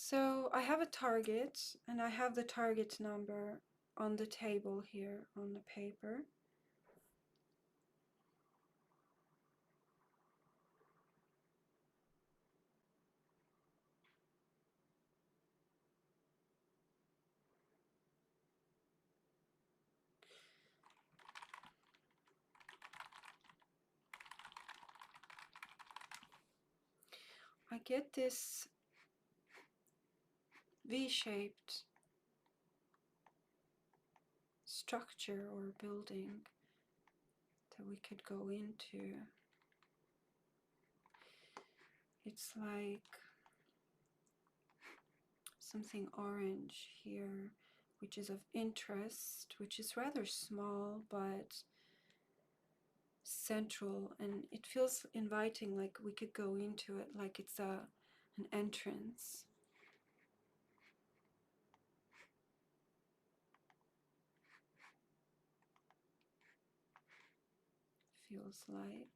So I have a target, and I have the target number on the table here on the paper. I get this V-shaped structure or building that we could go into. It's like something orange here, which is of interest, which is rather small but central, and it feels inviting, like we could go into it, like it's an entrance. Feels like.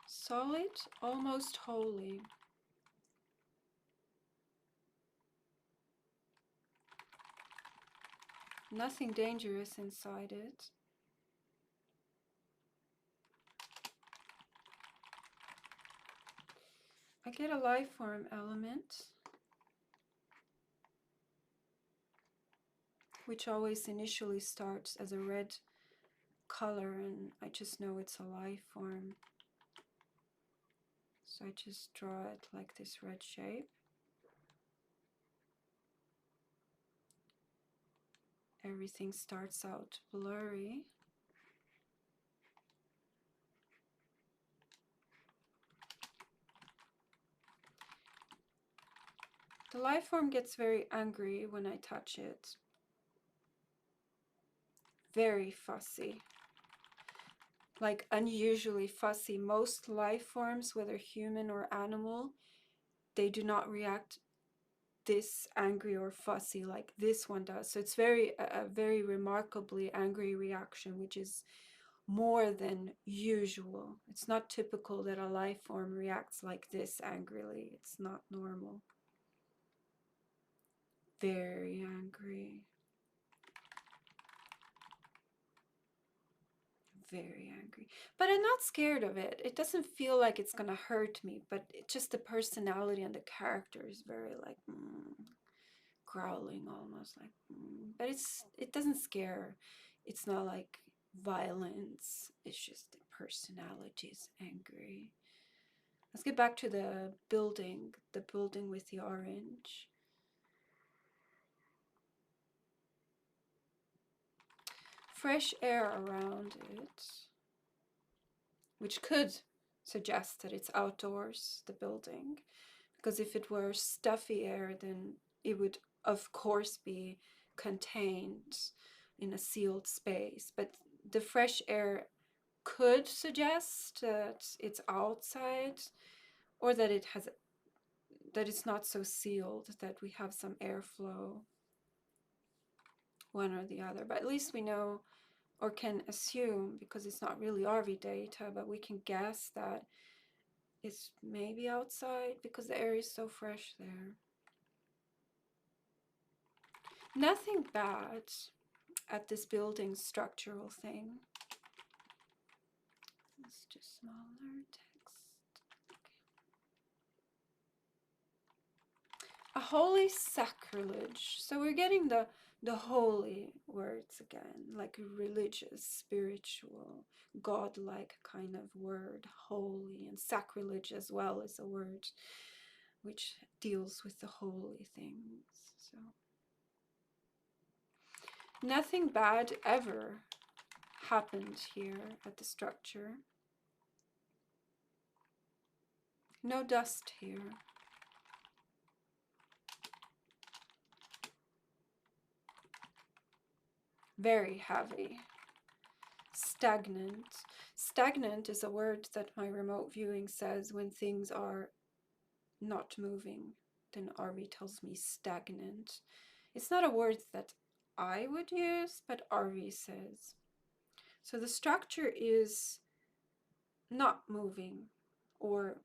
Solid, almost holy. Nothing dangerous inside it. I get a life form element, which always initially starts as a red color, and I just know it's a life form. So I just draw it like this red shape. Everything starts out blurry. The life form gets very angry when I touch it. Very fussy. Like unusually fussy. Most life forms, whether human or animal, they do not react this angry or fussy like this one does. So it's a very remarkably angry reaction, which is more than usual. It's not typical that a life form reacts like this angrily. It's not normal. Very angry. Very angry. But I'm not scared of it. It doesn't feel like it's gonna hurt me, but just the personality and the character is very like growling almost like but it doesn't scare. It's not like violence. It's just the personality is angry. Let's get back to the building with the orange. Fresh air around it, which could suggest that it's outdoors, the building, because if it were stuffy air, then it would of course be contained in a sealed space. But the fresh air could suggest that it's outside, or that it's not so sealed, that we have some airflow, one or the other. But at least we know, or can assume, because it's not really RV data, but we can guess that it's maybe outside because the air is so fresh there. Nothing bad at this building structural thing. Let's just smaller text. A holy sacrilege. So we're getting the holy words again, like a religious, spiritual, godlike kind of word. Holy, and sacrilege as well is a word which deals with the holy things. So nothing bad ever happened here at the structure. No dust here. Very heavy. Stagnant. Stagnant is a word that my remote viewing says when things are not moving. Then RV tells me stagnant. It's not a word that I would use, but RV says. So the structure is not moving, or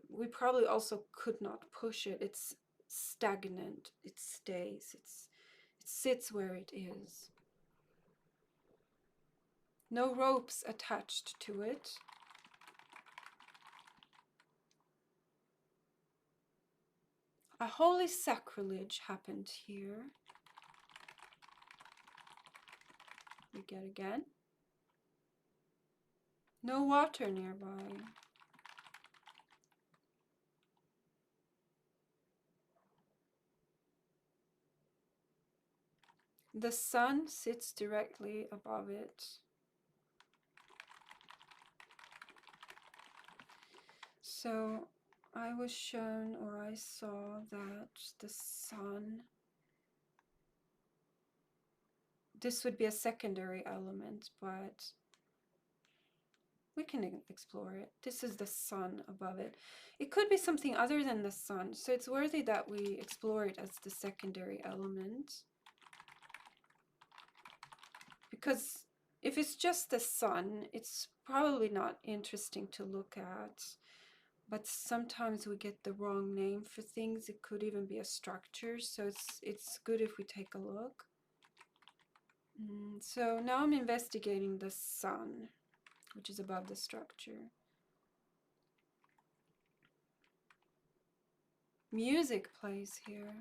we probably also could not push it. It's stagnant. It stays. It sits where it is. No ropes attached to it. A holy sacrilege happened here. We get again. No water nearby. The sun sits directly above it. So I was shown, or I saw, that the sun, this would be a secondary element, but we can explore it. This is the sun above it. It could be something other than the sun, so it's worthy that we explore it as the secondary element. Because if it's just the sun, it's probably not interesting to look at. But sometimes we get the wrong name for things. It could even be a structure, so it's good if we take a look. So now I'm investigating the sun, which is above the structure. Music plays here.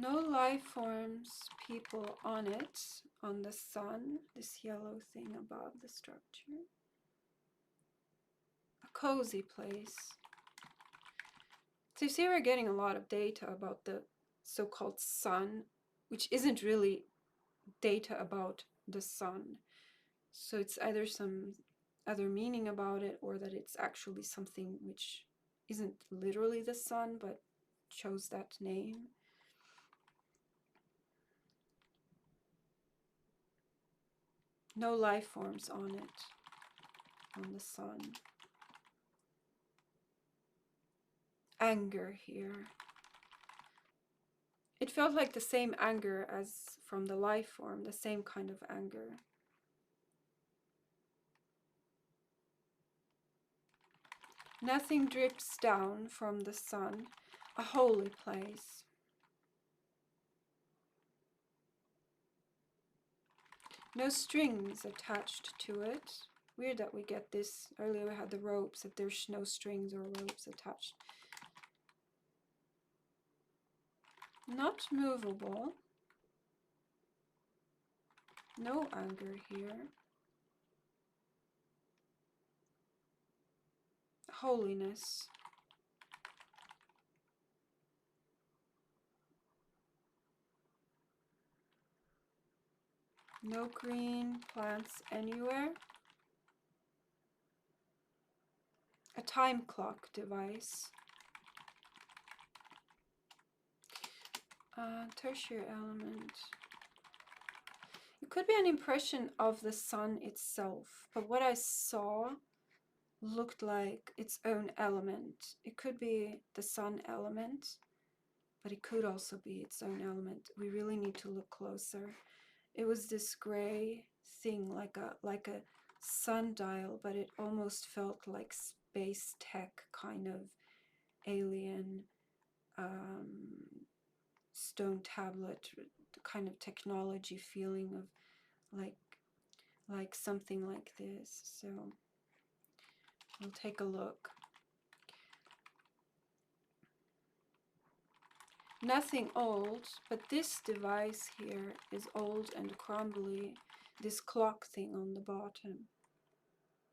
No life forms, people on it, on the sun, this yellow thing above the structure. A cozy place. So you see, we're getting a lot of data about the so-called sun, which isn't really data about the sun. So it's either some other meaning about it, or that it's actually something which isn't literally the sun, but chose that name. No life forms on it, on the sun. Anger here. It felt like the same anger as from the life form, the same kind of anger. Nothing drips down from the sun. A holy place. No strings attached to it. Weird that we get this. Earlier we had the ropes, that there's no strings or ropes attached. Not movable. No anger here. Holiness. No green plants anywhere. A time clock device. Tertiary element. It could be an impression of the sun itself, but what I saw looked like its own element. It could be the sun element, but it could also be its own element. We really need to look closer. It was this gray thing, like a sundial, but it almost felt like space tech kind of alien stone tablet kind of technology feeling of like something like this. So we'll take a look. Nothing old, but this device here is old and crumbly. This clock thing on the bottom.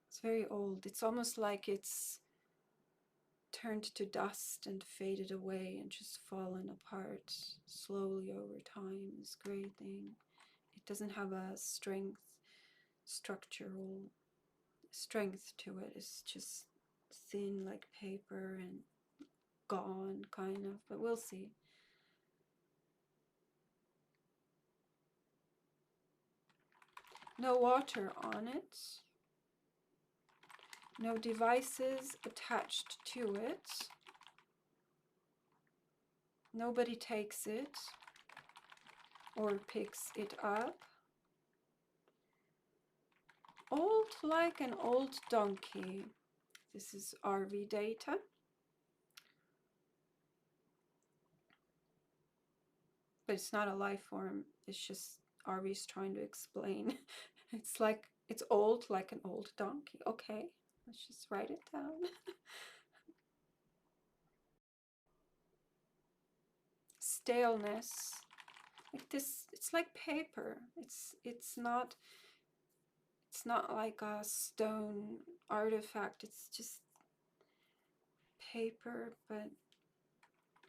It's very old. It's almost like it's turned to dust and faded away and just fallen apart slowly over time, this gray thing. It doesn't have a structural strength to it. It's just thin like paper and gone, kind of, but we'll see. No water on it. No devices attached to it. Nobody takes it or picks it up. Old like an old donkey. This is RV data. But it's not a life form. It's just RV's trying to explain. It's like, it's old like an old donkey. Okay, let's just write it down. Staleness. Like this, it's like paper. It's not like a stone artifact. It's just paper, but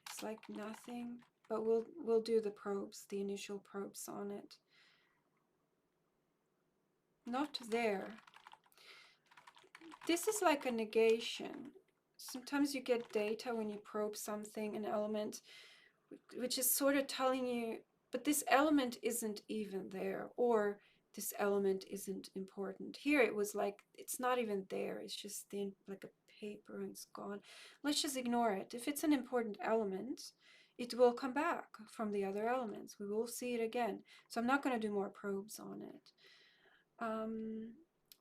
it's like nothing. But we'll do the probes, the initial probes on it. Not there. This is like a negation. Sometimes you get data when you probe something, an element, which is sort of telling you, but this element isn't even there, or this element isn't important. Here it was like, it's not even there. It's just thin, like a paper, and it's gone. Let's just ignore it. If it's an important element, it will come back from the other elements. We will see it again. So I'm not going to do more probes on it.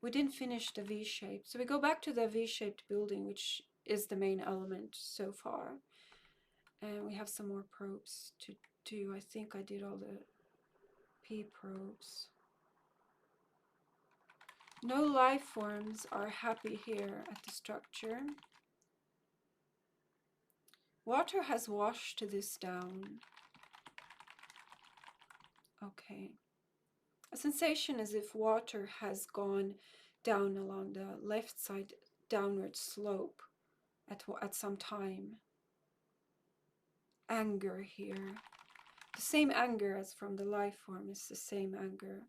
We didn't finish the V-shape. So we go back to the V-shaped building, which is the main element so far. And we have some more probes to do. I think I did all the P probes. No life forms are happy here at the structure. Water has washed this down. Okay. A sensation as if water has gone down along the left side downward slope at some time. Anger here. The same anger as from the life form is the same anger.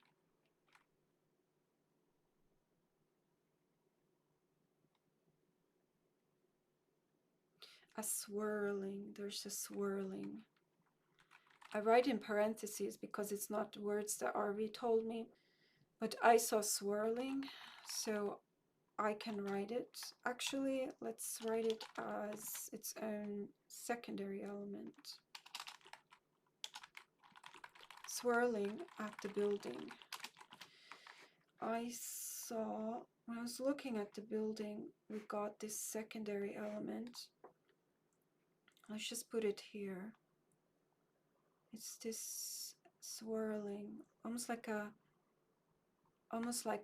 A swirling, there's a swirling. I write in parentheses because it's not words that RV told me, but I saw swirling, so I can write it. Actually, let's write it as its own secondary element. Swirling at the building. I saw, when I was looking at the building, we got this secondary element. Let's just put it here. It's this swirling, almost like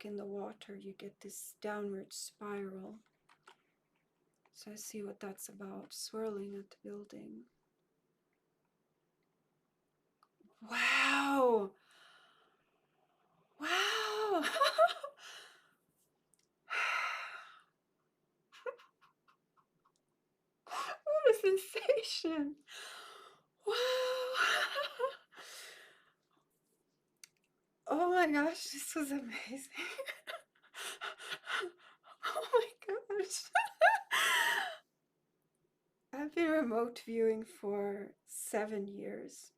in the water, you get this downward spiral. So I see what that's about, swirling at the building. Wow! Wow! What a sensation! Wow! Oh my gosh, this was amazing. Oh my gosh. I've been remote viewing for 7 years.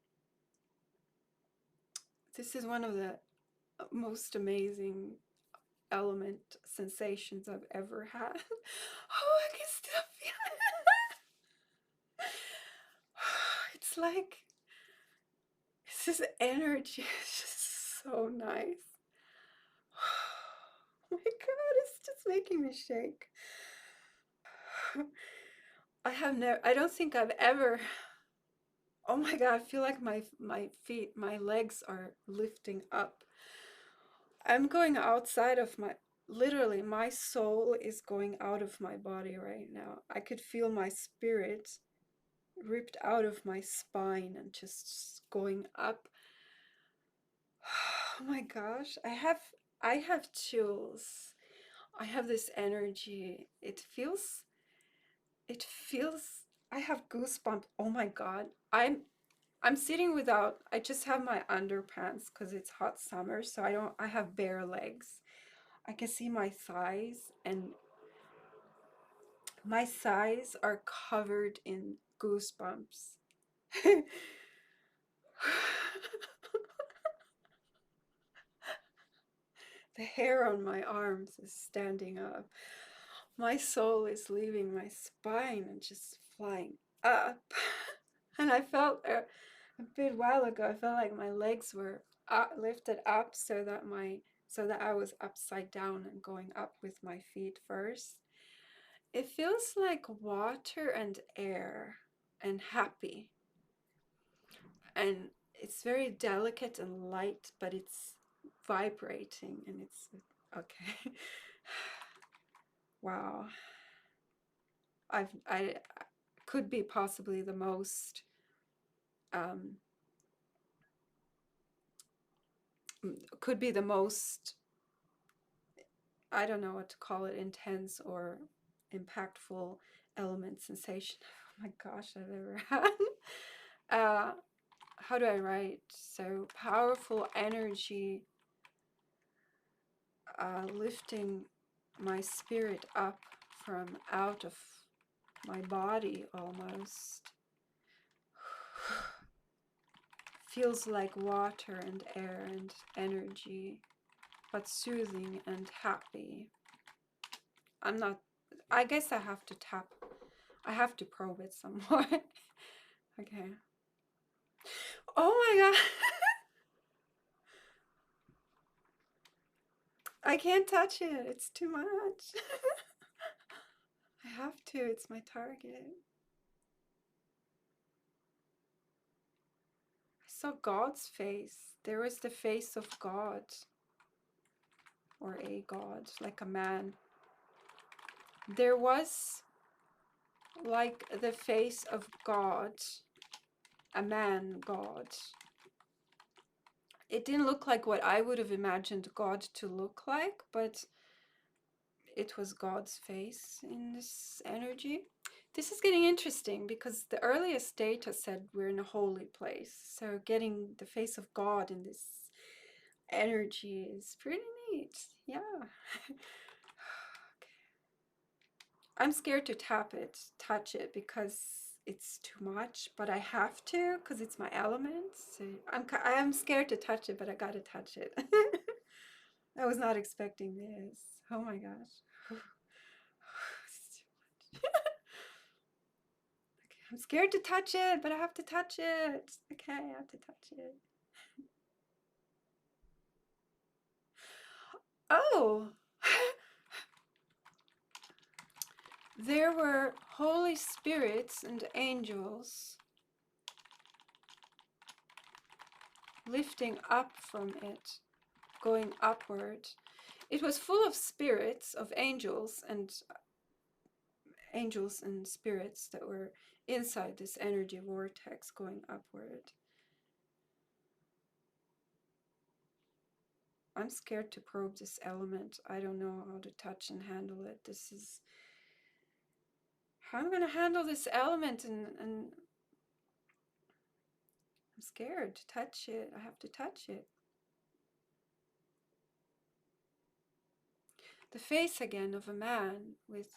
This is one of the most amazing element sensations I've ever had. Oh, I can still feel it. It's like, this is energy. It's just so nice. Oh my god, it's just making me shake. I don't think I've ever, oh my god, I feel like my feet, my legs are lifting up. I'm going outside of literally, my soul is going out of my body right now. I could feel my spirit ripped out of my spine and just going up. Oh my gosh, I have chills. I have this energy. It feels, I have goosebumps. Oh my god. I'm sitting without, I just have my underpants because it's hot summer, so I have bare legs. I can see my thighs, and my thighs are covered in goosebumps. The hair on my arms is standing up. My soul is leaving my spine and just flying up. And I felt a bit while ago, I felt like my legs were lifted up so that I was upside down and going up with my feet first. It feels like water and air and happy. And it's very delicate and light, but it's vibrating and it's okay. Wow. I could be possibly the most um, could be the most, I don't know what to call it, intense or impactful element sensation. Oh my gosh, I've ever had. How do I write? So powerful energy, lifting my spirit up from out of my body almost. Feels like water and air and energy, but soothing and happy. I'm not, I guess I have to tap, I have to probe it some more. Okay. Oh my god. I can't touch it. It's too much. I have to. It's my target. I saw God's face. There was the face of God. Or a God. Like a man. There was like the face of God. A man God. It didn't look like what I would have imagined God to look like, but it was God's face in this energy. This is getting interesting because the earliest data said we're in a holy place. So getting the face of God in this energy is pretty neat. Yeah. Okay. I'm scared to touch it because it's too much, but I have to because it's my element. So I am scared to touch it, but I gotta touch it. I was not expecting this. Oh my gosh. I'm scared to touch it, but I have to touch it. Okay, I have to touch it. Oh, there were holy spirits and angels lifting up from it, going upward. It was full of spirits, of angels and spirits that were inside this energy vortex going upward. I'm scared to probe this element. I don't know how to touch and handle it. This is how I'm going to handle this element, and I'm scared to touch it. I have to touch it. The face again of a man with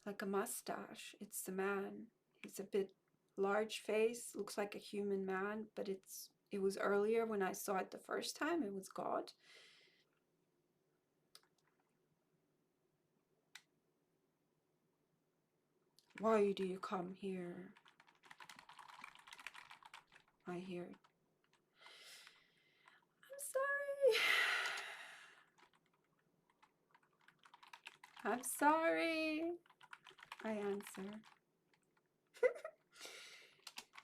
like a mustache. It's the man. He's a bit large face, looks like a human man, but it was earlier when I saw it the first time. It was God. Why do you come here? I hear. I'm sorry. I'm sorry. I answer.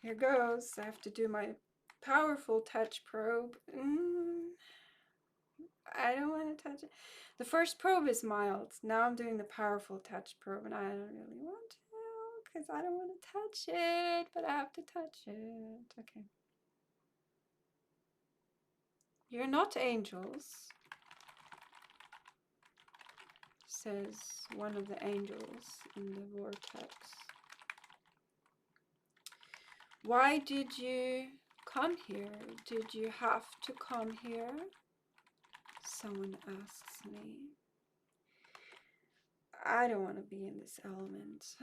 Here goes. I have to do my powerful touch probe. I don't want to touch it. The first probe is mild. Now I'm doing the powerful touch probe, and I don't really want to because I don't want to touch it, but I have to touch it. Okay. You're not angels, says one of the angels in the vortex. Why did you come here? Did you have to come here? Someone asks me. I don't want to be in this element.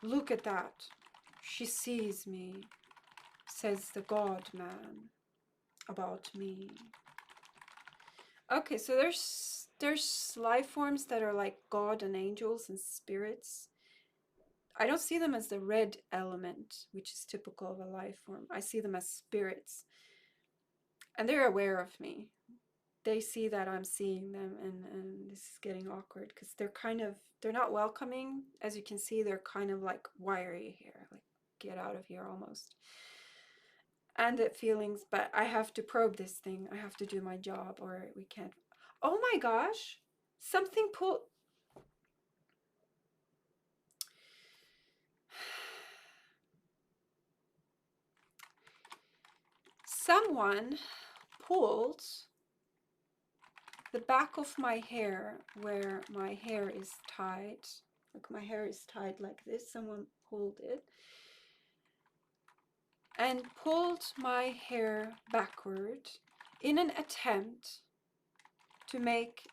Look at that. She sees me, says the God man about me. Okay, so there's life forms that are like God and angels and spirits. I don't see them as the red element, which is typical of a life form. I see them as spirits. And they're aware of me. They see that I'm seeing them, and this is getting awkward because they're not welcoming. As you can see, they're kind of like, why are you here? Like, get out of here almost. And the feelings, but I have to probe this thing. I have to do my job or we can't. Oh my gosh, something pulled. Someone pulled the back of my hair where my hair is tied. Look, my hair is tied like this. Someone pulled it and pulled my hair backward in an attempt to make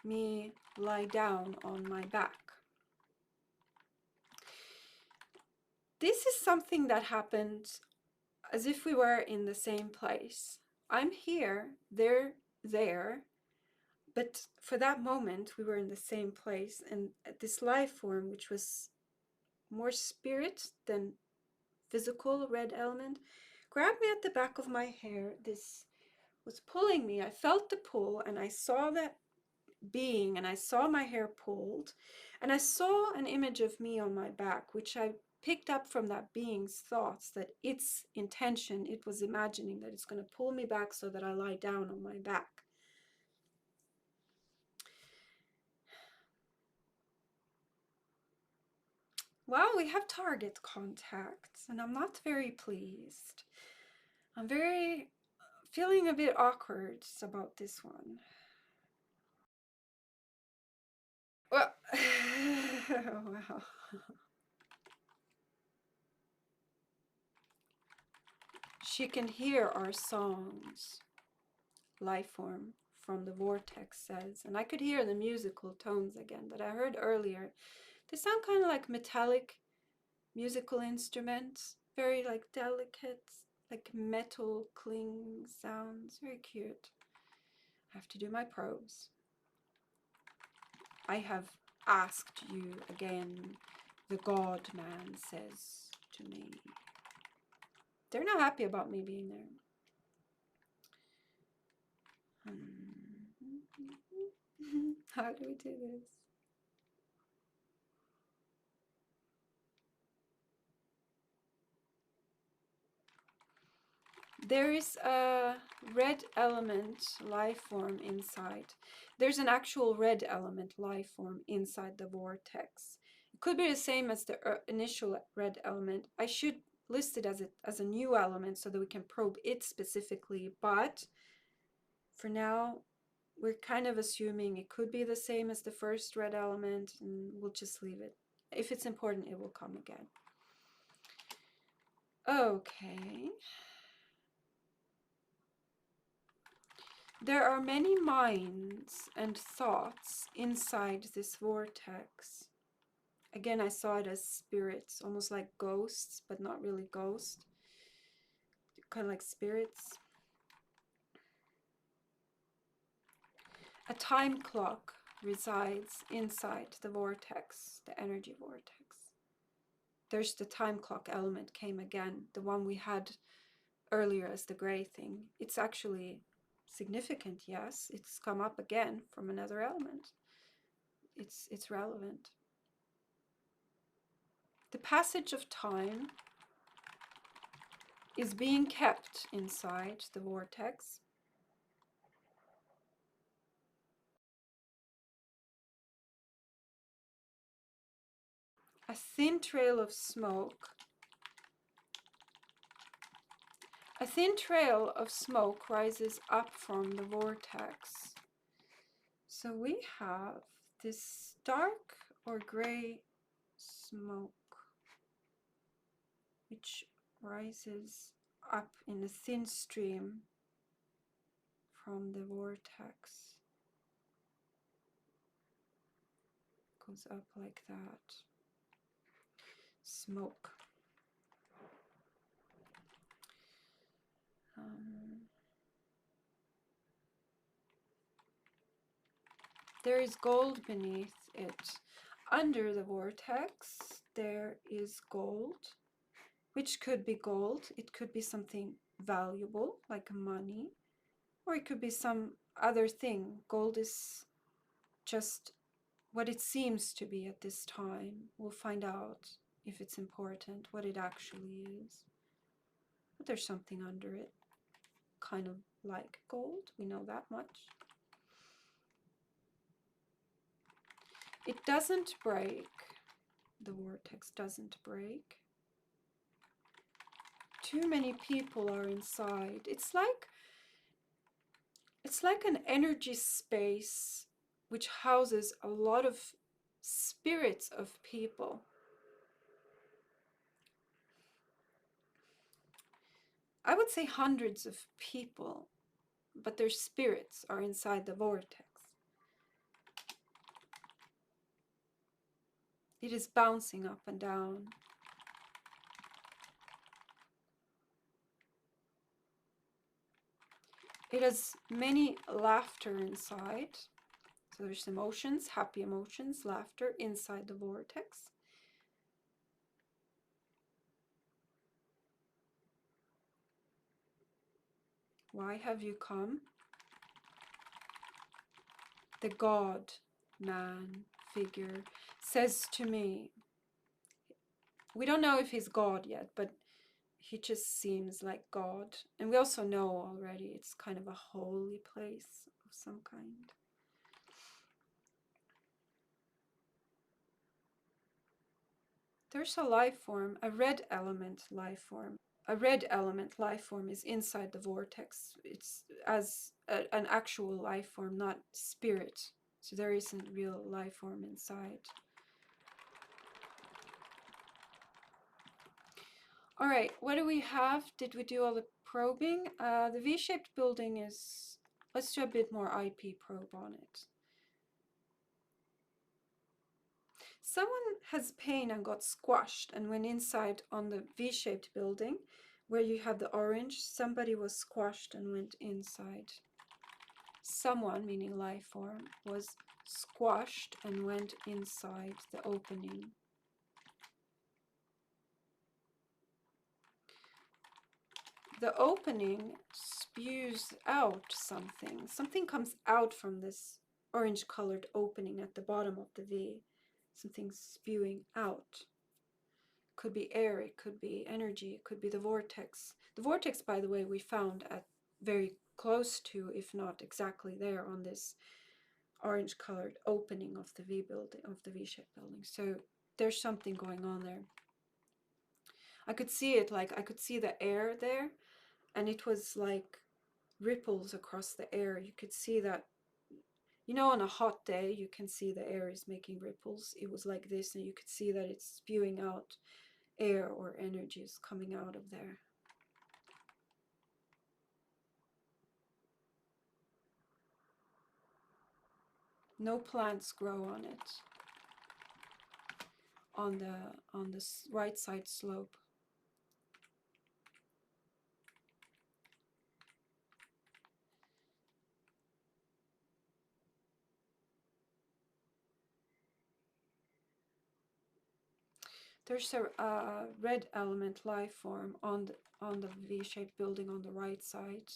me lie down on my back. This is something that happened as if we were in the same place. I'm here, they're there, but for that moment we were in the same place, and this life form, which was more spirit than physical red element, grabbed me at the back of my hair. This was pulling me. I felt the pull and I saw that being and I saw my hair pulled and I saw an image of me on my back, which I picked up from that being's thoughts, that its intention, it was imagining that it's going to pull me back so that I lie down on my back. Well, we have target contacts and I'm not very pleased. I'm feeling a bit awkward about this one. Well, wow. She can hear our songs, life form from the vortex says, and I could hear the musical tones again, but I heard earlier, they sound kind of like metallic musical instruments, very like delicate, like metal cling sounds, very cute. I have to do my probes. I have asked you again, the God man says to me. They're not happy about me being there. How do we do this? There is a red element life form inside. There's an actual red element life form inside the vortex. It could be the same as the initial red element. I should list it as a new element so that we can probe it specifically, but for now we're kind of assuming it could be the same as the first red element, and we'll just leave it. If it's important, it will come again. Okay. There are many minds and thoughts inside this vortex. Again, I saw it as spirits, almost like ghosts, but not really ghosts. Kind of like spirits. A time clock resides inside the vortex, the energy vortex. There's the time clock element came again, the one we had earlier as the gray thing. It's actually significant, yes. It's come up again from another element. It's relevant. The passage of time is being kept inside the vortex. A thin trail of smoke. A thin trail of smoke rises up from the vortex. So we have this dark or gray smoke which rises up in a thin stream from the vortex. Goes up like that. Smoke. There is gold beneath it. Under the vortex, there is gold, which could be gold. It could be something valuable, like money, or it could be some other thing. Gold is just what it seems to be at this time. We'll find out if it's important, what it actually is. But there's something under it, kind of like gold. We know that much. It doesn't break. The vortex doesn't break. Too many people are inside. It's like an energy space which houses a lot of spirits of people. I would say hundreds of people, but their spirits are inside the vortex. It is bouncing up and down. It has many laughter inside. So there's emotions, happy emotions, laughter inside the vortex. Why have you come? The God man figure says to me, we don't know if he's God yet, but he just seems like God. And we also know already it's kind of a holy place of some kind. There's a life form, a red element life form. A red element life form is inside the vortex. It's as an actual life form, not spirit. So there isn't real life form inside. All right, what do we have? Did we do all the probing? The V-shaped building is, let's do a bit more IP probe on it. Someone has pain and got squashed and went inside on the V-shaped building where you have the orange. Somebody was squashed and went inside. Someone, meaning life form, was squashed and went inside the opening. The opening spews out something. Something comes out from this orange colored opening at the bottom of the V. Something spewing out. Could be air, it could be energy, it could be the vortex. The vortex, by the way, we found at very close to, if not exactly there, on this orange colored opening of the V building, of the V-shaped building. So there's something going on there. I could see it, like I could see the air there, and it was like ripples across the air. You could see that, you know, on a hot day you can see the air is making ripples. It was like this, and you could see that it's spewing out air or energy is coming out of there. No plants grow on it, on the right side slope. There's a red element life form on the V-shaped building on the right side.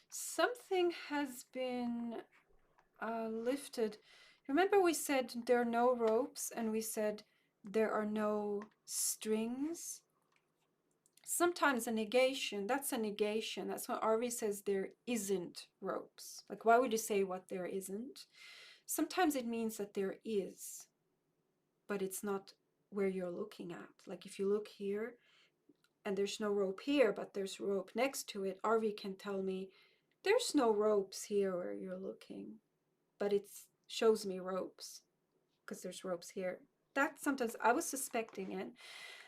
Something has been lifted. Remember we said there are no ropes, and we said there are no strings? Sometimes a negation, that's a negation. That's when Arvi says there isn't ropes. Like, why would you say what there isn't? Sometimes it means that there is, but it's not where you're looking at. Like if you look here and there's no rope here, but there's rope next to it, Arvi can tell me there's no ropes here where you're looking, but it shows me ropes because there's ropes here. That sometimes I was suspecting it.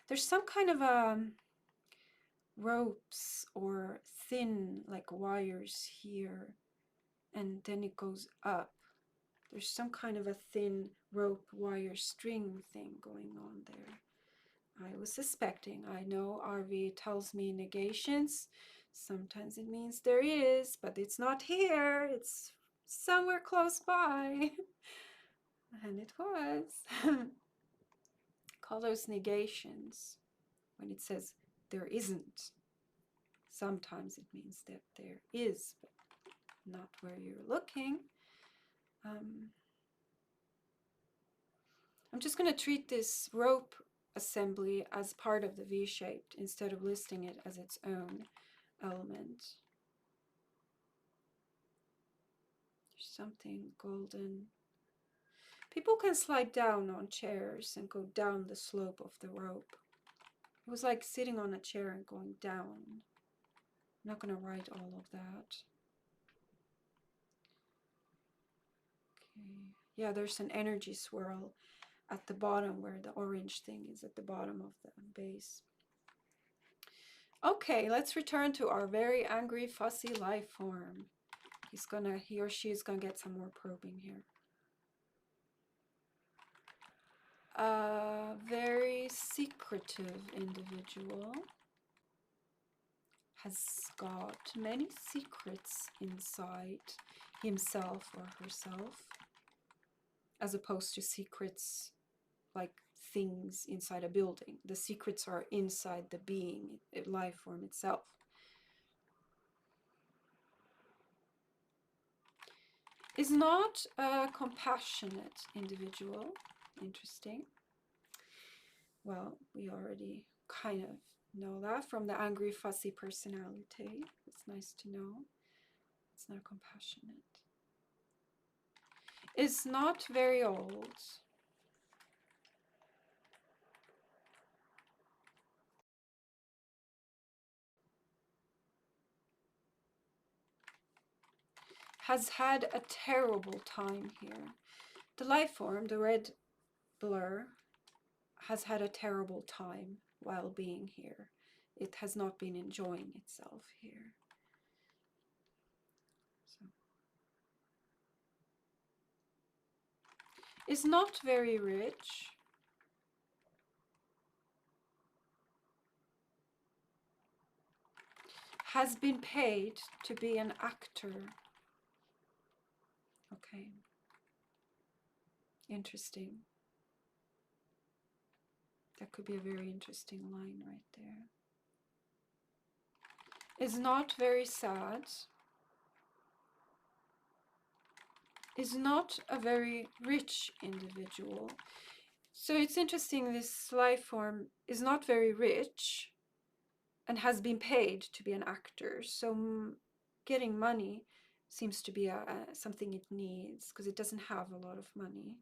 There's some kind of ropes or thin like wires here, and then it goes up. There's some kind of a thin rope wire string thing going on there. I was suspecting. I know RV tells me negations. Sometimes it means there is, but it's not here. It's somewhere close by. And it was. Call those negations when it says there isn't. Sometimes it means that there is, but not where you're looking. I'm just going to treat this rope assembly as part of the V-shaped instead of listing it as its own element. There's something golden. People can slide down on chairs and go down the slope of the rope. It was like sitting on a chair and going down. I'm not going to write all of that. Okay. Yeah, there's an energy swirl at the bottom where the orange thing is at the bottom of the base. Okay, let's return to our very angry, fussy life form. He or she is gonna get some more probing here. A very secretive individual has got many secrets inside himself or herself, as opposed to secrets like things inside a building. The secrets are inside the being, life form itself. Is not a compassionate individual. Interesting. Well, we already kind of know that from the angry, fussy personality. It's nice to know. It's not compassionate. Is not very old. Has had a terrible time here. The life form, the red blur, has had a terrible time while being here. It has not been enjoying itself here. So. Is not very rich. Has been paid to be an actor. Okay. Interesting. That could be a very interesting line right there. Is not very sad. Is not a very rich individual. So it's interesting, this life form is not very rich and has been paid to be an actor. So getting money seems to be something it needs, because it doesn't have a lot of money.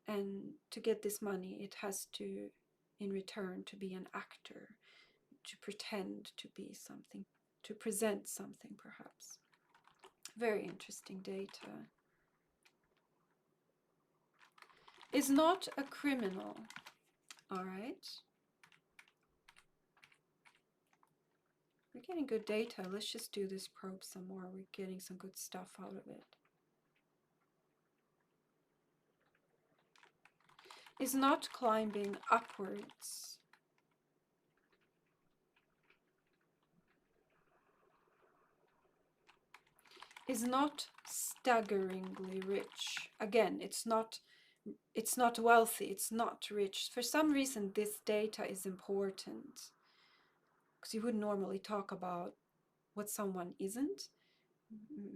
And to get this money, it has to, in return, to be an actor, to pretend to be something, to present something perhaps. Very interesting data. Is not a criminal. All right. We're getting good data. Let's just do this probe some more. We're getting some good stuff out of it. Is not climbing upwards. Is not staggeringly rich. Again, it's not wealthy, it's not rich. For some reason, this data is important, because you wouldn't normally talk about what someone isn't.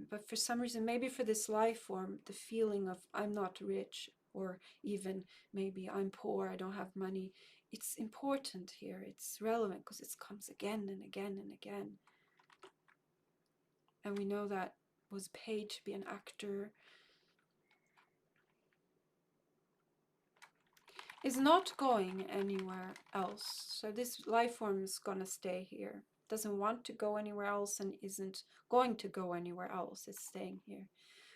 But for some reason, maybe for this life form, the feeling of I'm not rich, or even maybe I'm poor, I don't have money, it's important here. It's relevant because it comes again and again and again. And we know that was paid to be an actor. Is not going anywhere else. So this life form is gonna stay here. Doesn't want to go anywhere else and isn't going to go anywhere else. It's staying here.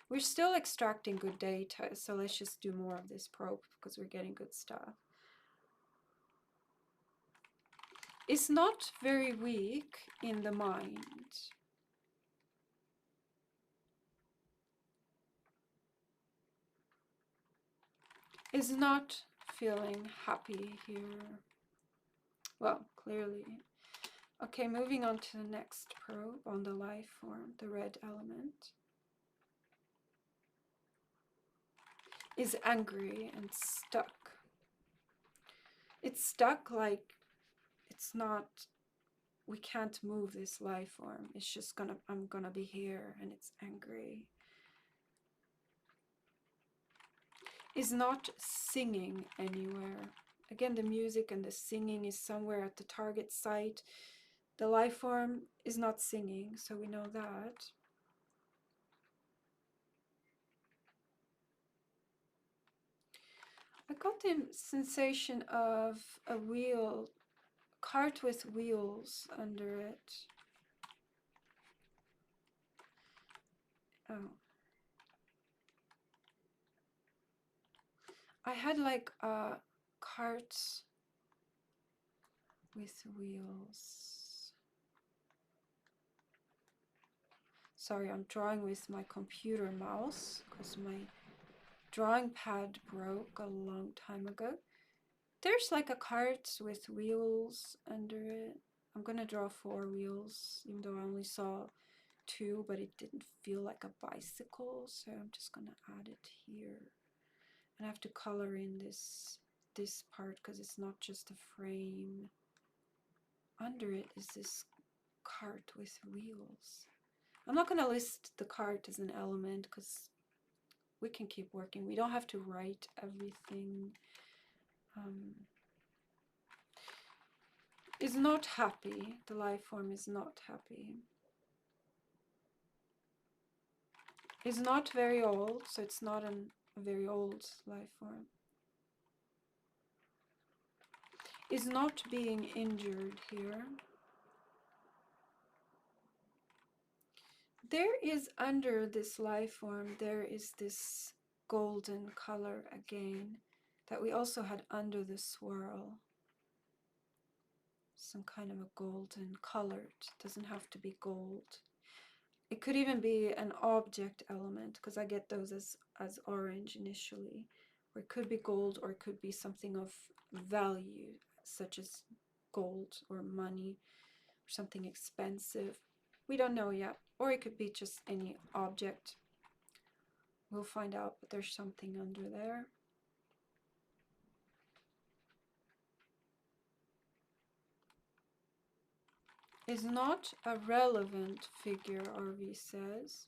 We're still extracting good data, so let's just do more of this probe because we're getting good stuff. Is not very weak in the mind. is not feeling happy here. Well, clearly. Okay, moving on to the next probe on the life form, the red element. Is angry and stuck. It's stuck, like it's not, we can't move this life form. It's just I'm gonna be here, and it's angry. Is not singing anywhere. Again, the music and the singing is somewhere at the target site. The life form is not singing, so we know that. I got the sensation of a wheel, cart with wheels under it. Oh. I had like a cart with wheels. Sorry, I'm drawing with my computer mouse because my drawing pad broke a long time ago. There's like a cart with wheels under it. I'm gonna draw 4 wheels, even though I only saw 2, but it didn't feel like a bicycle, so I'm just gonna add it here. And I have to color in this part because it's not just a frame. Under it is this cart with wheels. I'm not gonna list the cart as an element because we can keep working. We don't have to write everything. Is not happy. The life form is not happy. Is not very old, so it's not a very old life form. Is not being injured here. There is under this life form, there is this golden color again that we also had under the swirl. Some kind of a golden colored, doesn't have to be gold. It could even be an object element because I get those as orange initially. Or it could be gold, or it could be something of value such as gold or money or something expensive. We don't know yet. Or it could be just any object. We'll find out, but there's something under there. Is not a relevant figure, RV says.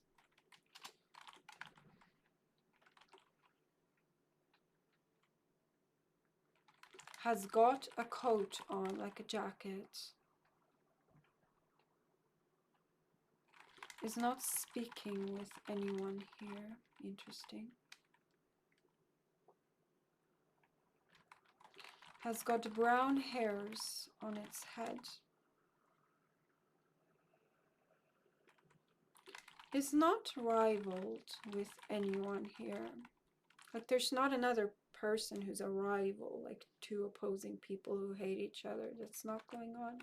Has got a coat on, like a jacket. Is not speaking with anyone here. Interesting. Has got brown hairs on its head. Is not rivaled with anyone here. Like there's not another person who's a rival, like 2 opposing people who hate each other. That's not going on.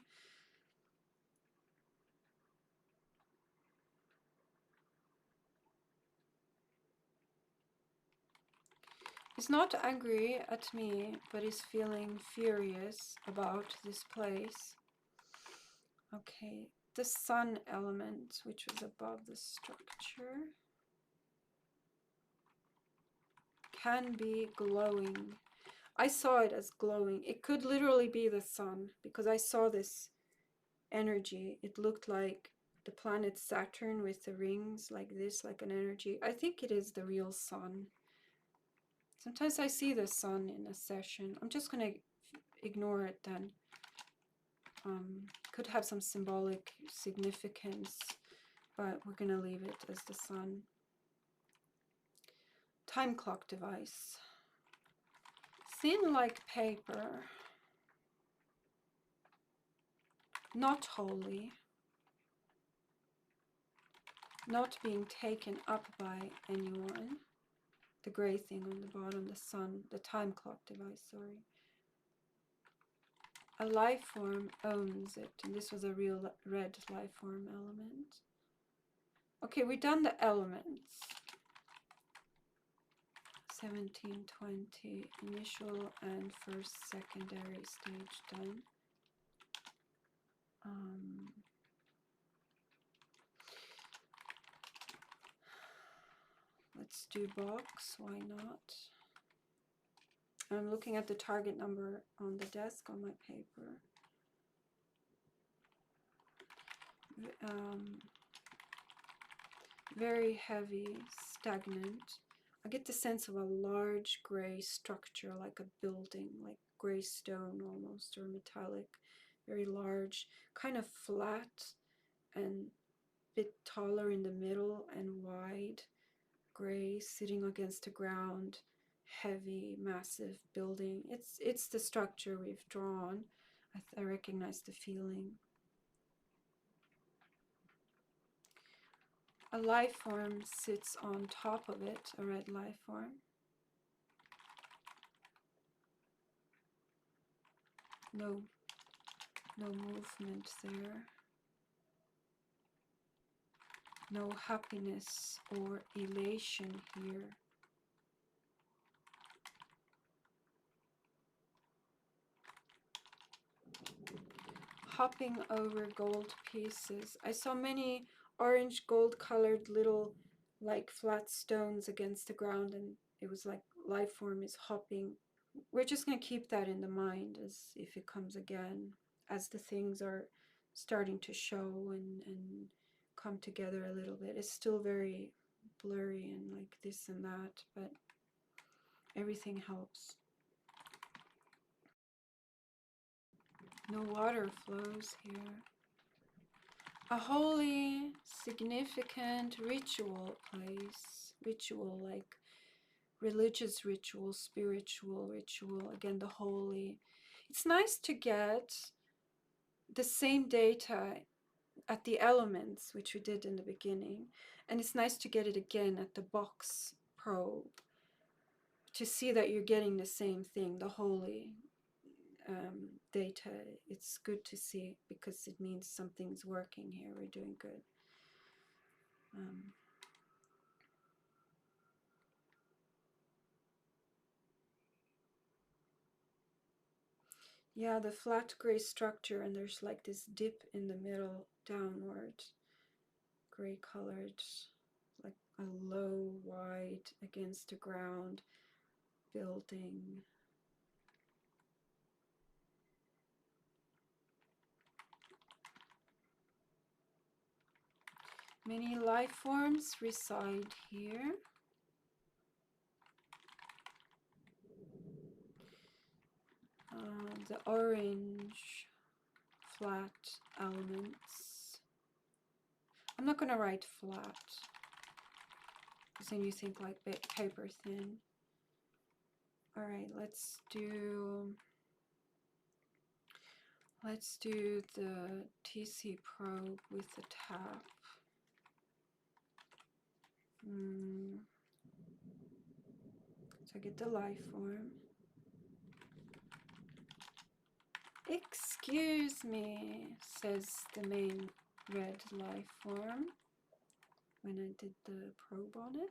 Is not angry at me, but is feeling furious about this place. Okay, the sun element, which was above the structure, can be glowing. I saw it as glowing. It could literally be the sun because I saw this energy. It looked like the planet Saturn with the rings like this, like an energy. I think it is the real sun. Sometimes I see the sun in a session. I'm just going to ignore it then. Could have some symbolic significance, but we're going to leave it as the sun. Time clock device. Thin like paper. Not holy. Not being taken up by anyone. The gray thing on the bottom, the sun, the time clock device, sorry. A life form owns it, and this was a real red life form element. Okay, we've done the elements. 1720, initial and first secondary stage done. Let's do box, why not? I'm looking at the target number on the desk on my paper. Very heavy, stagnant. I get the sense of a large gray structure, like a building, like gray stone almost, or metallic, very large, kind of flat and a bit taller in the middle and wide, gray, sitting against the ground, heavy, massive building. It's the structure we've drawn. I recognize the feeling. A life form sits on top of it, a red life form. No movement there. No happiness or elation here. Hopping over gold pieces. I saw many orange gold colored little like flat stones against the ground, and it was like life form is hopping. We're just going to keep that in the mind as if it comes again, as the things are starting to show and come together a little bit. It's still very blurry and like this and that, but everything helps. No water flows here. A holy, significant ritual place. Ritual like religious ritual, spiritual ritual. Again, the holy. It's nice to get the same data at the elements, which we did in the beginning. And it's nice to get it again at the box probe to see that you're getting the same thing, the holy data. It's good to see because it means something's working here. We're doing good. Yeah, the flat gray structure, and there's like this dip in the middle downward, gray colored, like a low, wide against the ground building. Many life forms reside here. The orange flat elements. I'm not going to write flat, because then you think like paper thin. All right, let's do the TC probe with the tap. So I get the life form. Excuse me, says the main red life form when I did the probe on it.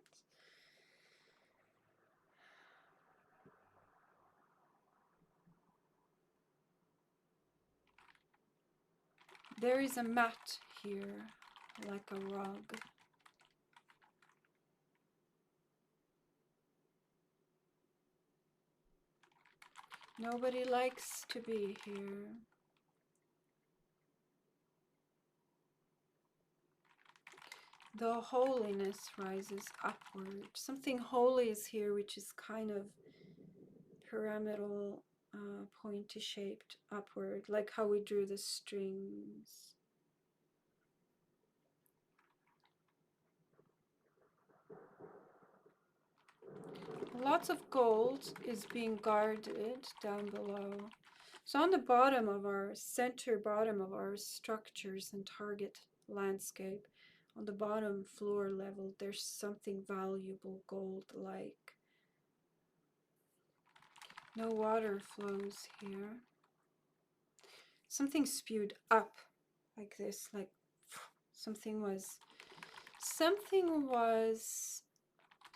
There is a mat here, like a rug. Nobody likes to be here. The holiness rises upward. Something holy is here, which is kind of pyramidal, pointy shaped upward, like how we drew the strings. Lots of gold is being guarded down below. So on the bottom of our center bottom of our structures and target landscape, on the bottom floor level, there's something valuable gold-like. No water flows here. Something spewed up like this, like something was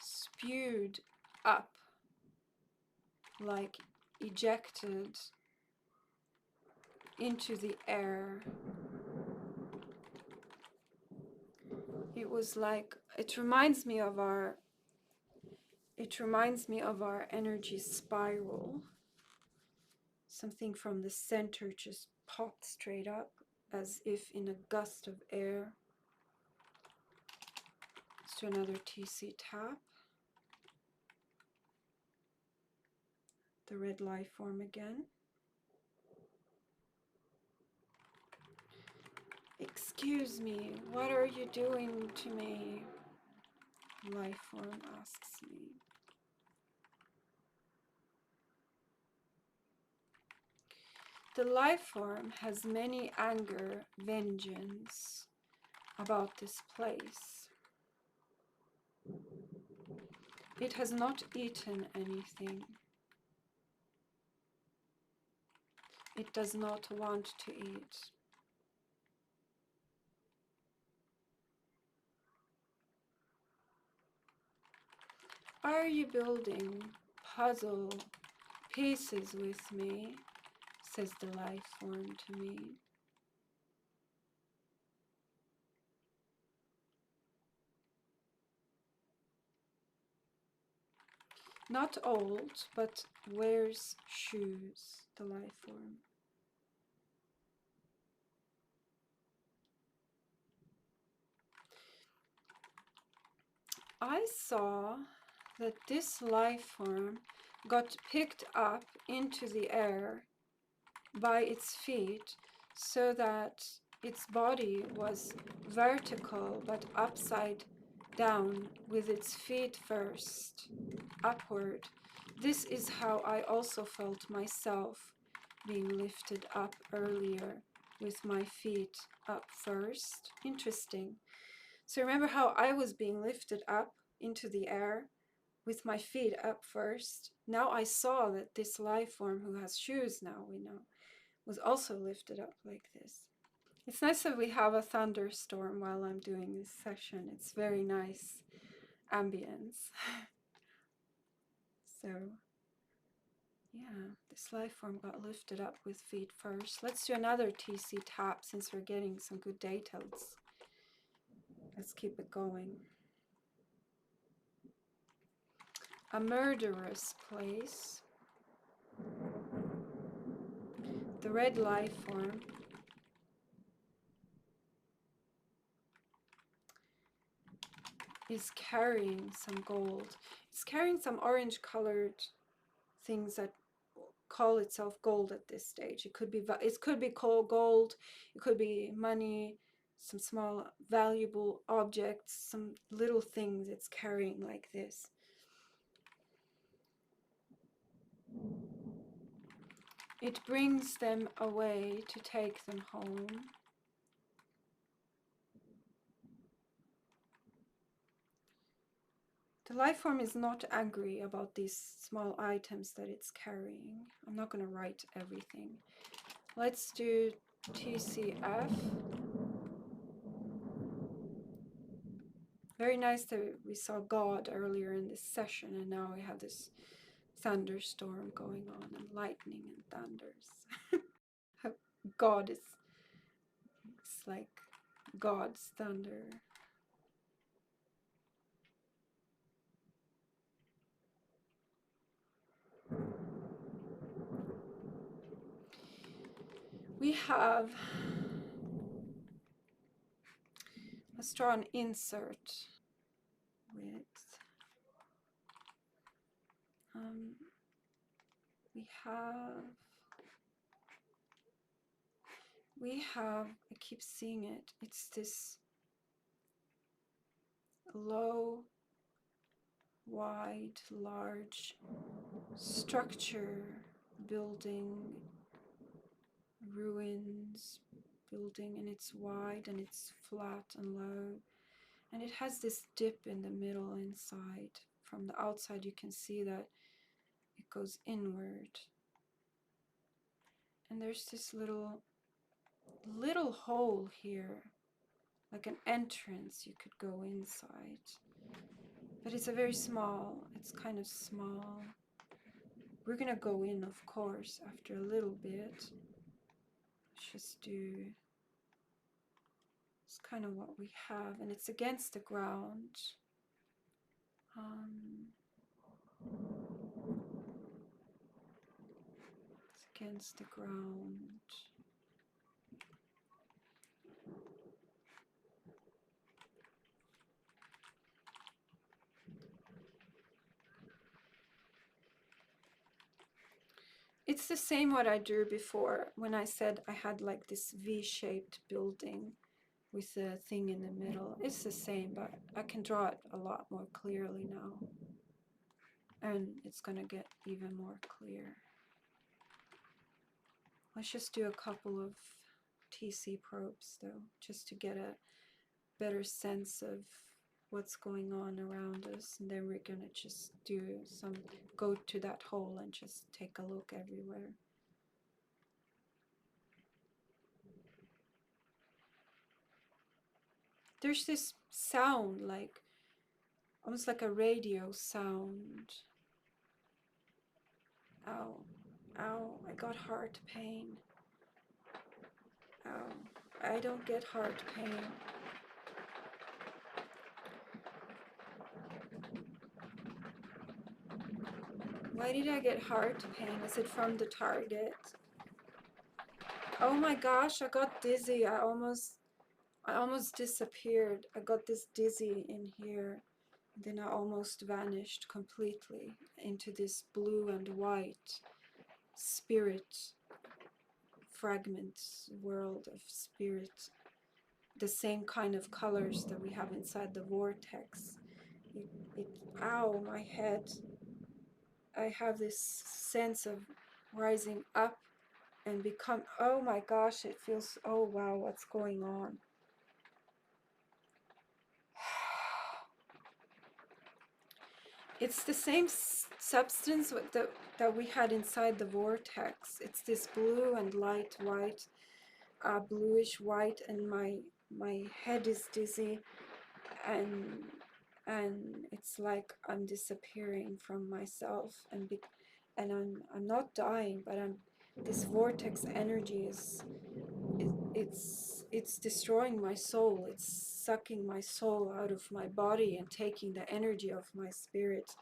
spewed up like ejected into the air. It was like, it reminds me of our energy spiral. Something from the center just popped straight up as if in a gust of air. Let's do another TC tap. The red life form again. Excuse me, what are you doing to me? Life form asks me. The life form has many anger, vengeance about this place. It has not eaten anything. It does not want to eat. Are you building puzzle pieces with me? Says the life form to me. Not old, but wears shoes, the life form. I saw that this life form got picked up into the air by its feet so that its body was vertical but upside down with its feet first, upward. This is how I also felt myself being lifted up earlier, with my feet up first. Interesting. So remember how I was being lifted up into the air with my feet up first? Now I saw that this life form, who has shoes now, we know, was also lifted up like this. It's nice that we have a thunderstorm while I'm doing this session. It's very nice ambience. So yeah, this life form got lifted up with feet first. Let's do another TC tap since we're getting some good details. Let's keep it going. A murderous place. The red life form. Is carrying some gold. It's carrying some orange colored things that call itself gold at this stage. It could be called gold, it could be money, some small valuable objects, some little things it's carrying like this. It brings them away to take them home. The life form is not angry about these small items that it's carrying. I'm not going to write everything. Let's do TCF. Very nice that we saw God earlier in this session, and now we have this thunderstorm going on, and lightning and thunders. God is, it's like God's thunder. We have, let's draw an insert with, we have, I keep seeing it, it's this low, wide, large structure, building, ruins, building, and it's wide and it's flat and low, and it has this dip in the middle inside. From the outside you can see that it goes inward, and there's this little hole here, like an entrance you could go inside, but it's a very small, it's kind of small We're gonna go in, of course, after a little bit. Let's just do, it's kind of what we have, and it's against the ground. It's against the ground. It's the same what I drew before when I said I had like this V-shaped building with a thing in the middle. It's the same, but I can draw it a lot more clearly now. And it's gonna get even more clear. Let's just do a couple of TC probes though, just to get a better sense of what's going on around us, and then we're gonna just do some, go to that hole and just take a look everywhere. There's this sound, like almost like a radio sound. Ow, ow, I got heart pain. Ow, I don't get heart pain. Why did I get heart pain? Is it from the target? Oh my gosh, I got dizzy. I almost disappeared. I got this dizzy in here. Then I almost vanished completely into this blue and white spirit fragments world of spirit. The same kind of colors that we have inside the vortex. Ow, my head. I have this sense of rising up and become, oh my gosh, it feels, oh wow, what's going on? It's the same substance that we had inside the vortex. It's this blue and light white, bluish white, and my head is dizzy, and it's like I'm disappearing from myself, and I'm not dying, but this vortex energy is it's destroying my soul. It's sucking my soul out of my body and taking the energy of my spirit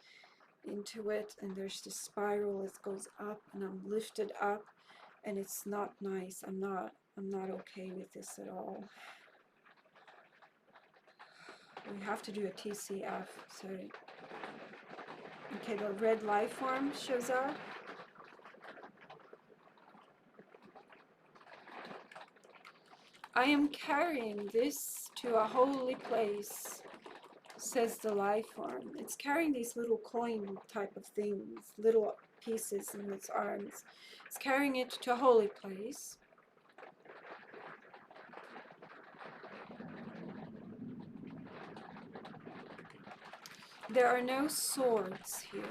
into it, and there's this spiral. It goes up and I'm lifted up, and it's not nice. I'm not okay with this at all. We have to do a TCF. So okay, the red life form shows up. I am carrying this to a holy place, says the life form. It's carrying these little coin type of things, little pieces in its arms. It's carrying it to a holy place. There are no swords here.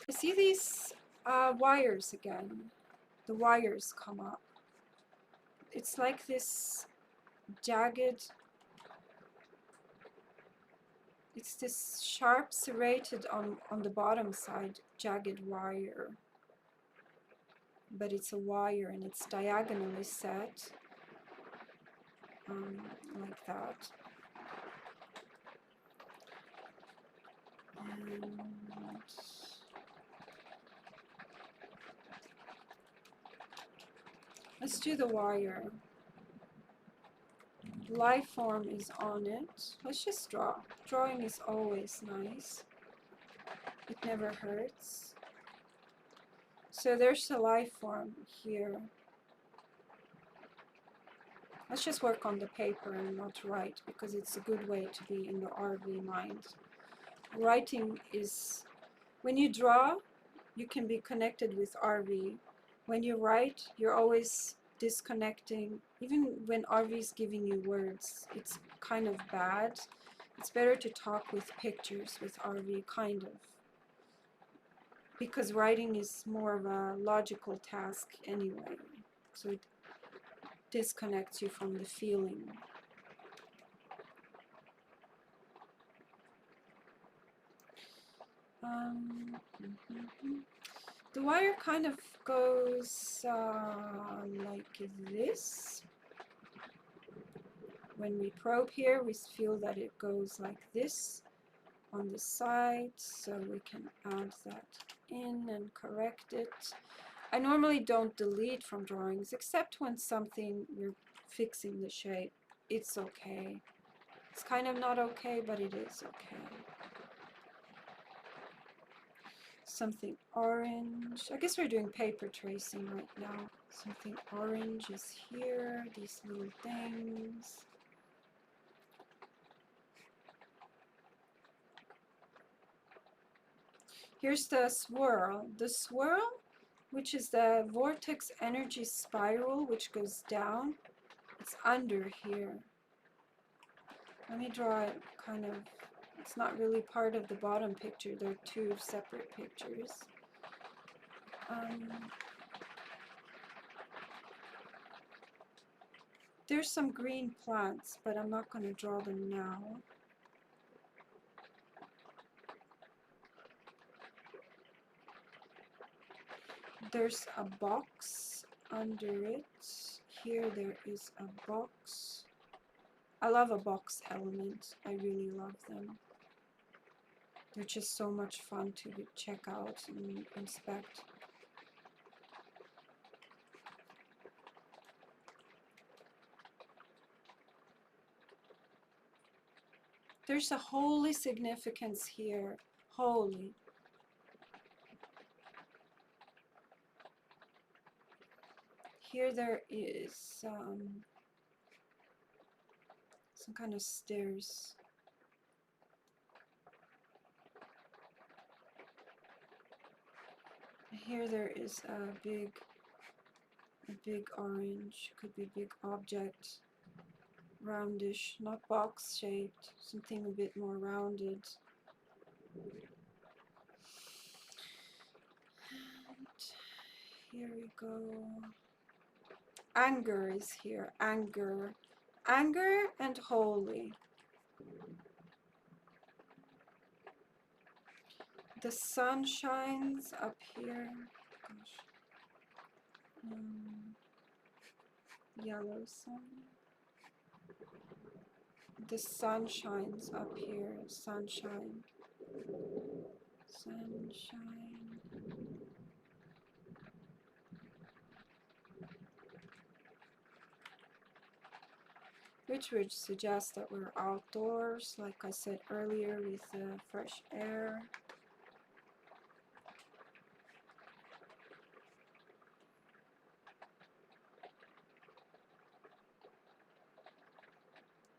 I see these wires again. The wires come up. It's like this jagged, it's this sharp serrated on the bottom side jagged wire. But it's a wire and it's diagonally set like that. And let's do the wire. Life form is on it. Let's just draw. Drawing is always nice. It never hurts. So there's a life form here. Let's just work on the paper and not write, because it's a good way to be in the RV mind. Writing is, when you draw, you can be connected with RV. When you write, you're always disconnecting. Even when RV is giving you words, it's kind of bad. It's better to talk with pictures with RV, kind of. Because writing is more of a logical task anyway. So it disconnects you from the feeling. The wire kind of goes like this. When we probe here, we feel that it goes like this on the side, so we can add that in and correct it. I normally don't delete from drawings, except when something you're fixing the shape. It's okay. It's kind of not okay, but it is okay. Something orange. I guess we're doing paper tracing right now. Something orange is here, these little things. Here's the swirl. The swirl, which is the vortex energy spiral, which goes down, it's under here. Let me draw it kind of, it's not really part of the bottom picture. They're two separate pictures. There's some green plants, but I'm not going to draw them now. There's a box under it. Here there is a box. I love a box element. I really love them. They're just so much fun to check out and inspect. There's a holy significance here. Holy. Here there is some kind of stairs. Here there is a big orange, could be a big object, roundish, not box shaped, something a bit more rounded. And here we go. Anger is here, anger and holy. The sun shines up here. Gosh. Yellow sun. The sun shines up here. Sunshine. Sunshine. Which would suggest that we're outdoors, like I said earlier, with the fresh air.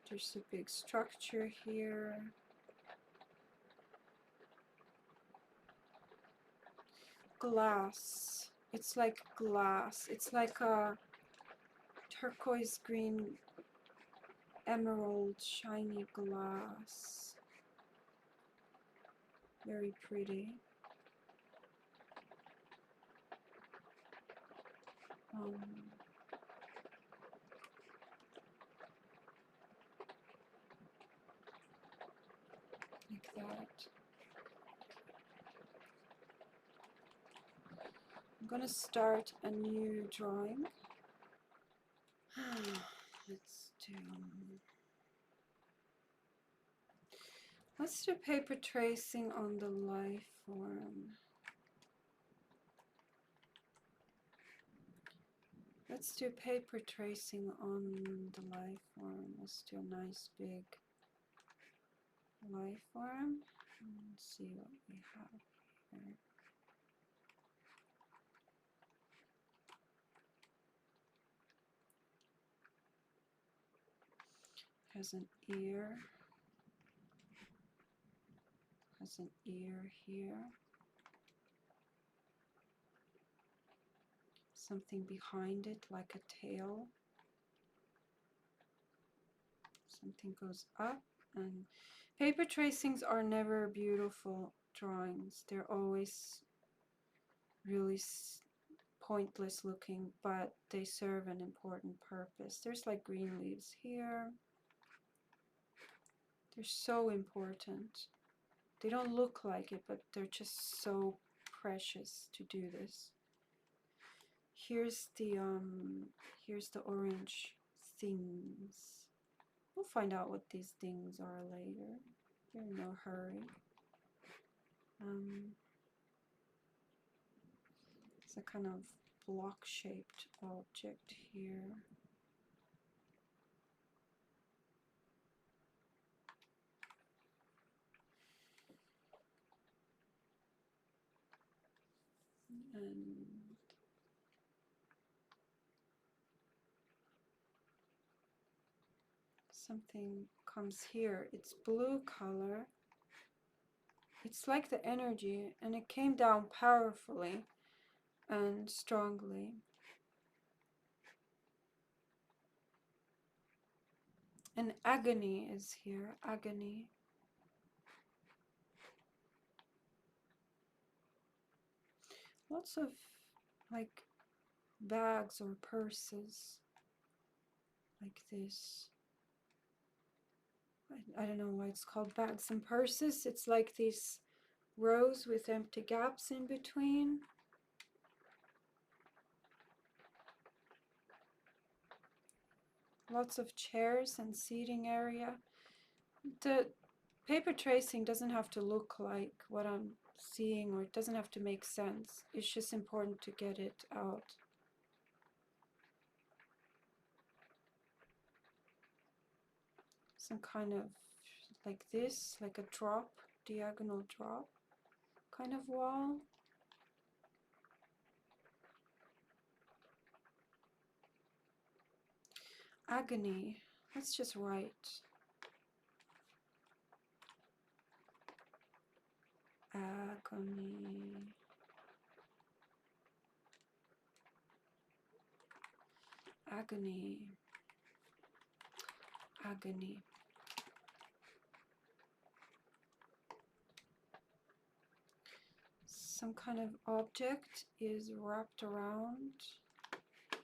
There's a big structure here. Glass. It's like glass. It's like a turquoise green, emerald, shiny glass. Very pretty. Like that. I'm gonna start a new drawing. Let's do paper tracing on the life form. Let's do paper tracing on the life form. Let's do a nice big life form and see what we have here. Has an ear. Has an ear here. Something behind it like a tail. Something goes up, and paper tracings are never beautiful drawings. They're always really pointless looking, but they serve an important purpose. There's like green leaves here. They're so important. They don't look like it, but they're just so precious to do this. Here's the orange things. We'll find out what these things are later. We're in no hurry. It's a kind of block-shaped object here. And something comes here. It's blue color. It's like the energy, and it came down powerfully and strongly. And agony is here. Agony. Lots of like bags or purses like this. I don't know why it's called bags and purses. It's like these rows with empty gaps in between. Lots of chairs and seating area. The paper tracing doesn't have to look like what I'm seeing, or it doesn't have to make sense. It's just important to get it out. Some kind of like this, like a drop, diagonal drop kind of wall. Agony. Let's just write. Agony. Agony. Agony. Some kind of object is wrapped around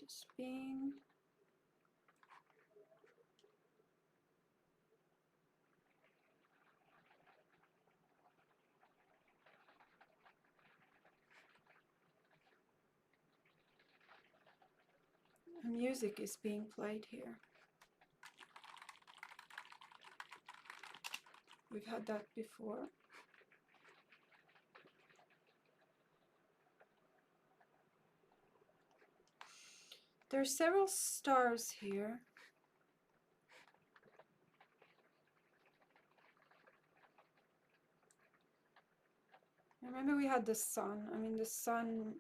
this being. Music is being played here. We've had that before. There are several stars here. Remember we had the sun. I mean, the sun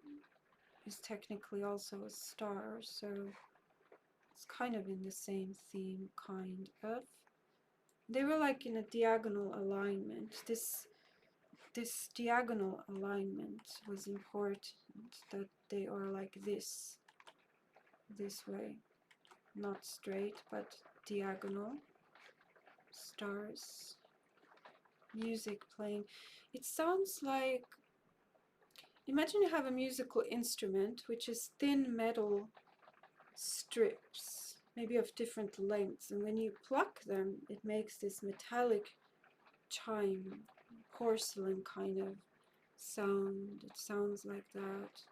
is technically also a star, so it's kind of in the same theme, kind of. They were like in a diagonal alignment. This diagonal alignment was important, that they are like this way, not straight, but diagonal. Stars, music playing. It sounds like, imagine you have a musical instrument which is thin metal strips, maybe of different lengths, and when you pluck them it makes this metallic chime, porcelain kind of sound. It sounds like that.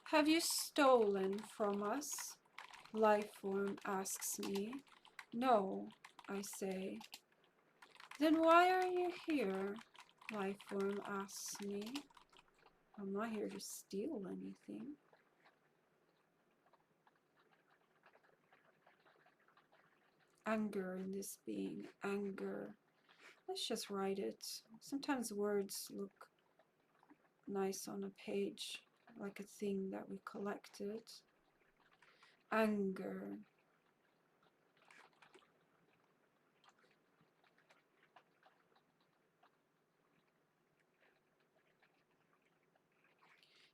Have you stolen from us? Life form asks me. No, I say. Then why are you here? Life form asks me. I'm not here to steal anything. Anger in this being, anger. Let's just write it. Sometimes words look nice on a page, like a thing that we collected. Anger.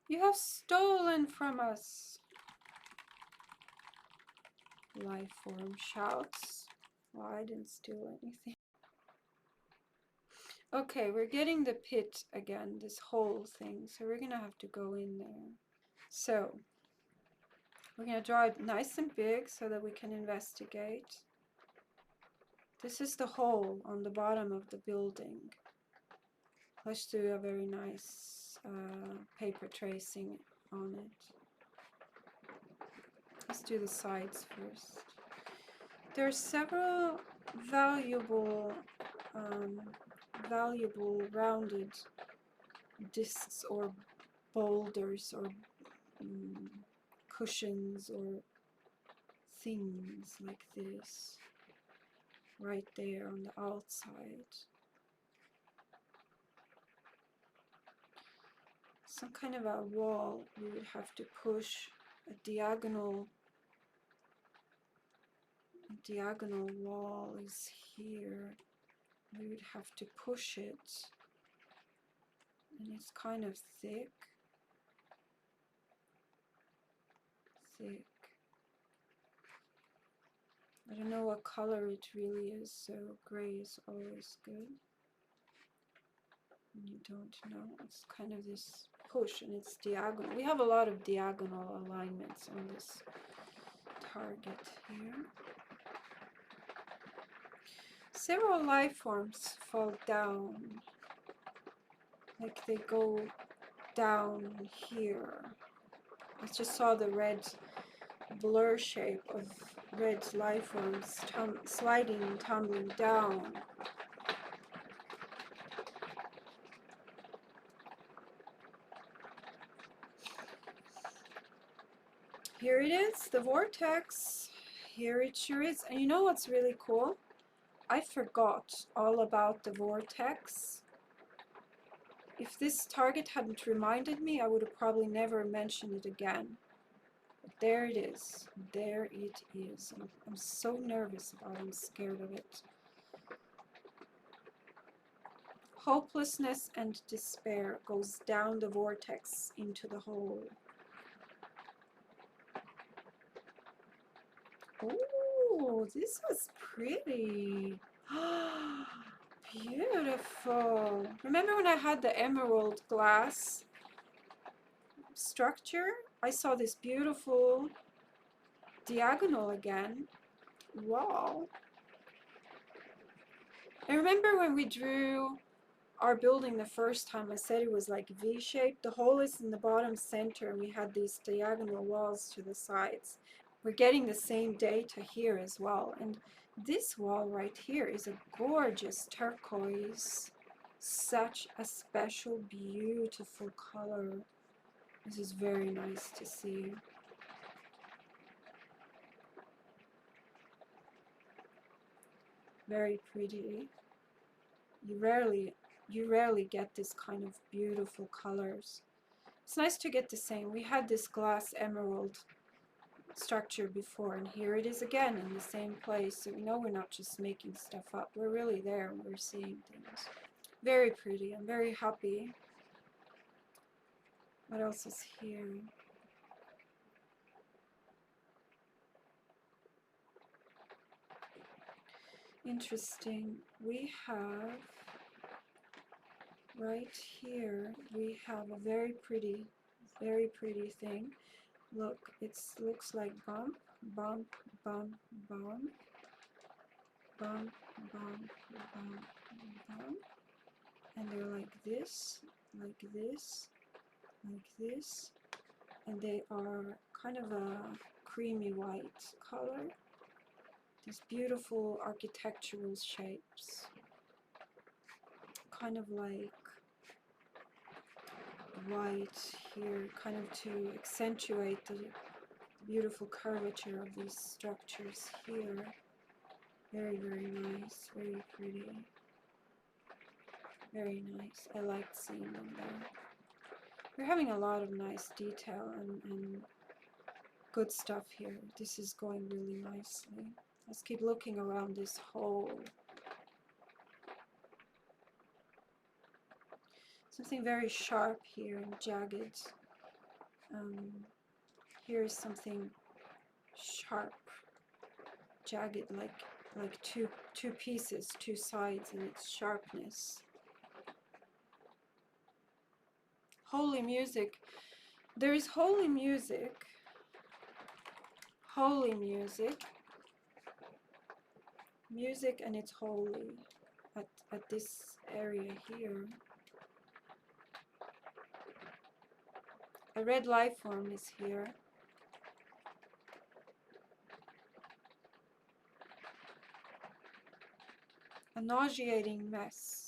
You have stolen from us. Life form shouts. Well, I didn't steal anything. Okay, we're getting the pit again, this whole thing, so we're gonna have to go in there. So we're gonna draw it nice and big so that we can investigate. This is the hole on the bottom of the building. Let's do a very nice paper tracing on it. Let's do the sides first. There are several valuable rounded discs or boulders or cushions or things like this right there on the outside. Some kind of a wall. We would have to push a diagonal wall is here. We would have to push it, and it's kind of thick. I don't know what color it really is, so gray is always good. You don't know, it's kind of this push, and it's diagonal. We have a lot of diagonal alignments on this target here. Several life forms fall down, like they go down here. I just saw the red blur shape of red life forms sliding and tumbling down. Here it is, the vortex. Here it sure is. And you know what's really cool? I forgot all about the vortex. If this target hadn't reminded me, I would have probably never mentioned it again. But there it is. There it is. I'm so nervous about it. I'm scared of it. Hopelessness and despair goes down the vortex into the hole. Oh, this was pretty. Beautiful. Remember when I had the emerald glass structure? I saw this beautiful diagonal again. Wow. I remember when we drew our building the first time, I said it was like V-shaped. The hole is in the bottom center, and we had these diagonal walls to the sides. We're getting the same data here as well. And this wall right here is a gorgeous turquoise. Such a special, beautiful color. This is very nice to see. Very pretty. You rarely get this kind of beautiful colors. It's nice to get the same. We had this glass emerald structure before, and here it is again in the same place. So we know we're not just making stuff up. We're really there and we're seeing things. Very pretty. I'm very happy. What else is here? Interesting. We have right here, we have a very pretty thing. Look, it looks like bump, bump, bump, bump, bump, bump, bump, bump. And they're like this, like this, like this. And they are kind of a creamy white color. These beautiful architectural shapes. Kind of like white here, kind of to accentuate the beautiful curvature of these structures here. Very, very nice, very pretty. Very nice. I liked seeing them there. We're having a lot of nice detail and good stuff here. This is going really nicely. Let's keep looking around this hole. Something very sharp here and jagged. Here is something sharp, jagged, like two pieces, two sides, and its sharpness. Holy music. There is holy music. Holy music. Music, and it's holy at this area here. A red life form is here. A nauseating mess.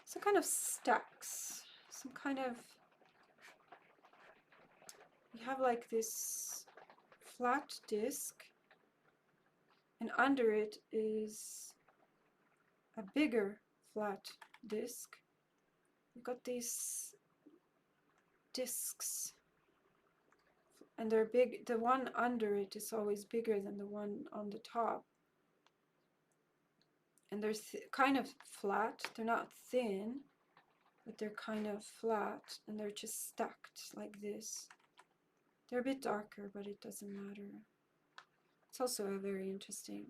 Some kind of stacks. Some kind of... You have like this flat disc, and under it is a bigger flat disc. You've got these discs, and they're big. The one under it is always bigger than the one on the top. And they're kind of flat. They're not thin, but they're kind of flat, and they're just stacked like this. They're a bit darker, but it doesn't matter. It's also a very interesting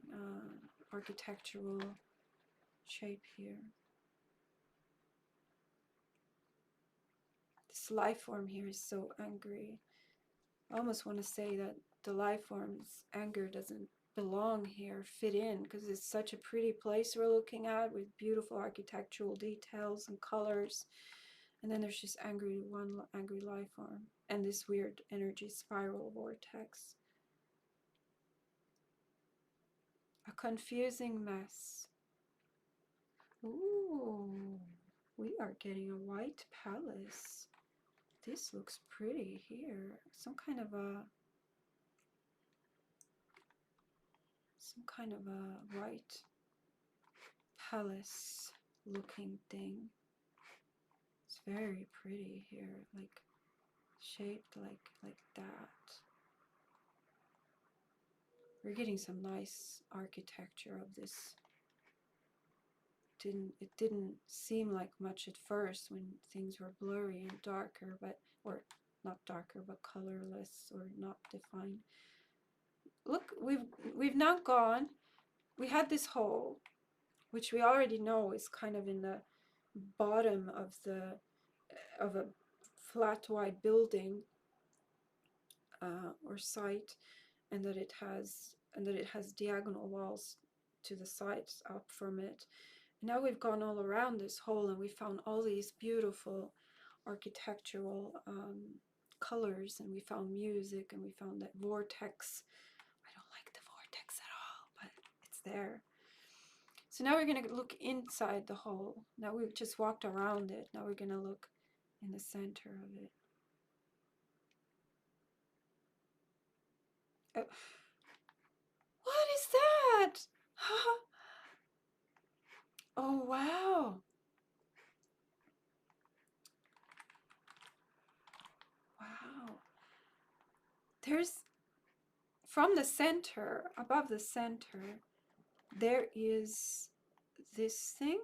architectural shape here. This life form here is so angry. I almost want to say that the life form's anger doesn't belong here, fit in, because it's such a pretty place we're looking at with beautiful architectural details and colors. And then there's just one angry life form and this weird energy spiral vortex. A confusing mess. Ooh, we are getting a white palace. This looks pretty here. Some kind of a white palace looking thing. It's very pretty here, like shaped like that. We're getting some nice architecture of this. It didn't seem like much at first when things were blurry and darker, or not darker, but colorless or not defined. Look, we've now gone. We had this hole, which we already know is kind of in the bottom of a flat white building or site, and that it has diagonal walls to the sides up from it. Now we've gone all around this hole, and we found all these beautiful architectural colors, and we found music, and we found that vortex. I don't like the vortex at all, but it's there. So now we're going to look inside the hole. Now we've just walked around it. Now we're going to look in the center of it. What is that? Oh, wow. Wow. There's, from the center, above the center, there is this thing.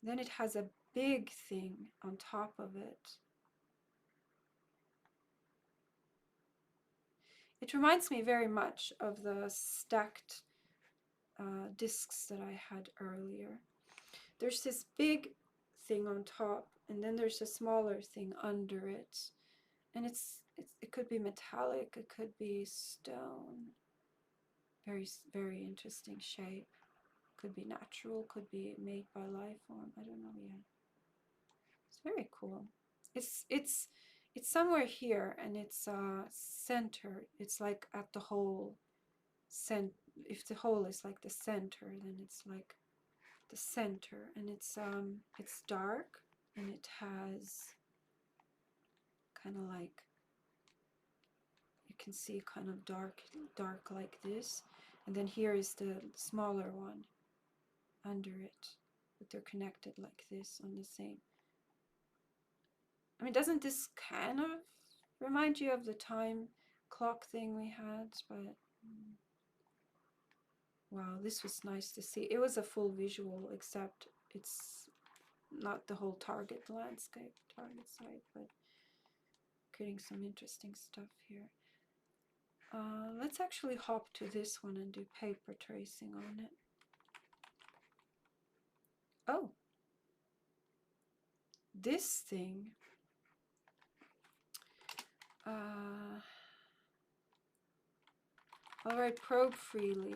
Then it has a big thing on top of it. It reminds me very much of the stacked discs that I had earlier. There's this big thing on top, and then there's a smaller thing under it. And it could be metallic, it could be stone. Very, very interesting shape. Could be natural, could be made by life form. I don't know yet. It's very cool. It's somewhere here, and it's center. It's like at the whole if the whole is like the center, then it's like the center, and it's dark, and it has kind of like, you can see kind of dark like this, and then here is the smaller one under it, but they're connected like this on the same. I mean, doesn't this kind of remind you of the time clock thing we had? But wow, this was nice to see. It was a full visual, except it's not the whole target site, but getting some interesting stuff here. Let's actually hop to this one and do paper tracing on it. this thing, all right, probe freely.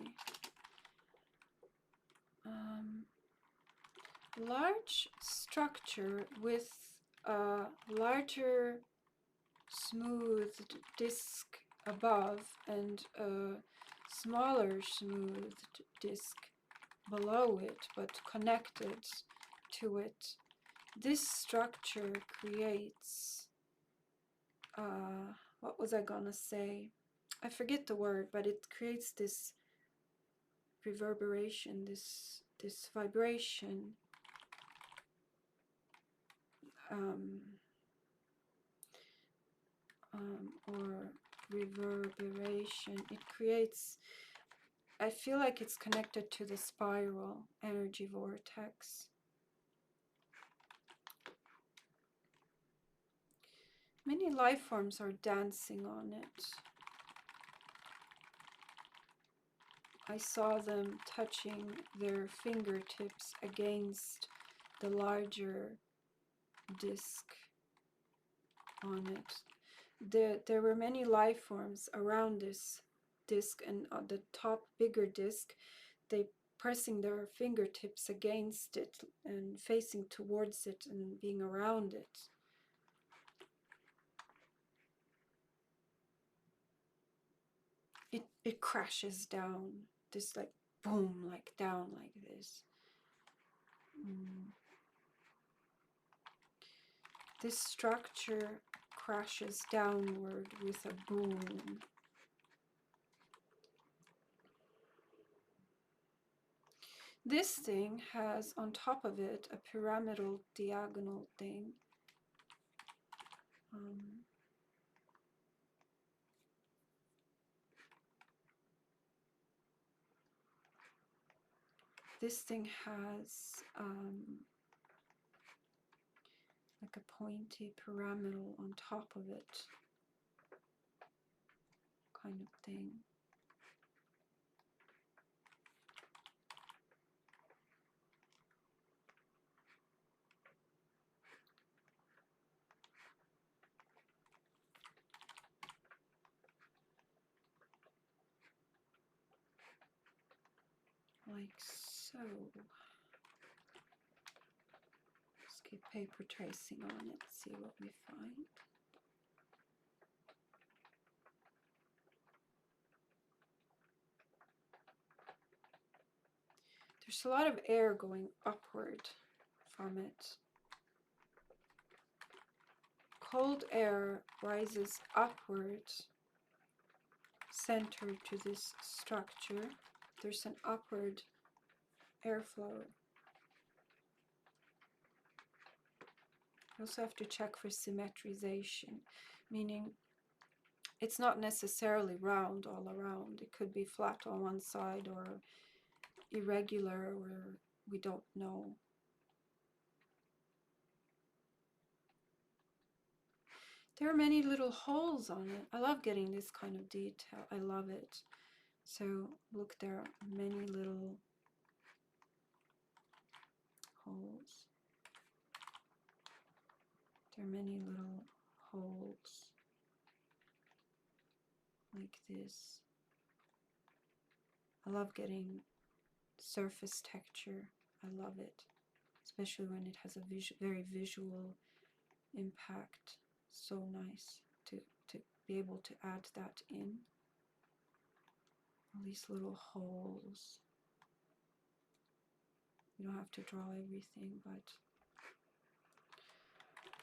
Large structure with a larger smoothed disc above and a smaller smoothed disc below it, but connected to it. This structure creates, what was I gonna say? I forget the word, but it creates this reverberation, this vibration, or reverberation. It creates, I feel like it's connected to the spiral energy vortex. Many life forms are dancing on it. I saw them touching their fingertips against the larger disc on it. There were many life forms around this disc, and on the top bigger disc, they pressing their fingertips against it and facing towards it and being around it. It crashes down, this like boom, like down like this. This structure crashes downward with a boom. This thing has on top of it a pyramidal diagonal thing. This thing has like a pointy pyramidal on top of it, kind of thing. Like so. Let's keep paper tracing on it, see what we find. There's a lot of air going upward from it. Cold air rises upward, centered to this structure. There's an upward airflow. You also have to check for symmetrization, meaning it's not necessarily round all around. It could be flat on one side or irregular, or we don't know. There are many little holes on it. I love getting this kind of detail. I love it. So look, there are many little holes. There are many little holes like this. I love getting surface texture. I love it, especially when it has a very visual impact. So nice to be able to add that in. All these little holes. You don't have to draw everything, but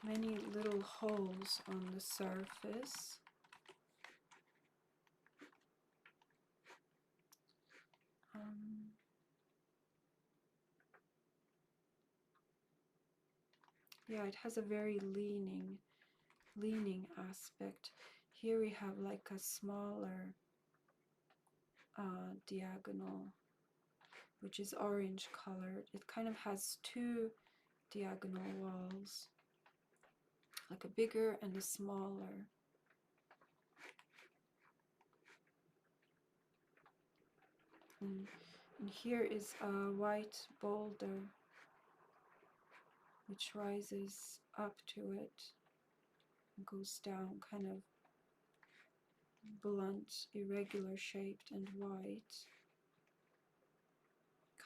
many little holes on the surface. Yeah, it has a very leaning aspect. Here we have like a smaller diagonal, which is orange colored. It kind of has two diagonal walls, like a bigger and a smaller. And here is a white boulder which rises up to it and goes down, kind of blunt, irregular shaped and white.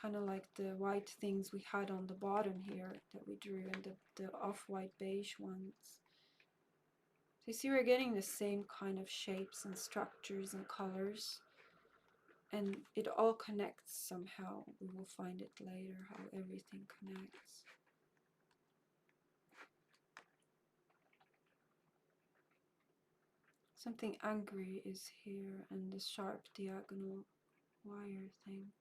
Kind of like the white things we had on the bottom here that we drew, and the off-white beige ones. So you see we're getting the same kind of shapes and structures and colors, and it all connects somehow. We will find it later how everything connects. Something angry is here, and the sharp diagonal wire thing.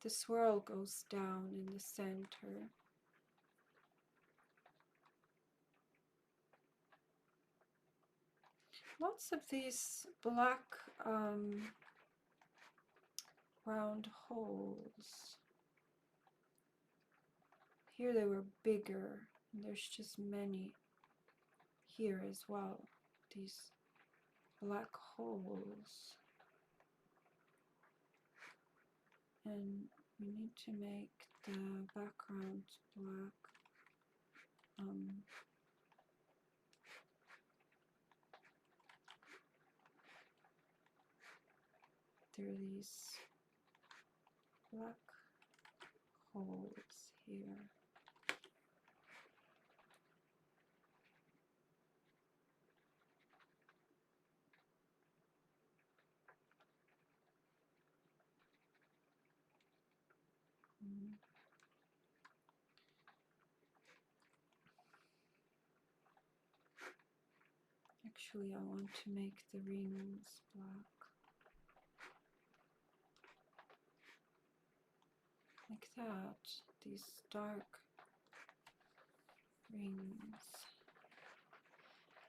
The swirl goes down in the center. Lots of these black round holes. Here they were bigger, and there's just many here as well. These black holes. And we need to make the background black. There are these black holes here. Actually, I want to make the rings black. Like that. These dark rings.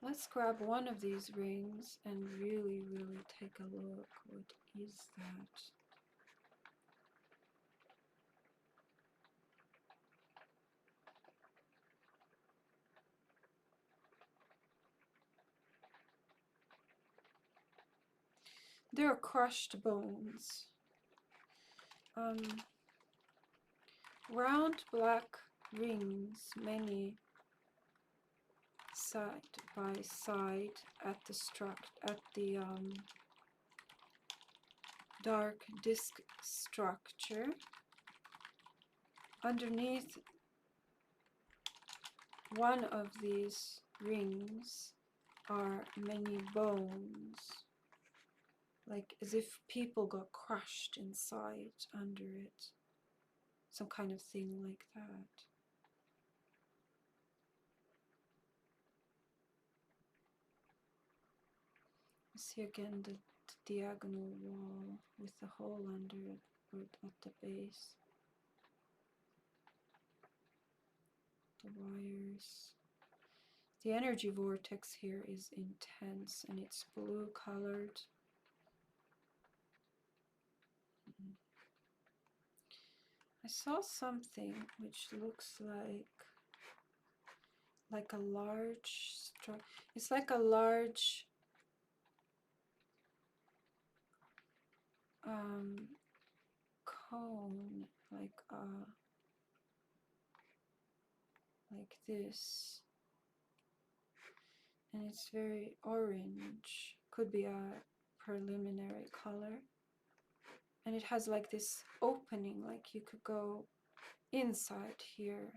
Let's grab one of these rings and really, really take a look. What is that? They're crushed bones. Round black rings, many side by side at the dark disc structure. Underneath one of these rings are many bones, like as if people got crushed inside under it. Some kind of thing like that. You see again the diagonal wall with the hole under it, or at the base. The wires. The energy vortex here is intense, and it's blue colored. I saw something which looks like a large it's like a large cone, like this, and it's very orange, could be a preliminary color, and it has like this opening, like you could go inside here,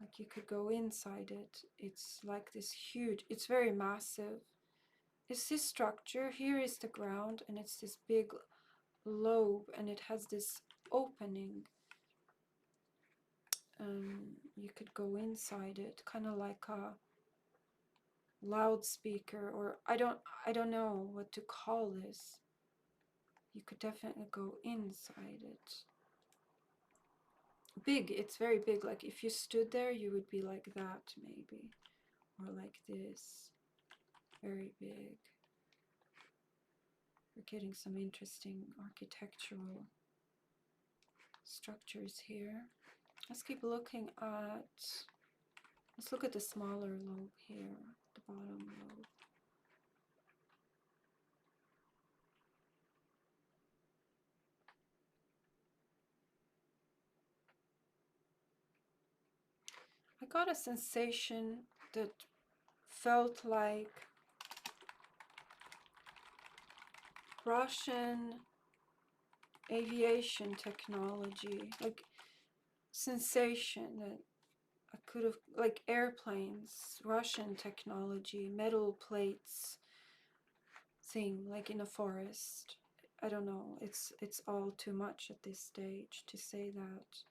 like you could go inside it. It's like this huge, it's very massive. It's this structure, here is the ground, and it's this big lobe, and it has this opening. You could go inside it, kind of like a loudspeaker, or I don't know what to call this. You could definitely go inside it. Big, it's very big, like if you stood there you would be like that maybe, or like this. Very big. We're getting some interesting architectural structures here. Let's keep looking at, let's look at the smaller lobe here, the bottom lobe. got a sensation that felt like Russian aviation technology, like sensation that I could have, like airplanes, Russian technology, metal plates thing, like in a forest. I don't know, it's all too much at this stage to say that.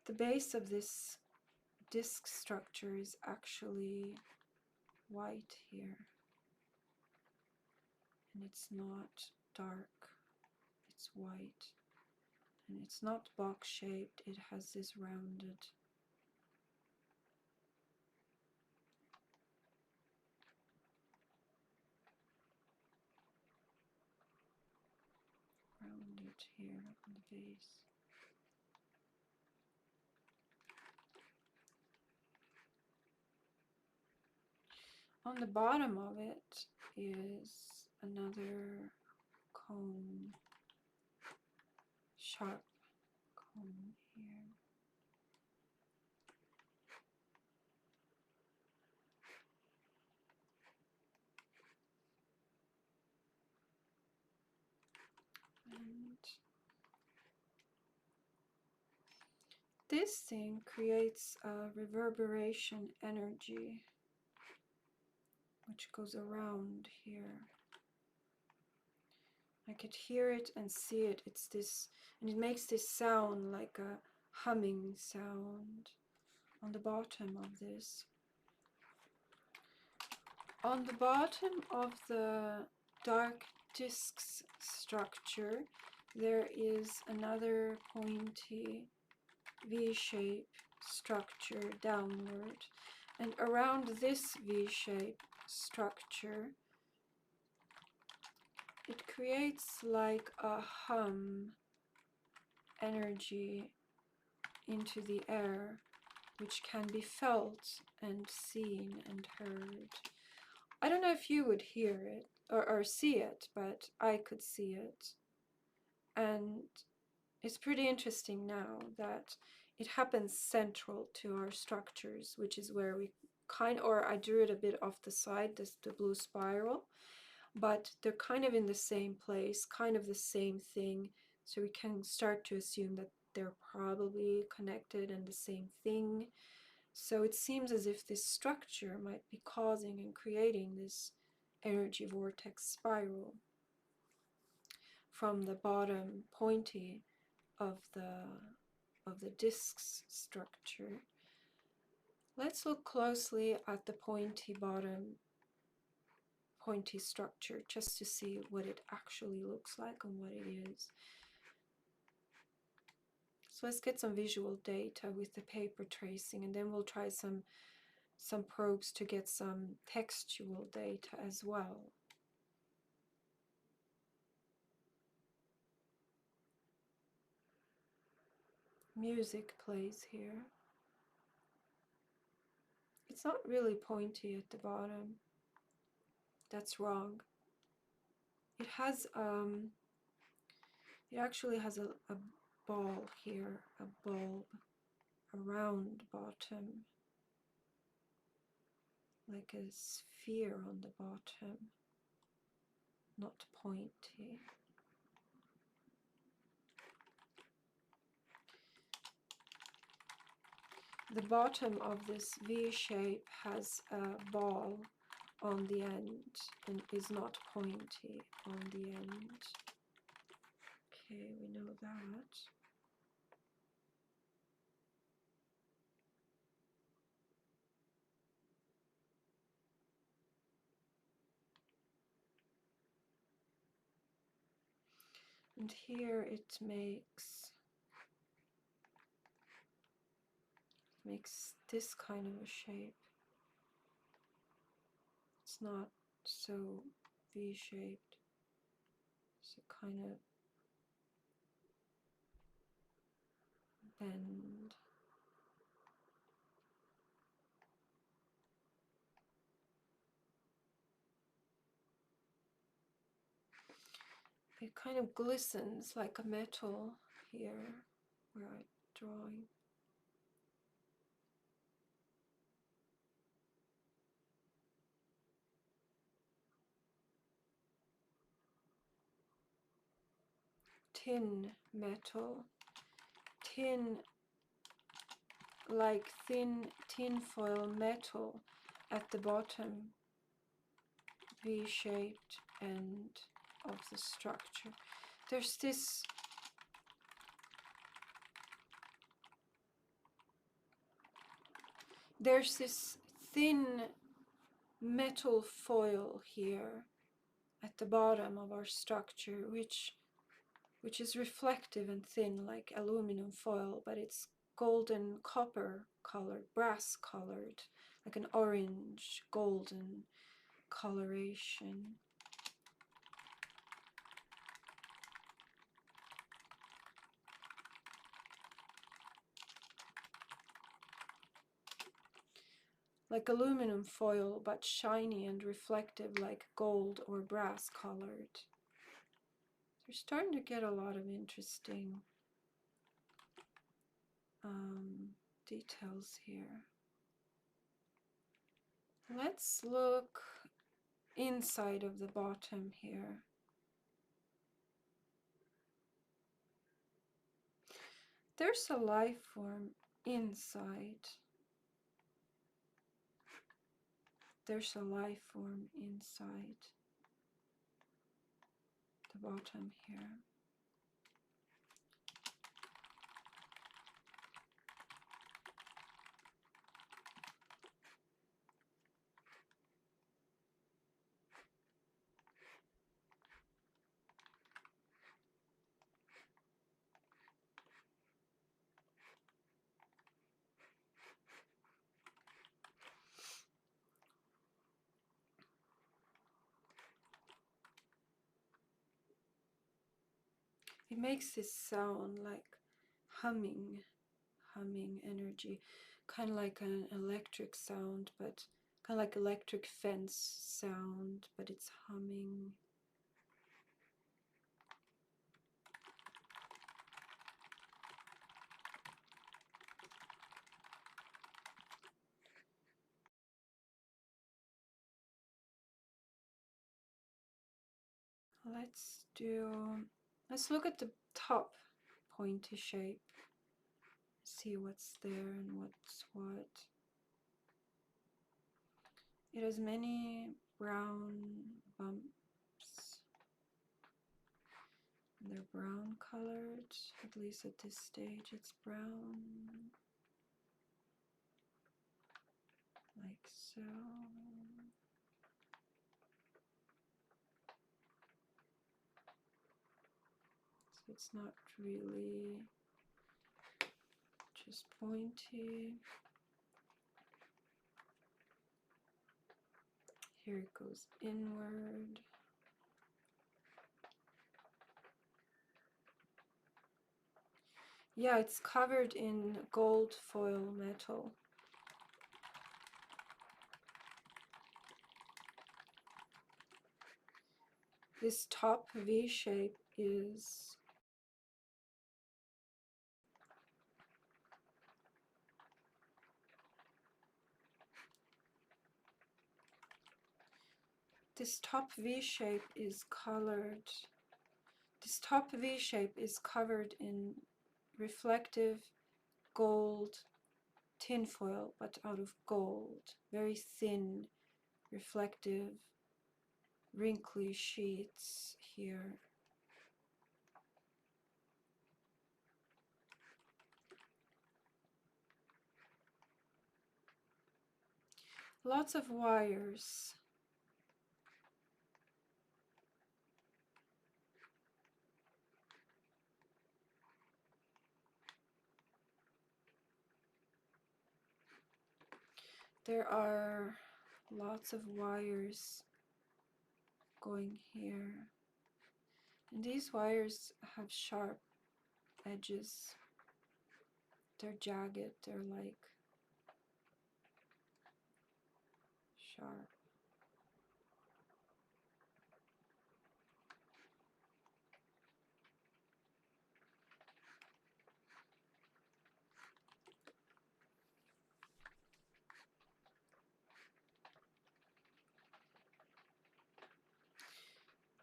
The base of this disc structure is actually white here, and it's not dark, it's white, and it's not box shaped, it has this rounded here on the base. On the bottom of it is another cone, sharp cone here. And this thing creates a reverberation energy which goes around here. I could hear it and see it. It's this, and it makes this sound like a humming sound on the bottom of this. On the bottom of the dark discs structure, there is another pointy V-shape structure downward, and around this V-shape structure it creates like a hum energy into the air, which can be felt and seen and heard. I don't know if you would hear it or see it, but I could see it. And it's pretty interesting now that it happens central to our structures, which is where we or I drew it a bit off the side, the blue spiral, but they're kind of in the same place, kind of the same thing, so we can start to assume that they're probably connected and the same thing. So it seems as if this structure might be causing and creating this energy vortex spiral from the bottom pointy of the disc's structure. Let's look closely at the pointy structure just to see what it actually looks like and what it is. So let's get some visual data with the paper tracing, and then we'll try some probes to get some textual data as well. Music plays here. It's not really pointy at the bottom. That's wrong. It has it actually has a ball here, a bulb, a round bottom, like a sphere on the bottom, not pointy. The bottom of this V shape has a ball on the end and is not pointy on the end. Okay, we know that. And here it makes this kind of a shape. It's not so V-shaped. It's a kind of bend. It kind of glistens like a metal here where I'm drawing. Tin metal, tin, like thin tinfoil metal at the bottom, V-shaped end of the structure. There's this thin metal foil here at the bottom of our structure, which is reflective and thin like aluminum foil, but it's golden copper colored, brass colored, like an orange golden coloration. Like aluminum foil, but shiny and reflective like gold or brass colored. They're starting to get a lot of interesting details here. Let's look inside of the bottom here. There's a life form inside. There's a life form inside the bottom here. It makes this sound like humming energy, kind of like an electric sound, but kind of like electric fence sound, but it's humming. Let's look at the top pointy shape, see what's there and what's what. It has many brown bumps. They're brown colored, at least at this stage it's brown, like so. So it's not really just pointy. Here it goes inward. Yeah, it's covered in gold foil metal. This top V shape is this top V shape is colored. This top V shape is covered in reflective gold tinfoil, but out of gold. Very thin, reflective, wrinkly sheets here. Lots of wires. There are lots of wires going here. And these wires have sharp edges. They're jagged, they're like sharp.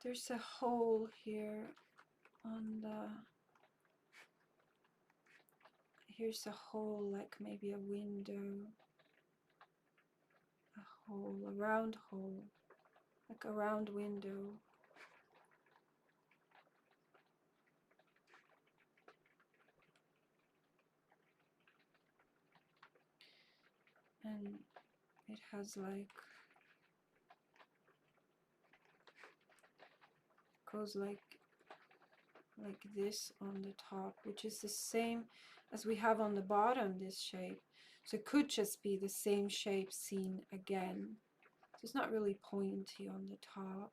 There's a hole here on the, here's a hole, like maybe a window, a hole, a round hole, like a round window. And it has like, goes like this on the top, which is the same as we have on the bottom, this shape. So it could just be the same shape seen again. So it's not really pointy on the top.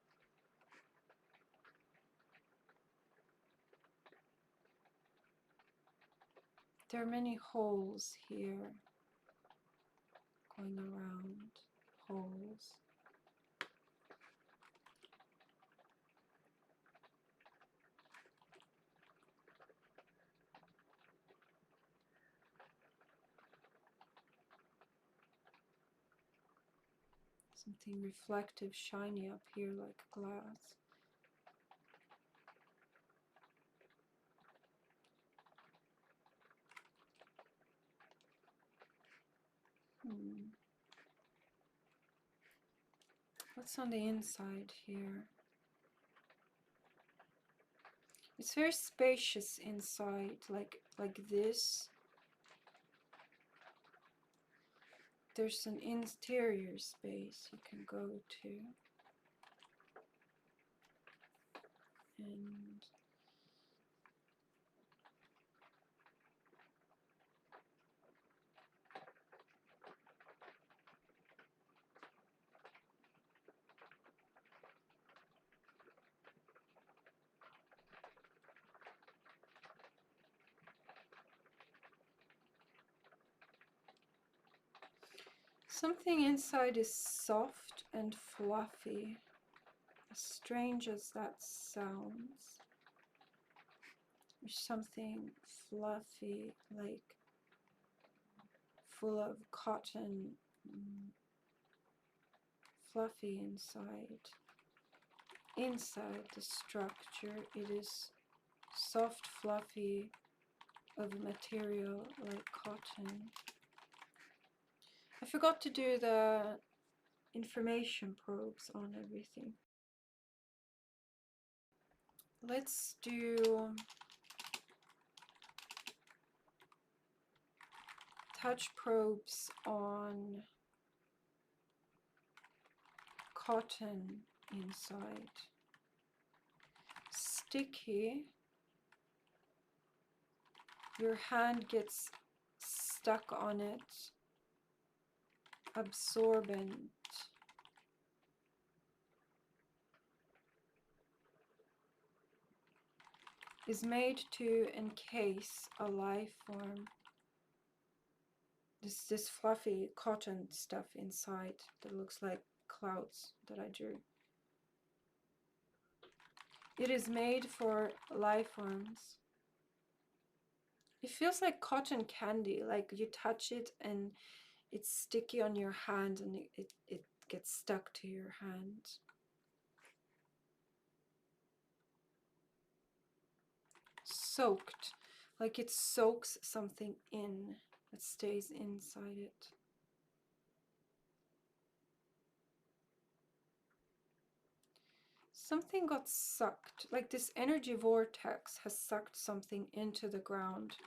There are many holes here, going around, holes. Something reflective, shiny up here like glass. What's on the inside here? It's very spacious inside, like this. There's an interior space you can go to. And something inside is soft and fluffy, as strange as that sounds. There's something fluffy, like full of cotton, fluffy inside. Inside the structure, it is soft, fluffy, of a material like cotton. I forgot to do the information probes on everything. Let's do touch probes on cotton inside. Sticky. Your hand gets stuck on it. Absorbent. Is made to encase a life form. This fluffy cotton stuff inside that looks like clouds that I drew. It is made for life forms. It feels like cotton candy, like you touch it and it's sticky on your hand and it gets stuck to your hand. Soaked, like it soaks something in that stays inside it. Something got sucked, like this energy vortex has sucked something into the ground.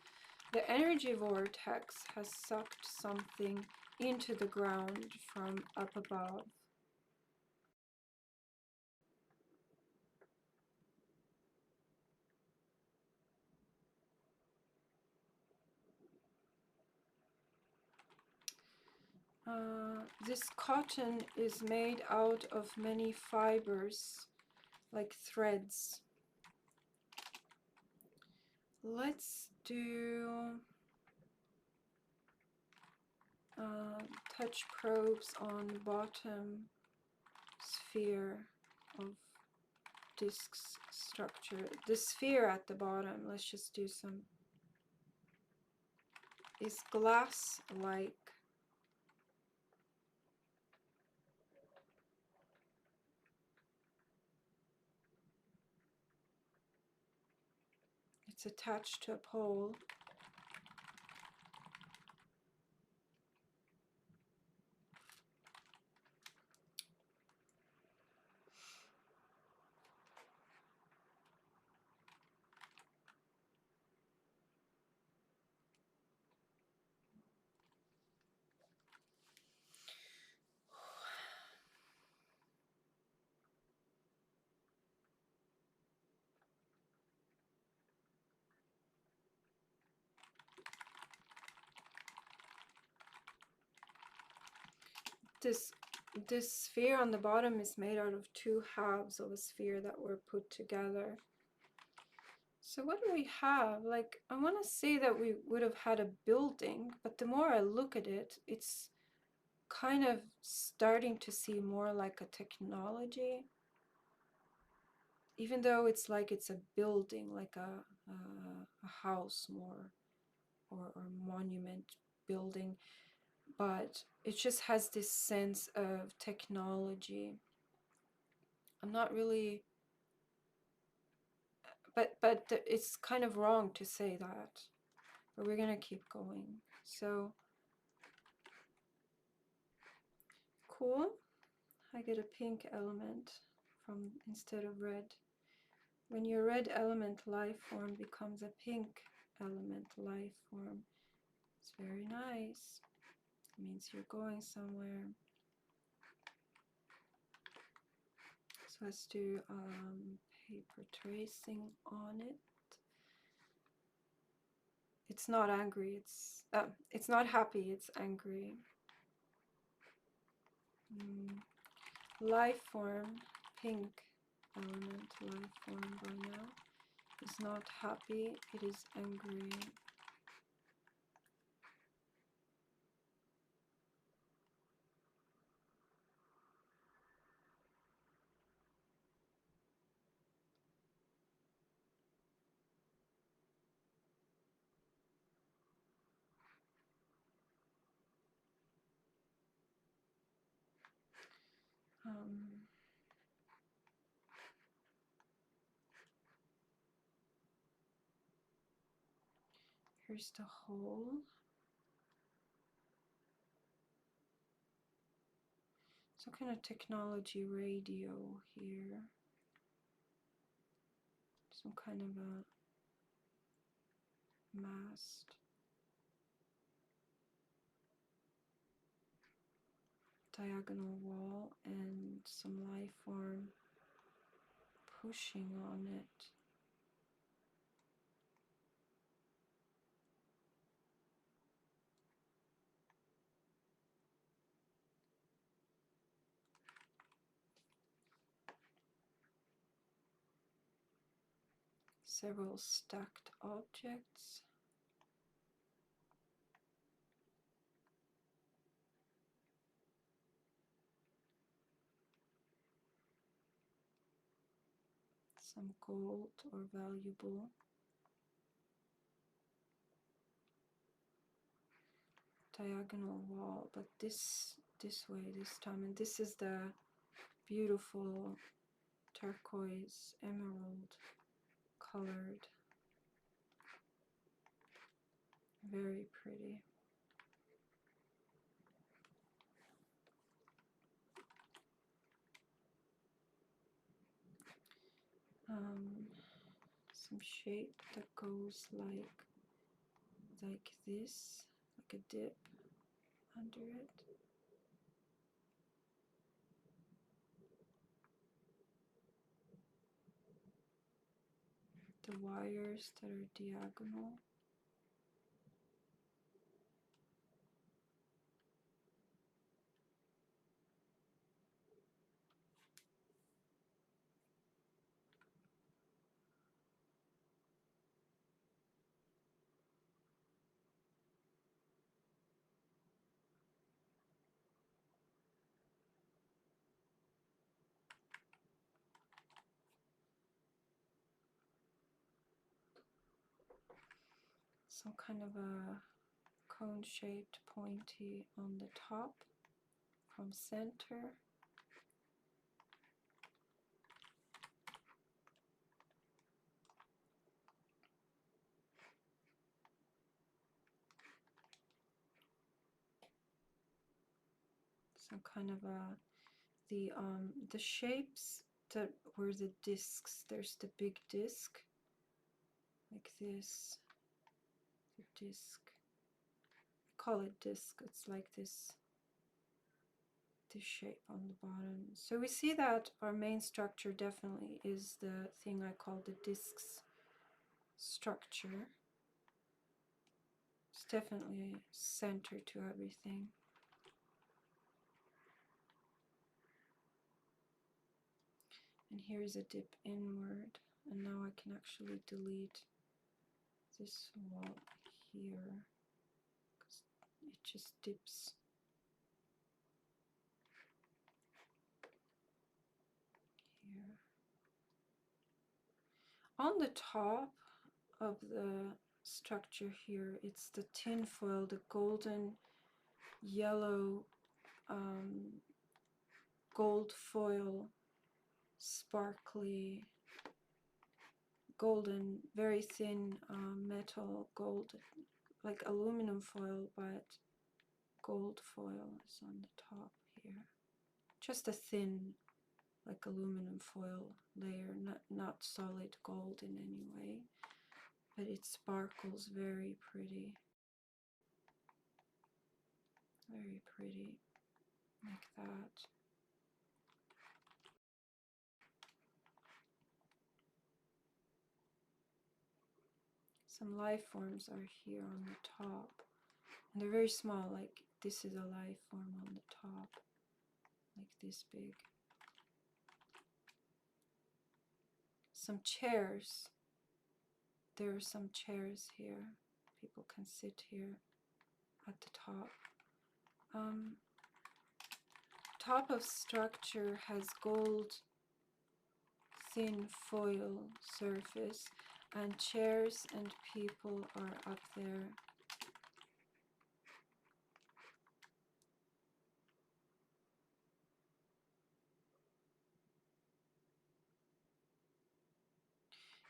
The energy vortex has sucked something into the ground from up above. This cotton is made out of many fibers, like threads. Let's do touch probes on bottom sphere of disc's structure. The sphere at the bottom, let's just do some, is glass-like. It's attached to a pole. This sphere on the bottom is made out of two halves of a sphere that were put together. So what do we have? Like, I want to say that we would have had a building, but the more I look at it, it's kind of starting to see more like a technology. Even though it's like it's a building, like a house more, or monument building, but it just has this sense of technology. I'm not really, but it's kind of wrong to say that, but we're gonna keep going. So cool. I get a pink element from instead of red. When your red element life form becomes a pink element life form, it's very nice. It means you're going somewhere. So let's do paper tracing on it. It's not angry, it's not happy, it's angry. Life form, pink element life form by now is not happy, it is angry. Here's the hole. Some kind of technology radio here. Some kind of a mast. Diagonal wall and some life form pushing on it. Several stacked objects. Some gold or valuable. Diagonal wall, but this way this time, and this is the beautiful turquoise emerald colored. Very pretty. Some shape that goes like this, like a dip under it. The wires that are diagonal. Some kind of a cone-shaped pointy on the top from center. some kind of a the shapes that were the discs. There's the big disc like this, the disc. I call it disc. It's like this shape on the bottom. So we see that our main structure definitely is the thing I call the discs structure. It's definitely center to everything. And here is a dip inward, and now I can actually delete this wall here because it just dips here. On the top of the structure here, it's the tin foil, the golden yellow gold foil, sparkly golden, very thin metal gold, like aluminum foil, but gold foil is on the top here. Just a thin, like aluminum foil layer, not solid gold in any way, but it sparkles very pretty. Very pretty, like that. Some life forms are here on the top, and they're very small, like this is a life form on the top, like this big. Some chairs. There are some chairs here. People can sit here at the top. Top of structure has gold thin foil surface, and chairs and people are up there.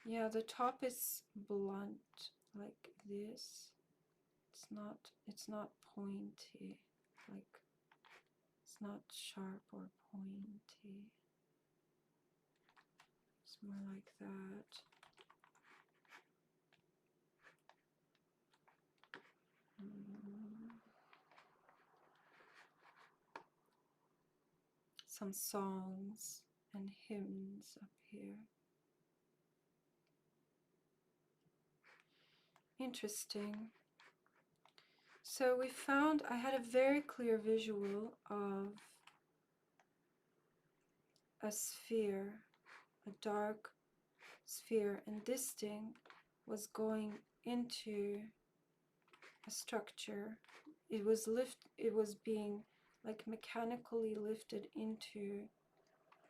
Yeah, the top is blunt like this. It's not pointy, like it's not sharp or pointy. It's more like that. Some songs and hymns up here. Interesting. So we found, I had a very clear visual of a sphere, a dark sphere, and this thing was going into a structure. It was being like mechanically lifted into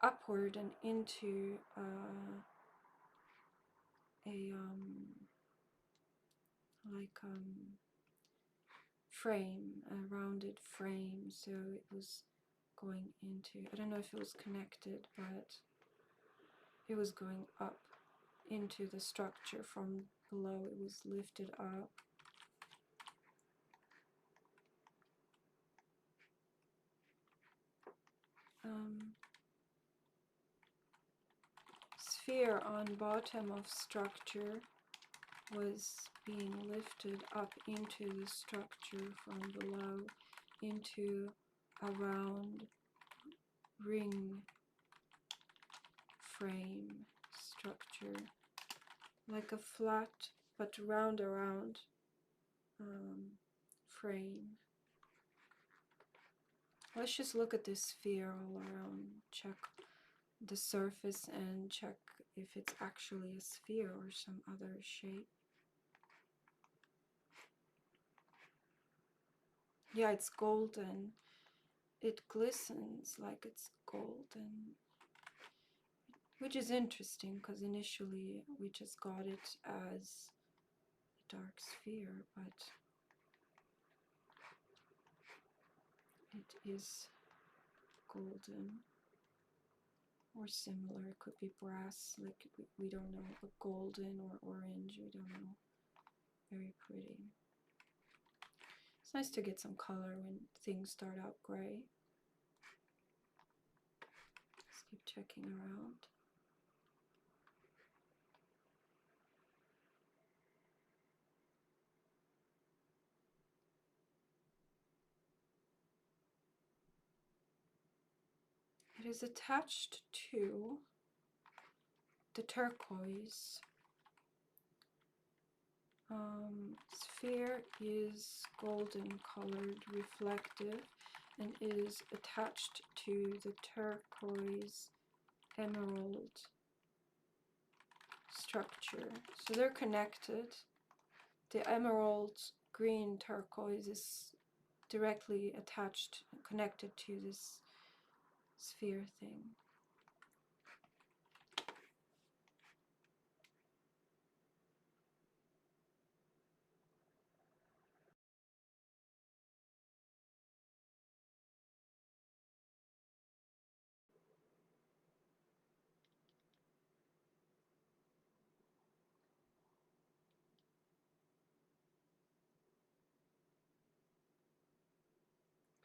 upward and into frame, a rounded frame. So it was going into, I don't know if it was connected, but it was going up into the structure from below. It was lifted up. Sphere on bottom of structure was being lifted up into the structure from below into a round ring frame structure, like a flat but round around frame. Let's just look at this sphere all around, check the surface and check if it's actually a sphere or some other shape. Yeah, it's golden. It glistens like it's golden, which is interesting because initially we just got it as a dark sphere, but it is golden or similar. It could be brass, like we don't know, but golden or orange, we don't know. Very pretty. It's nice to get some color when things start out gray. checking around. It is attached to the turquoise. Sphere is golden colored, reflective, and is attached to the turquoise emerald structure. So they're connected. The emerald green turquoise is directly attached, connected to this sphere thing.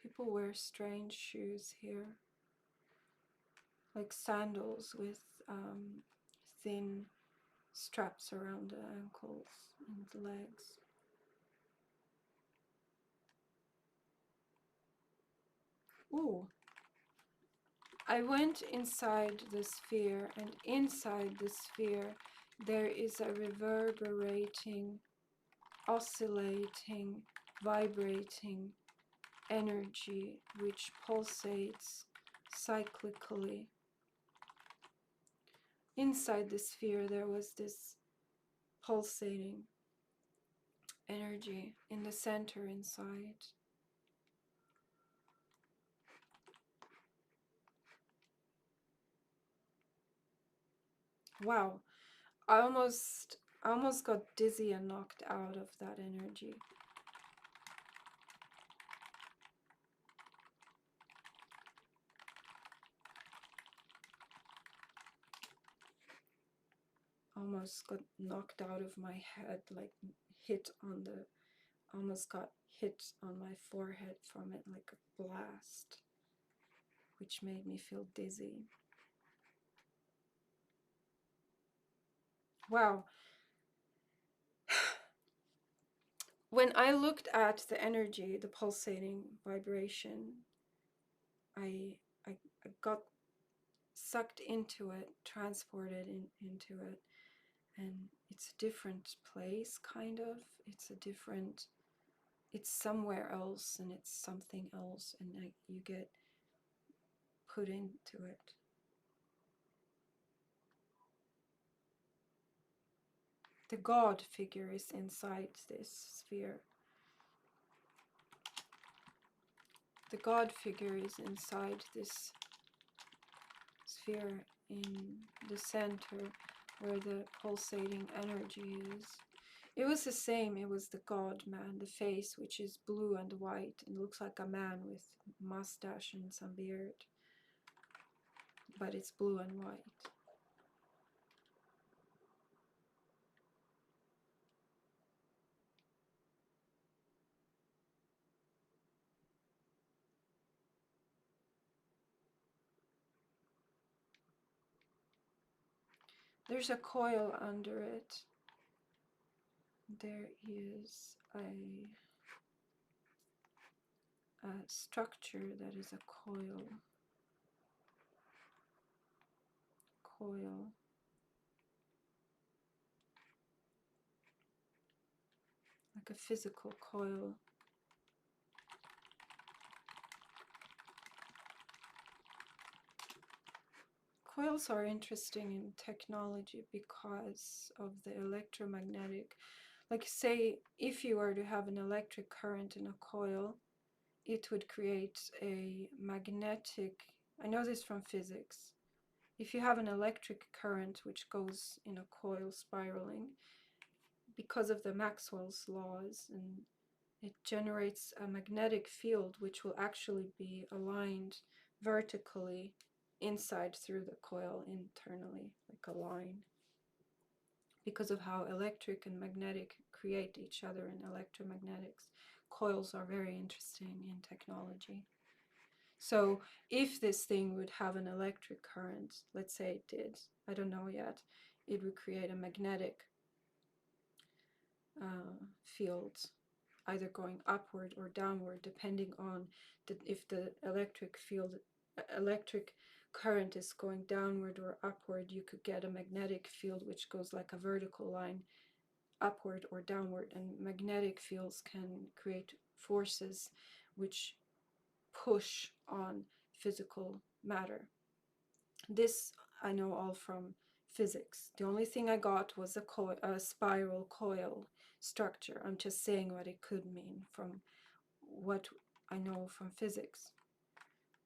People wear strange shoes here, like sandals with thin straps around the ankles and the legs. Ooh, I went inside the sphere, and inside the sphere there is a reverberating, oscillating, vibrating energy which pulsates cyclically. Inside the sphere there was this pulsating energy in the center inside. Wow, I almost got dizzy and knocked out of that energy. Almost got knocked out of my head, like almost got hit on my forehead from it like a blast, which made me feel dizzy. Wow. When I looked at the energy, the pulsating vibration, I got sucked into it, transported into it, and it's a different place, kind of. It's somewhere else, and it's something else, and you get put into it. The God figure is inside this sphere. The God figure is inside this sphere in the center where the pulsating energy is. It was the same, it was the God man, the face, which is blue and white and looks like a man with mustache and some beard, but it's blue and white. There's a coil under it. There is a structure that is a coil. Like a physical coil. Coils are interesting in technology because of the electromagnetic. Like, say, if you were to have an electric current in a coil, it would create a magnetic, I know this from physics. If you have an electric current which goes in a coil spiraling, because of the Maxwell's laws, and it generates a magnetic field which will actually be aligned vertically inside through the coil internally, like a line, because of how electric and magnetic create each other in electromagnetics. Coils are very interesting in technology. So if this thing would have an electric current, let's say it did, I don't know yet, it would create a magnetic field, either going upward or downward, depending on if the electric current is going downward or upward. You could get a magnetic field which goes like a vertical line upward or downward, and magnetic fields can create forces which push on physical matter. This I know all from physics. The only thing I got was a spiral coil structure. I'm just saying what it could mean from what I know from physics,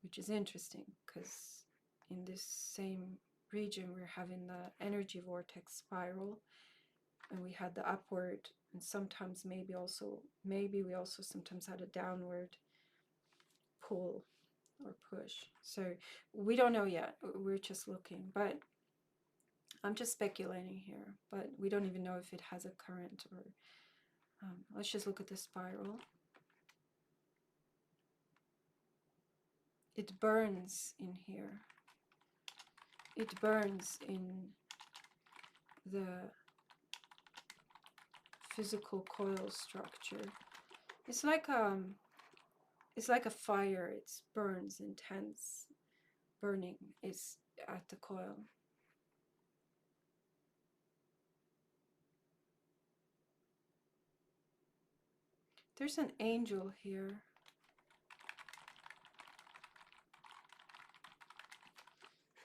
which is interesting because in this same region we're having the energy vortex spiral, and we had the upward, and sometimes maybe we also sometimes had a downward pull or push. So we don't know yet. We're just looking, but I'm just speculating here. But we don't even know if it has a current or. Let's just look at the spiral. It burns in here. It burns in the physical coil structure. It's like a fire. It burns intense. Burning is at the coil. There's an angel here.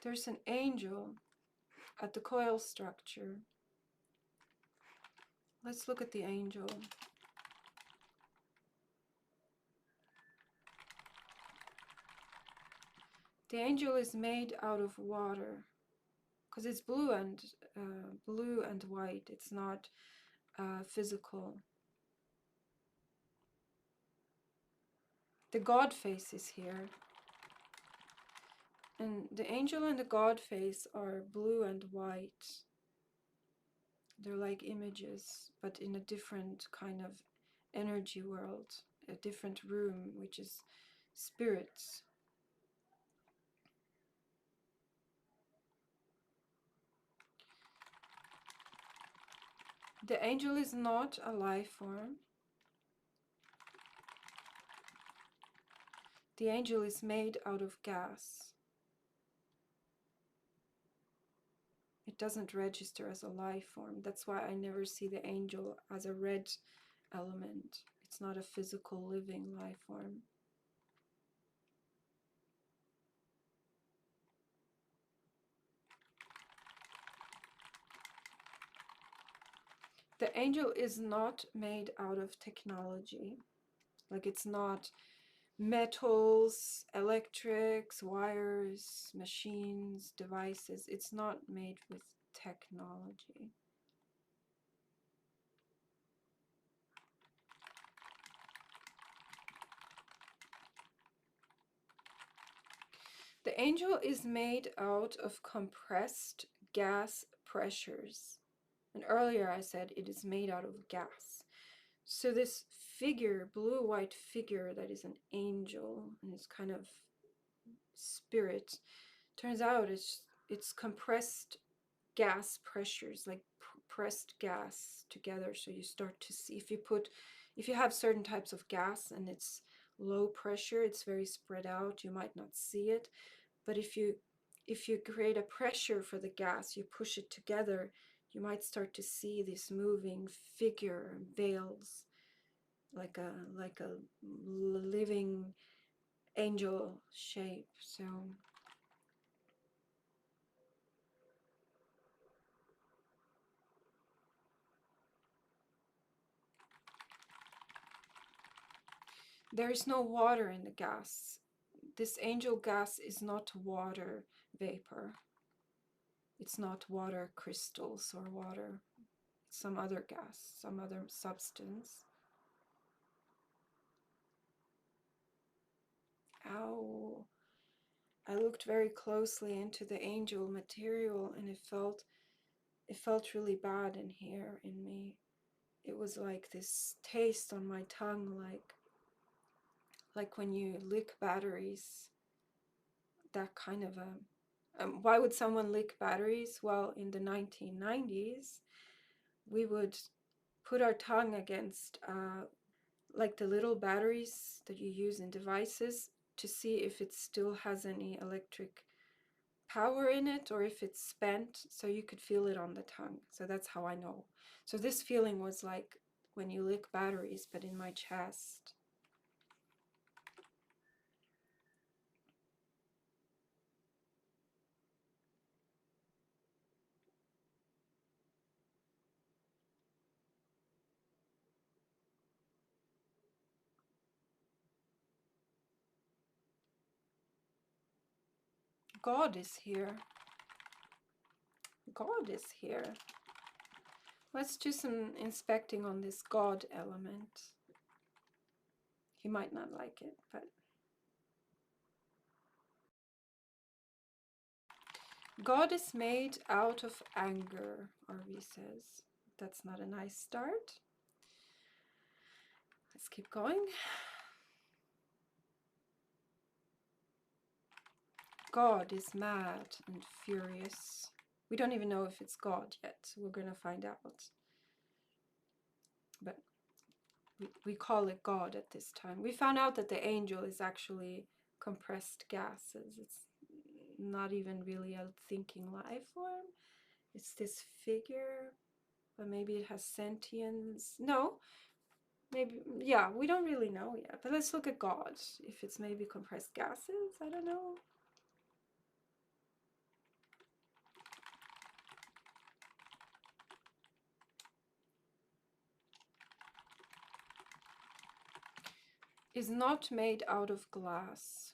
There's an angel at the coil structure. Let's look at the angel. The angel is made out of water because it's blue and white. It's not physical. The God face is here. And the angel and the God face are blue and white. They're like images, but in a different kind of energy world, a different room, which is spirits. The angel is not a life form. The angel is made out of gas. It doesn't register as a life form. That's why I never see the angel as a red element. It's not a physical living life form. The angel is not made out of technology. Like, it's not metals, electrics, wires, machines, devices. It's not made with technology. The angel is made out of compressed gas pressures. And earlier I said it is made out of gas. So this figure, blue-white figure that is an angel and it's kind of spirit, turns out it's compressed gas pressures, like pressed gas together. So you start to see, if you have certain types of gas and it's low pressure, it's very spread out, you might not see it. But if you create a pressure for the gas, you push it together, you might start to see this moving figure, veils, like a living angel shape. So there is no water in the gas. This angel gas is not water vapor. It's not water crystals or water. It's some other gas, some other substance. Ow. I looked very closely into the angel material and it felt really bad in here in me. It was like this taste on my tongue, like when you lick batteries. that kind of a... why would someone lick batteries? Well, in the 1990s, we would put our tongue against like the little batteries that you use in devices to see if it still has any electric power in it or if it's spent, so you could feel it on the tongue. So that's how I know. So this feeling was like when you lick batteries, but in my chest. God is here. God is here. Let's do some inspecting on this God element. He might not like it, but... God is made out of anger, RV says. That's not a nice start. Let's keep going. God is mad and furious. We don't even know if it's God yet. We're going to find out. But we call it God at this time. We found out that the angel is actually compressed gases. It's not even really a thinking life form. It's this figure, but maybe it has sentience. No, maybe, yeah, we don't really know yet. But let's look at God. If it's maybe compressed gases, I don't know. Is not made out of glass.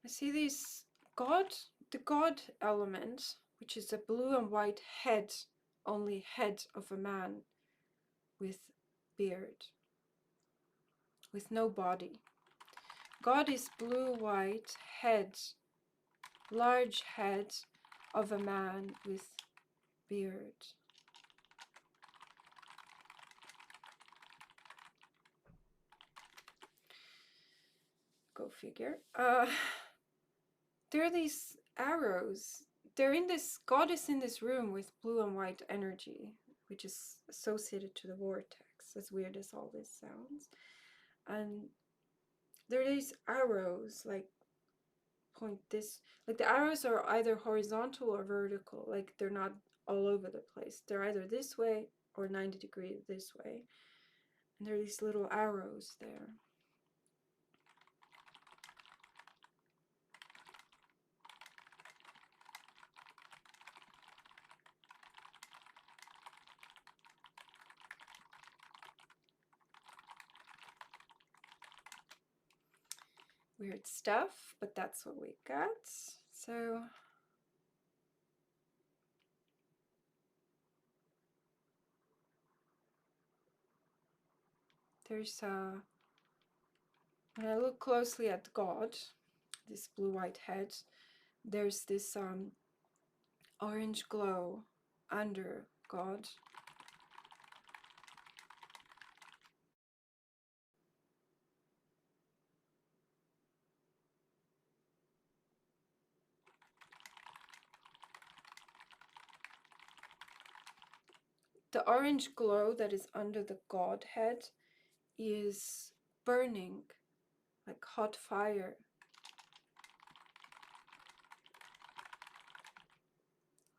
I see these God, the God element, which is a blue and white head, only head of a man with beard, with no body. God is blue-white head, large head of a man with beard. Go figure. There are these arrows. They're in this, God is in this room with blue and white energy, which is associated to the vortex, as weird as all this sounds. And there are these arrows, like point this, like the arrows are either horizontal or vertical, like they're not all over the place. They're either this way or 90 degrees this way. And there are these little arrows there. Weird stuff, but that's what we got. So there's when I look closely at God, this blue-white head, there's this orange glow under God. The orange glow that is under the God head is burning, like hot fire.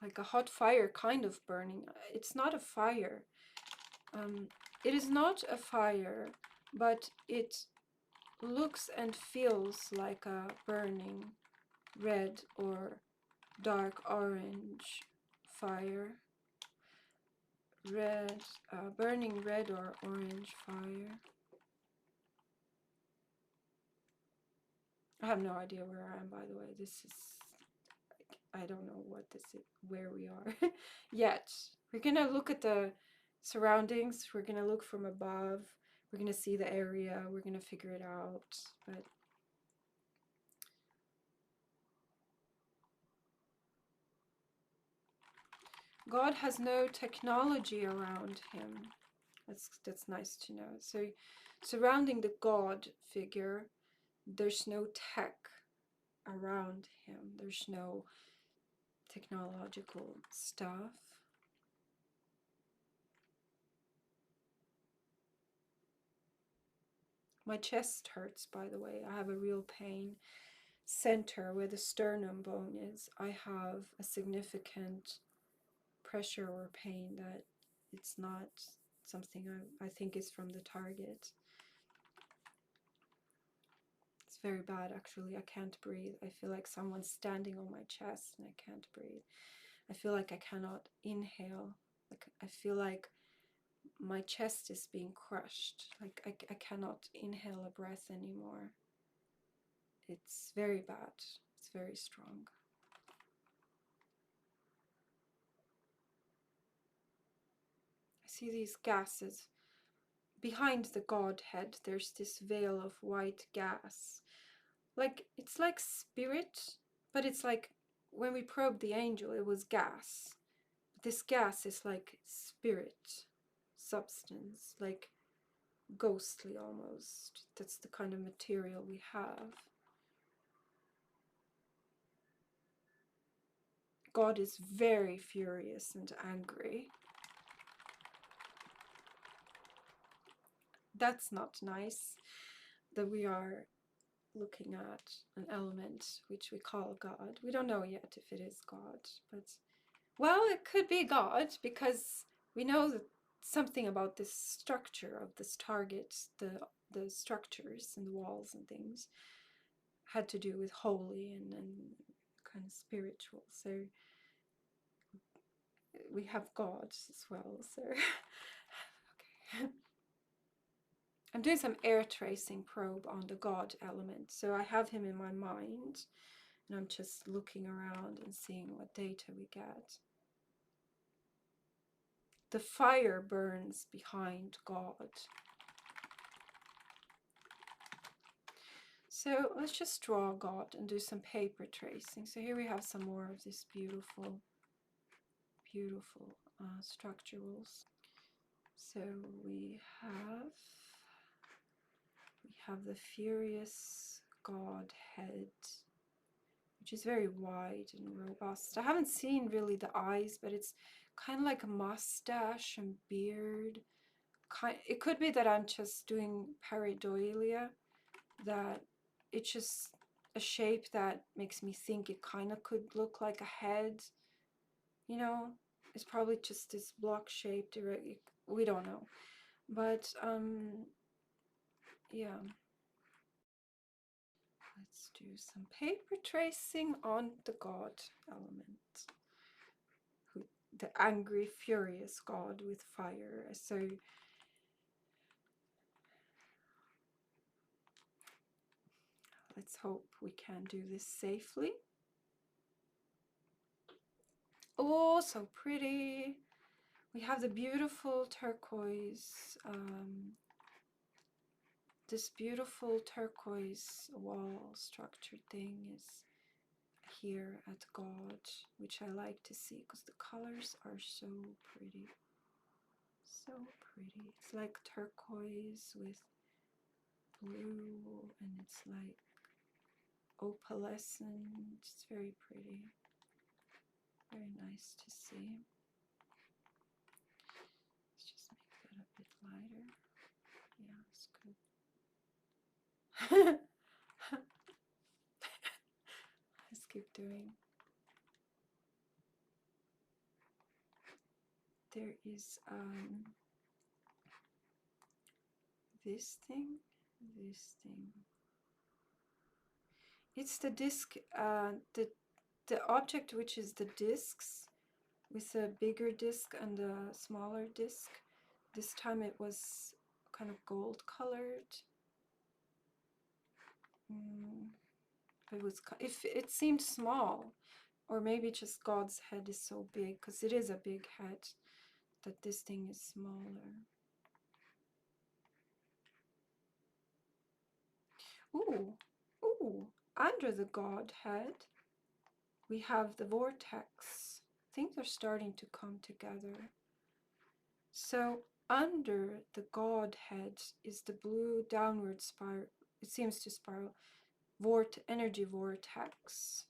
Like a hot fire kind of burning. It's not a fire. It is not a fire, but it looks and feels like a burning red or dark orange fire. Red, burning red or orange fire. I have no idea where I am, by the way. This is, I don't know what this is, where we are yet. We're gonna look at the surroundings. We're gonna look from above. We're gonna see the area. We're gonna figure it out. But God has no technology around him. That's nice to know. So surrounding the God figure, there's no tech around him. There's no technological stuff. My chest hurts, by the way. I have a real pain center where the sternum bone is. I have a significant pressure or pain that it's not something I think is from the target. It's very bad, actually. I can't breathe. I feel like someone's standing on my chest and I can't breathe. I feel like I cannot inhale. Like I feel like my chest is being crushed. Like I cannot inhale a breath anymore. It's very bad. It's very strong. I see these gases. Behind the god head, there's this veil of white gas. Like, it's like spirit, but it's like when we probed the angel, it was gas. This gas is like spirit, substance, like ghostly almost. That's the kind of material we have. God is very furious and angry. That's not nice that we are looking at an element which we call God. We don't know yet if it is God, but well, it could be God because we know that something about this structure of this target, the structures and the walls and things had to do with holy and kind of spiritual. So we have gods as well. So okay. I'm doing some air tracing probe on the God element. So I have him in my mind and I'm just looking around and seeing what data we get. The fire burns behind God. So let's just draw God and do some paper tracing. So here we have some more of this beautiful, beautiful structurals. So we have the furious God head, which is very wide and robust. I haven't seen really the eyes, but it's kind of like a mustache and beard. It could be that I'm just doing pareidolia, that it's just a shape that makes me think it kind of could look like a head, you know. It's probably just this block shaped, we don't know, but yeah, let's do some paper tracing on the God element, the angry furious God with fire. So let's hope we can do this safely. Oh, so pretty. We have the beautiful turquoise, this beautiful turquoise wall structure thing is here at God, which I like to see because the colors are so pretty. So pretty. It's like turquoise with blue and it's like opalescent. It's very pretty. Very nice to see. Let's just make that a bit lighter. Yeah, it's good. Let's keep doing. There is this thing. It's the disc, the object which is the discs, with a bigger disc and a smaller disc. This time it was kind of gold colored. It was, if it seemed small, or maybe just God's head is so big, because it is a big head, that this thing is smaller. Ooh, under the God head, we have the vortex things are starting to come together. So under the God head is the blue downward spiral. It seems to spiral. Energy vortex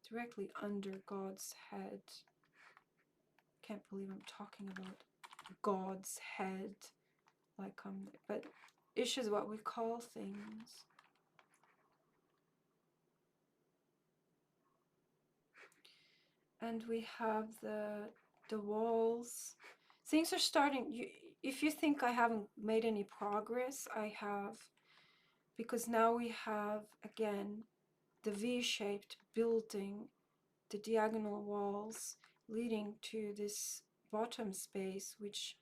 directly under God's head. Can't believe I'm talking about God's head. But ish is what we call things. And we have the walls. Things are starting. If you think I haven't made any progress, I have, because now we have again the V-shaped building, the diagonal walls leading to this bottom space, which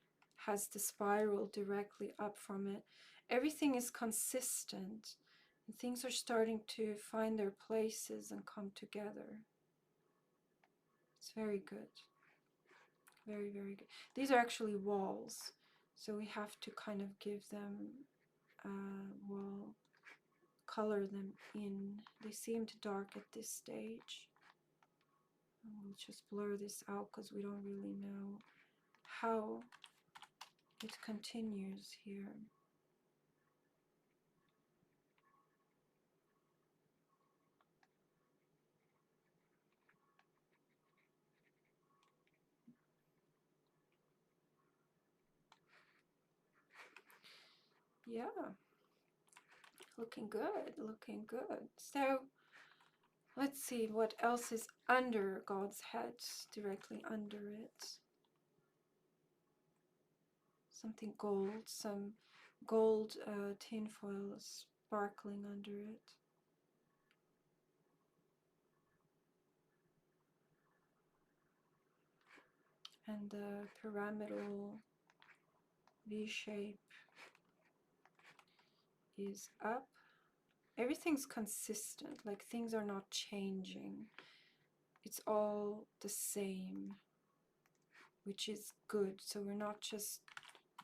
has the spiral directly up from it. Everything is consistent, and things are starting to find their places and come together. It's very good. Very, very good. These are actually walls, so we have to kind of give them, well, color them in. They seemed dark at this stage. We'll just blur this out because we don't really know how it continues here. Yeah, looking good, looking good. So let's see what else is under God's head, directly under it. Something gold, some gold tinfoil sparkling under it. And the pyramidal V shape is up. Everything's consistent, like things are not changing. It's all the same, which is good. So we're not just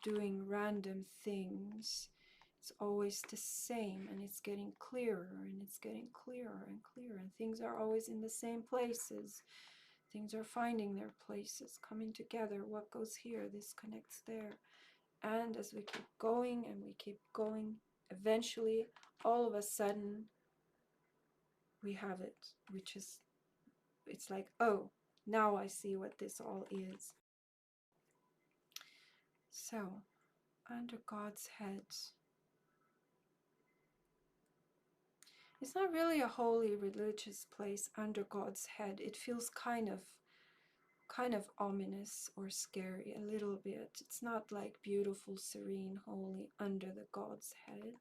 doing random things. It's always the same, and it's getting clearer, and it's getting clearer and clearer, and things are always in the same places. Things are finding their places, coming together. What goes here, this connects there. And as we keep going and we keep going, eventually, all of a sudden, we have it, which is, it's like, oh, now I see what this all is. So, under God's head, it's not really a holy religious place under God's head. It feels kind of ominous or scary a little bit. It's not like beautiful, serene, holy under the God's head.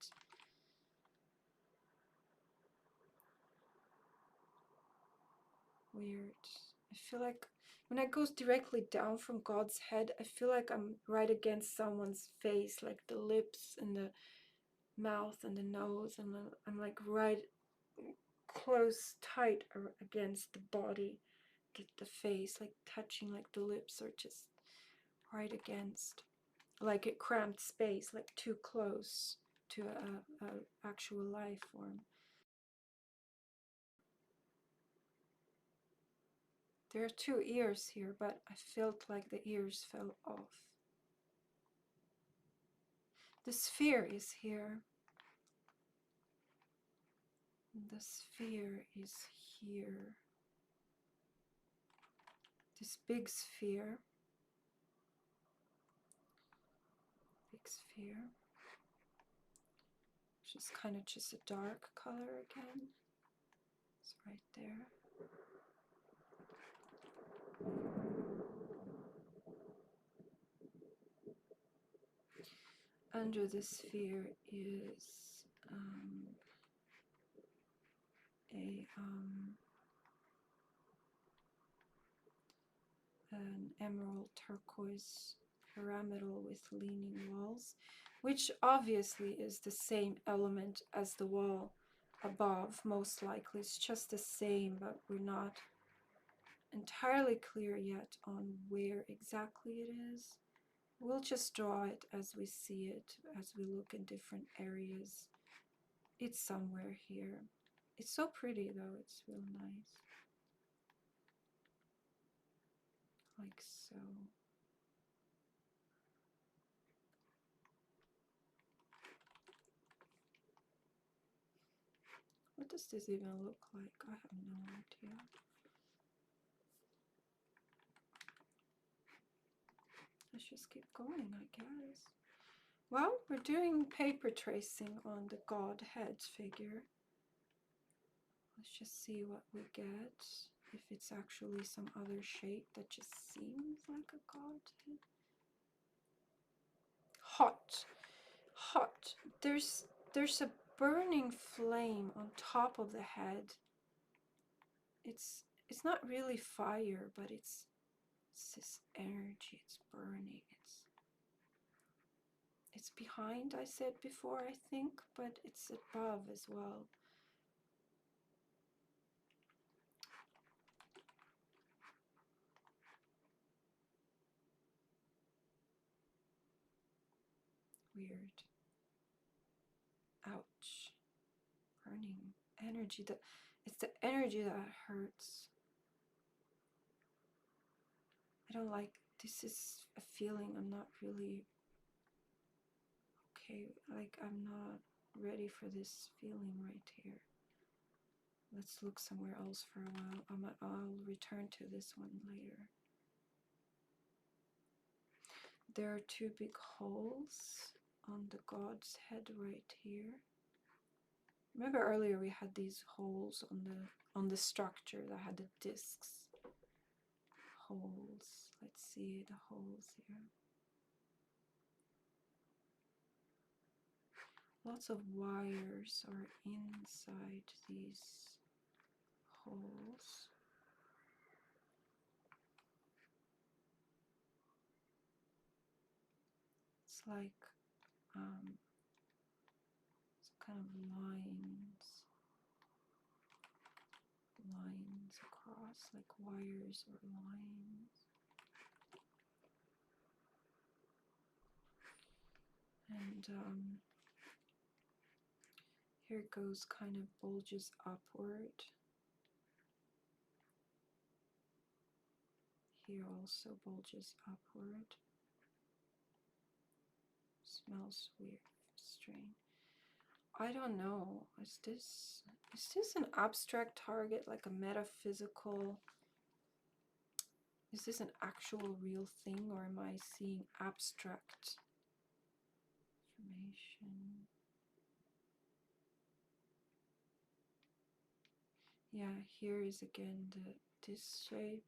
Weird. I feel like when I go directly down from God's head, I feel like I'm right against someone's face, like the lips and the mouth and the nose, and I'm like right close, tight against the body, the face, like touching, like the lips are just right against, like a cramped space, like too close to a actual life form. There are two ears here, but I felt like the ears fell off. The sphere is here. The sphere is here. This big sphere. Big sphere. Which is kind of just a dark color again. It's right there. Under the sphere is an emerald turquoise pyramidal with leaning walls, which obviously is the same element as the wall above, most likely. It's just the same, but we're not entirely clear yet on where exactly it is. We'll just draw it as we see it, as we look in different areas. It's somewhere here. It's so pretty though, it's real nice. like so. What does this even look like? I have no idea. Let's just keep going, I guess. Well, we're doing paper tracing on the god head figure. Let's just see what we get. If it's actually some other shape that just seems like a god head. Hot. Hot. There's a burning flame on top of the head. It's not really fire, but it's this energy. It's burning. It's behind, I said before, I think, but it's above as well. Weird. Ouch. Burning energy. It's the energy that hurts. I don't like, this is a feeling I'm not really okay, like I'm not ready for this feeling right here. Let's look somewhere else for a while. I'll return to this one later. There are two big holes on the god's head right here. Remember earlier we had these holes on the structure that had the discs. Holes. Let's see the holes here. Lots of wires are inside these holes. It's like some kind of lines across, like wires or lines. And here it goes, kind of bulges upward. Here also bulges upward. Smells weird, strange. I don't know. Is this an abstract target, like a metaphysical? Is this an actual real thing, or am I seeing abstract information? Yeah, here is again this shape,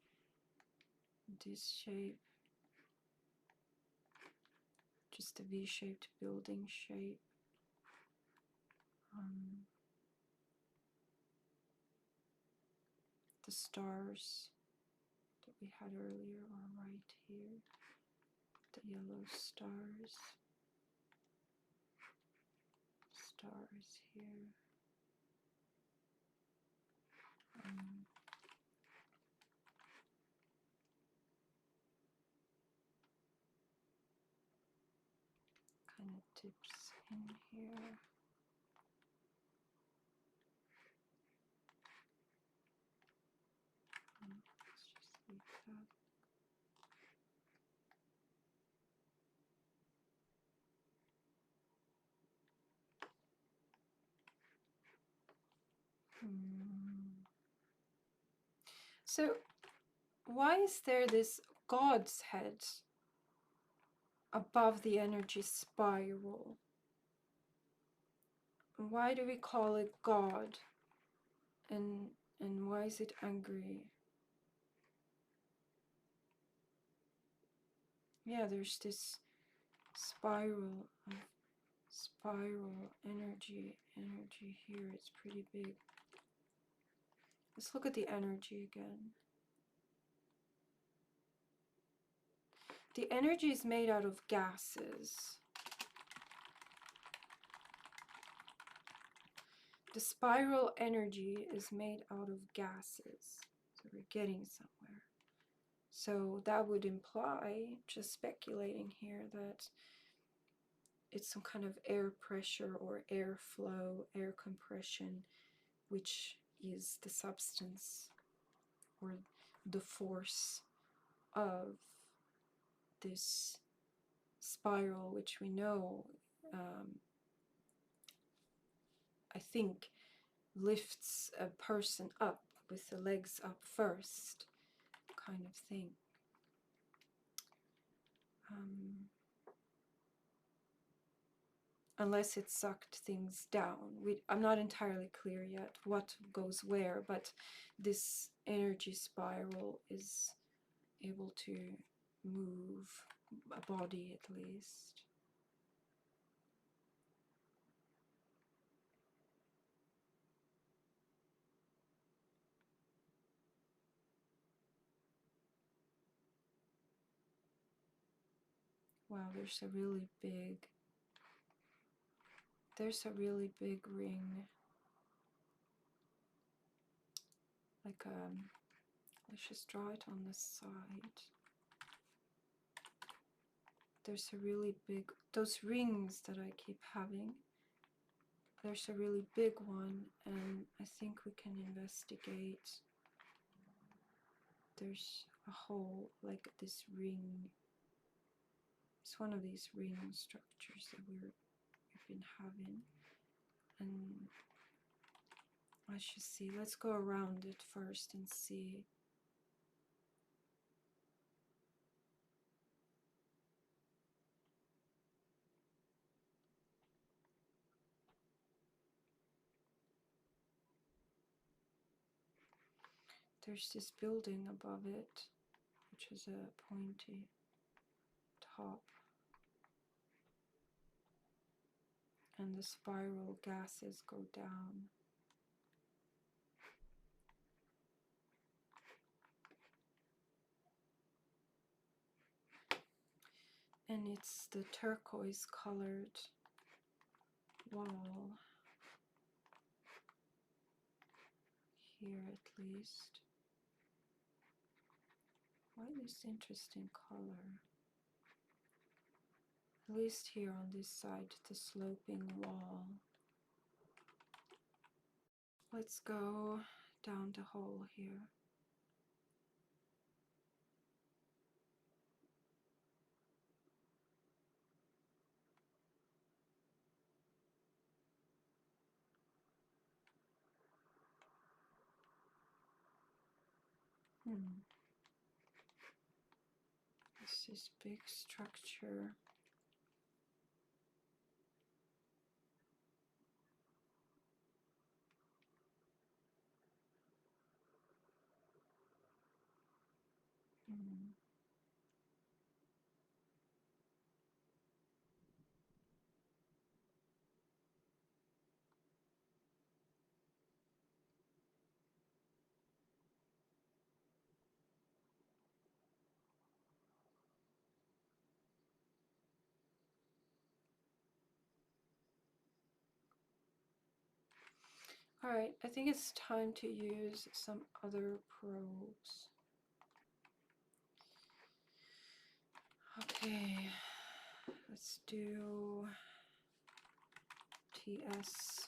just a V-shaped building shape. The stars that we had earlier are right here. The yellow stars. Stars here. Kind of dips in here. Let's just leave that. So, why is there this god's head above the energy spiral? Why do we call it God? And why is it angry? Yeah, there's this spiral energy here. It's pretty big. Let's look at the energy again. The energy is made out of gases. The spiral energy is made out of gases. So we're getting somewhere. So that would imply, just speculating here, that it's some kind of air pressure or air flow, air compression, which is the substance or the force of this spiral, which we know, I think, lifts a person up with the legs up first, kind of thing. Unless it sucked things down. I'm not entirely clear yet what goes where, but this energy spiral is able to move a body at least. Wow, there's a really big ring. Like let's just draw it on the side. There's a really big, those rings that I keep having, there's a really big one, and I think we can investigate. There's a hole, like this ring. It's one of these ring structures that we've been having, and let's just see. Let's go around it first and see. There's this building above it, which is a pointy top, and the spiral gases go down. And it's the turquoise colored wall, here at least. Why this interesting color? At least here on this side, the sloping wall. Let's go down the hole here. This is big structure. All right, I think it's time to use some other probes. Okay, let's do TS.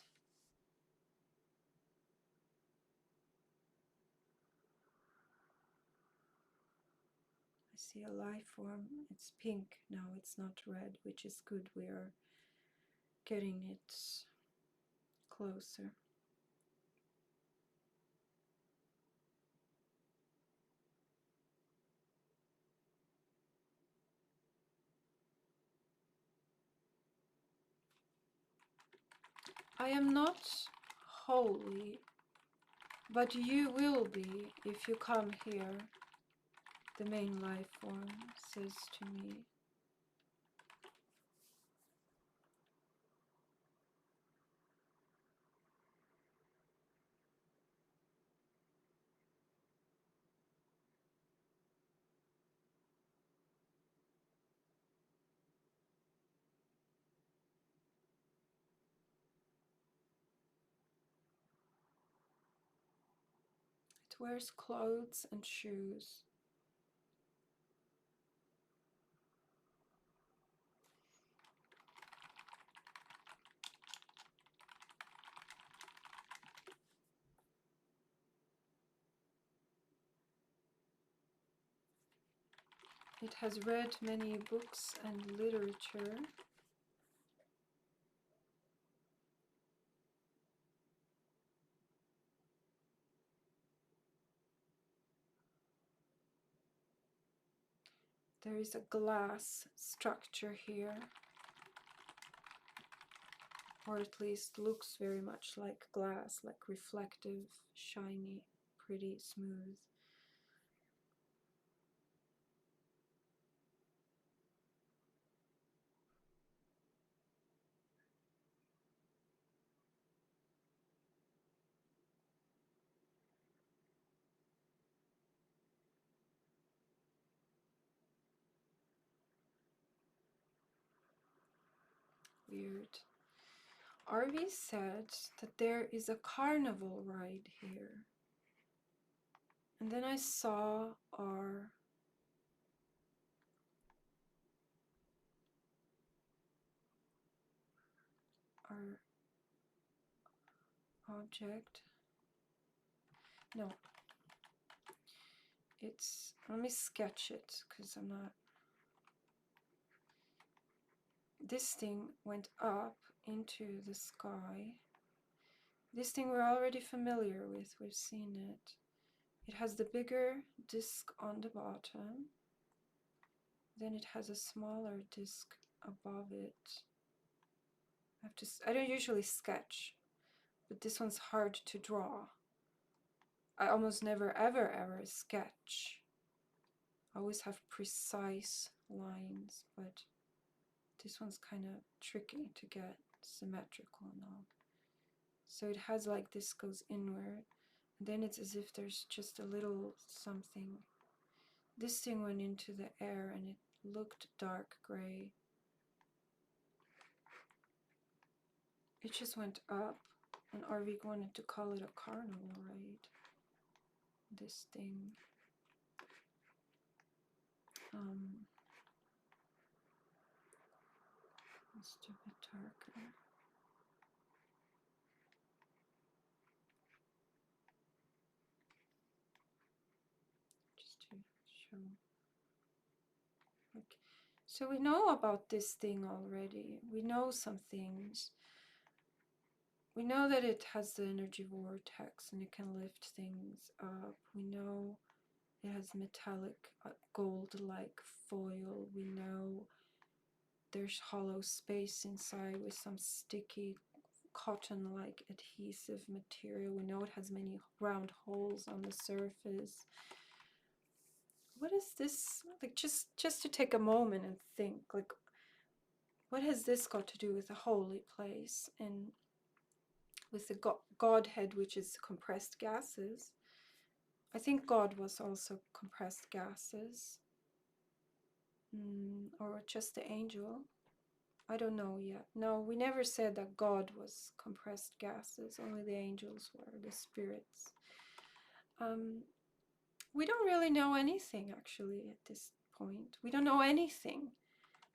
I see a life form. It's pink now, it's not red, which is good. We are getting it closer. I am not holy, but you will be if you come here, the main life form says to me. It wears clothes and shoes. It has read many books and literature. There is a glass structure here, or at least looks very much like glass, like reflective, shiny, pretty, smooth. Weird. RV said that there is a carnival ride here. And then I saw our object. No, it's, let me sketch it because I'm not. This thing went up into the sky. This thing we're already familiar with, we've seen it. It has the bigger disc on the bottom. Then it has a smaller disc above it. I don't usually sketch, but this one's hard to draw. I almost never ever sketch. I always have precise lines, but this one's kind of tricky to get symmetrical now. So it has like this goes inward, and then it's as if there's just a little something. This thing went into the air and it looked dark gray. It just went up, and RV wanted to call it a carnival ride. This thing. Just a bit darker. Just to show. Okay. So we know about this thing already. We know some things. We know that it has the energy vortex and it can lift things up. We know it has metallic gold-like foil. We know there's hollow space inside with some sticky cotton-like adhesive material. We know it has many round holes on the surface. What is this? Like, just to take a moment and think, like, what has this got to do with the holy place and with the Godhead, which is compressed gases? I think God was also compressed gases. Or just the angel. I don't know yet. No, we never said that God was compressed gases. Only the angels were, the spirits. We don't really know anything, actually, at this point. We don't know anything.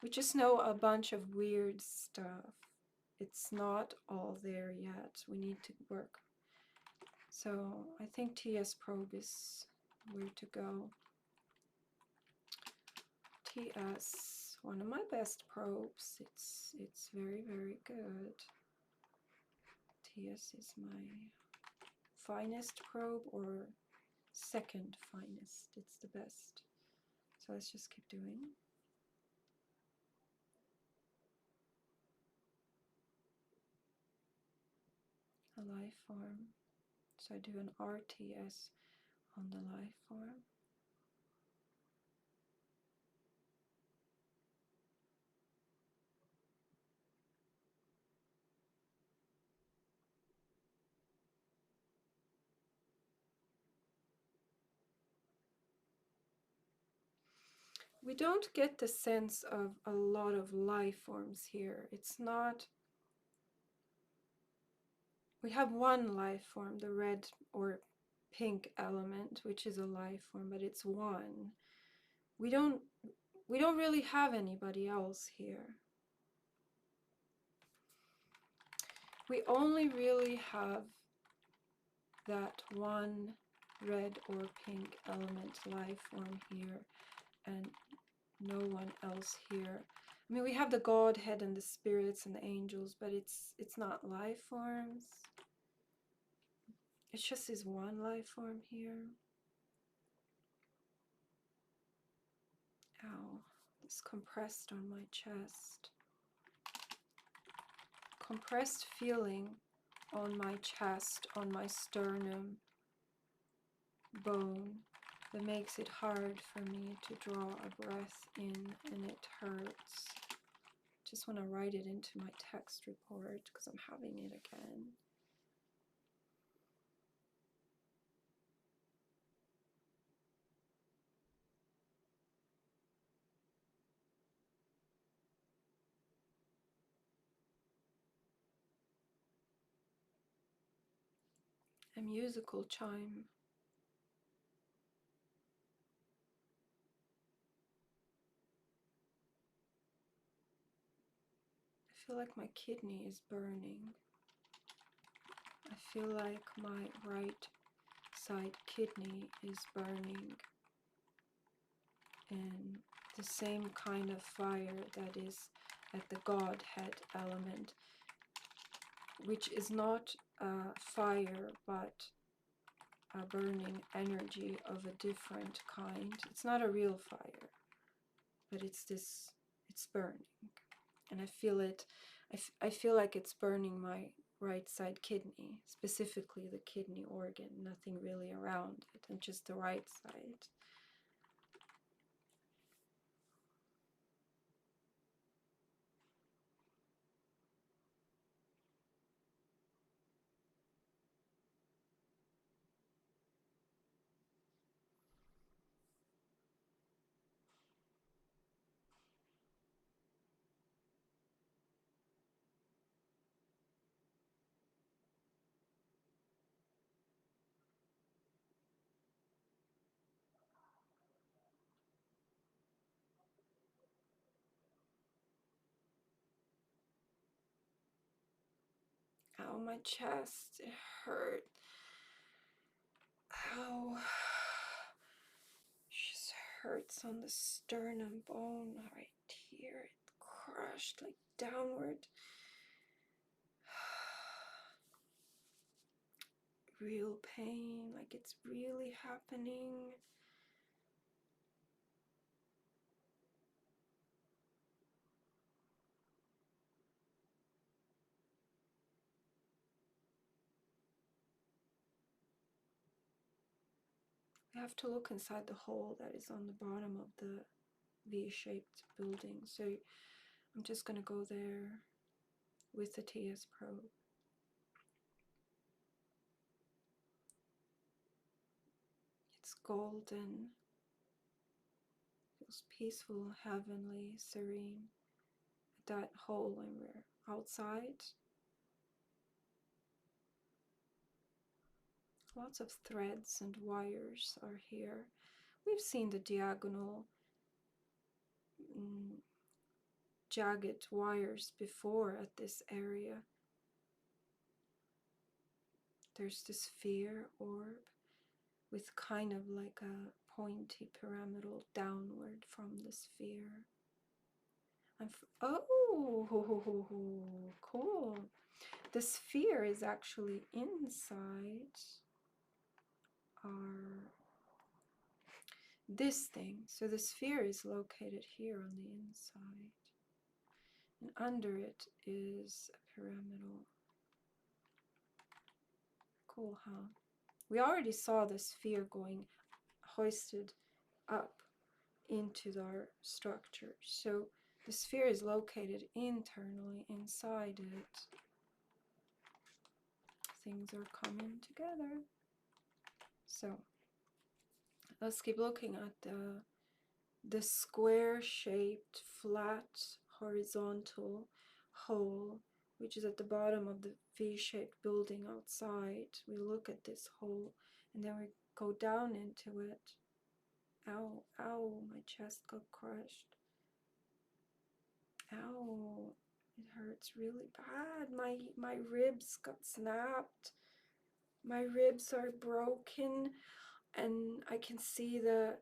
We just know a bunch of weird stuff. It's not all there yet. We need to work. So I think TS probe is where to go. TS, one of my best probes. It's very, very good. TS is my finest probe, or second finest. It's the best. So let's just keep doing. A life form. So I do an RTS on the life form. We don't get the sense of a lot of life forms here. It's not. We have one life form, the red or pink element, which is a life form, but it's one. We don't really have anybody else here. We only really have that one red or pink element life form here, and no one else here. I mean, we have the Godhead and the spirits and the angels, but it's not life forms. It's just this one life form here. Ow, it's compressed on my chest. Compressed feeling on my chest, on my sternum bone that makes it hard for me to draw a breath in, and it hurts. Just want to write it into my text report because I'm having it again. A musical chime. I feel like my kidney is burning. I feel like my right side kidney is burning. And the same kind of fire that is at the Godhead element, which is not fire but a burning energy of a different kind. It's not a real fire, but it's burning. And I feel it, I feel like it's burning my right side kidney, specifically the kidney organ, nothing really around it, and just the right side. Ow, my chest, it hurt. Ow. It just hurts on the sternum bone right here. It crushed like downward. Real pain, like it's really happening. I have to look inside the hole that is on the bottom of the V-shaped building. So I'm just going to go there with the TS probe. It's golden. Feels peaceful, heavenly, serene. At that hole when we're outside. Lots of threads and wires are here. We've seen the diagonal jagged wires before at this area. There's this sphere orb with kind of like a pointy pyramidal downward from the sphere. Oh, cool. The sphere is actually inside our this thing. So the sphere is located here on the inside. And under it is a pyramidal. Cool, huh? We already saw the sphere going hoisted up into our structure. So the sphere is located internally inside it. Things are coming together. So let's keep looking at the square-shaped, flat, horizontal hole, which is at the bottom of the V-shaped building outside. We look at this hole, and then we go down into it. Ow, ow, my chest got crushed. Ow, it hurts really bad. My ribs got snapped. My ribs are broken, and I can see the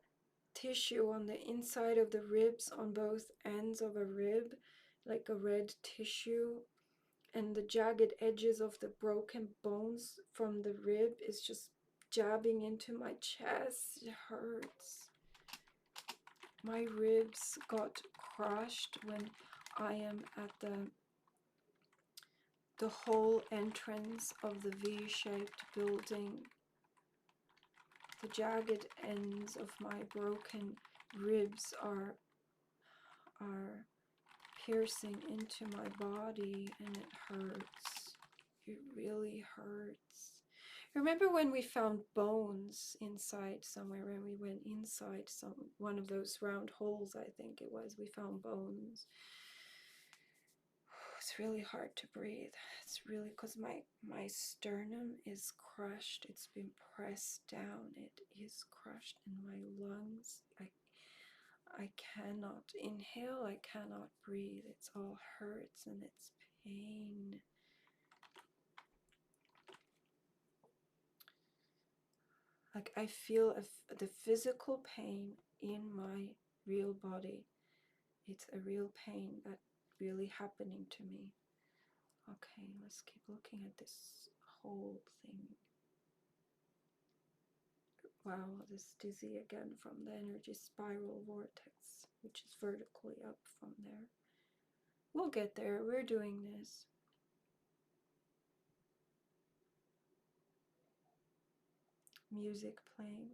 tissue on the inside of the ribs, on both ends of a rib, like a red tissue, and the jagged edges of the broken bones from the rib is just jabbing into my chest. It hurts. My ribs got crushed when I am at the whole entrance of the V-shaped building. The jagged ends of my broken ribs are piercing into my body, and it hurts. It really hurts. Remember when we found bones inside somewhere, when we went inside one of those round holes, I think it was, we found bones. It's really hard to breathe. It's really, because my sternum is crushed. It's been pressed down. It is crushed in my lungs. I cannot inhale. I cannot breathe. It's all hurts and it's pain. Like I feel the physical pain in my real body. It's a real pain that's really happening to me. Okay, let's keep looking at this whole thing. Wow, this dizzy again from the energy spiral vortex, which is vertically up from there. We'll get there. We're doing this. Music playing.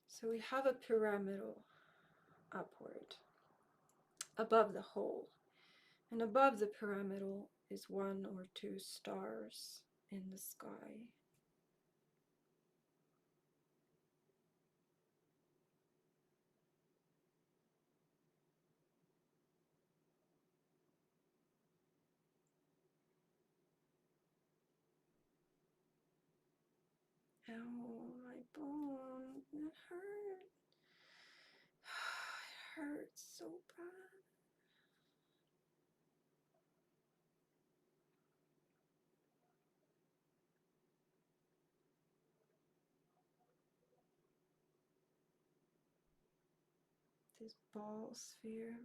So we have a pyramidal upward above the hole, and above the pyramidal is 1 or 2 stars in the sky. Ow, my bone, it hurt. It hurts so bad. This ball sphere.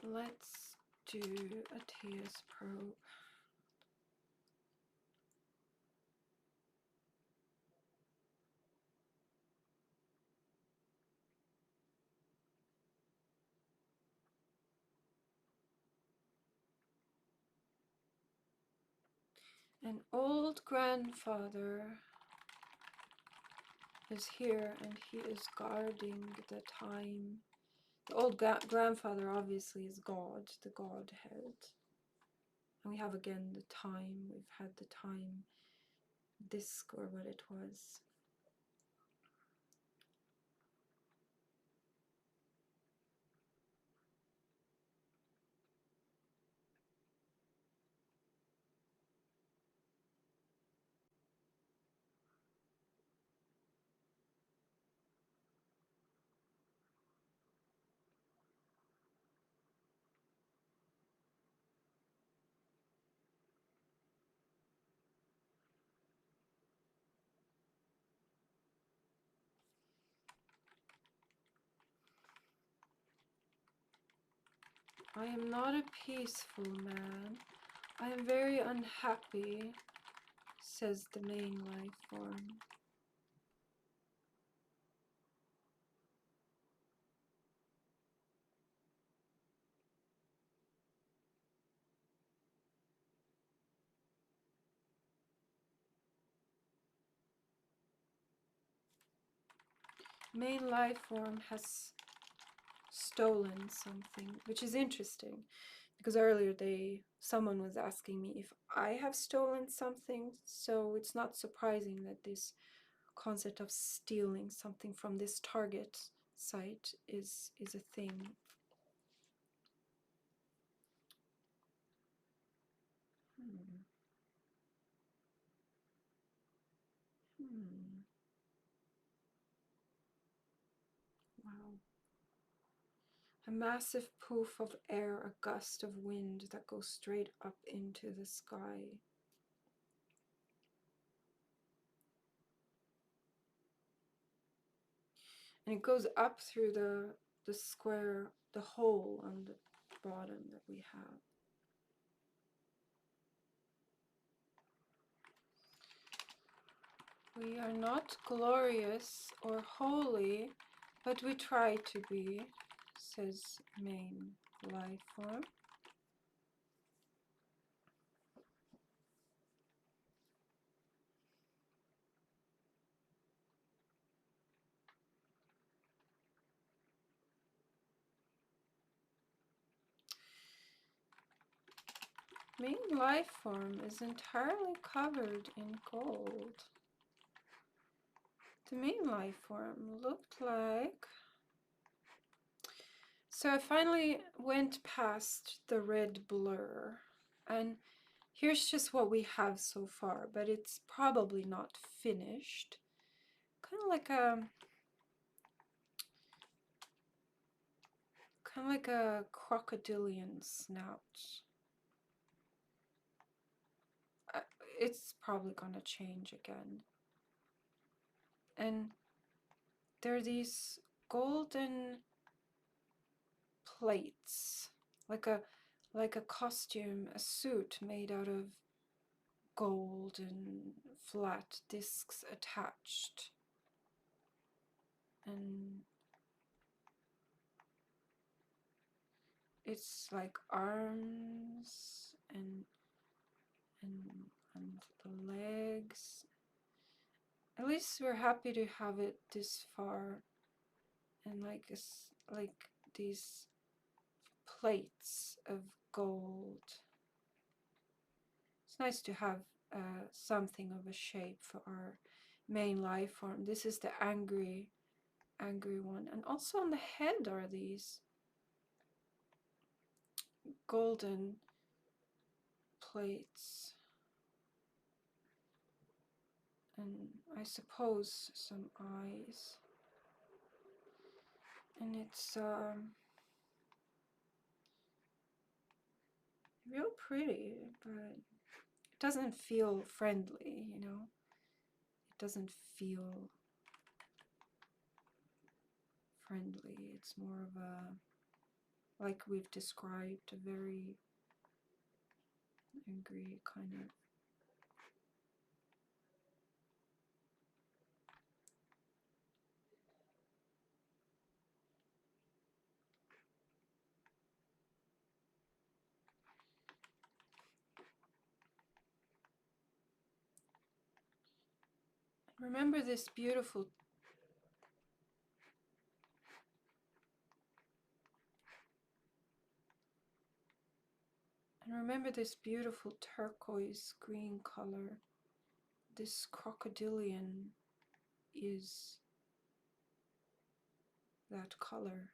Let's do a TS probe. An old grandfather is here and he is guarding the time. The old grandfather obviously is God, the Godhead. And we have again the time. We've had the time disc or what it was. I am not a peaceful man. I am very unhappy, says the main life form. Main life form has stolen something, which is interesting because earlier someone was asking me if I have stolen something, so it's not surprising that this concept of stealing something from this target site is a thing. A massive poof of air, a gust of wind that goes straight up into the sky. And it goes up through the square, the hole on the bottom that we have. We are not glorious or holy, but we try to be, says main life form. Main life form is entirely covered in gold. The main life form looked like... So I finally went past the red blur, and here's just what we have so far, but it's probably not finished. Kind of like a crocodilian snout. It's probably gonna change again. And there are these golden plates, like a costume, a suit made out of gold and flat discs attached. And it's like arms and the legs. At least we're happy to have it this far. And like these plates of gold. It's nice to have something of a shape for our main life form. This is the angry one. And also on the head are these golden plates. And I suppose some eyes. And it's real pretty, but it doesn't feel friendly, you know? It doesn't feel friendly. It's more of a, like we've described, a very angry kind of. Remember this beautiful turquoise green color. This crocodilian is that color.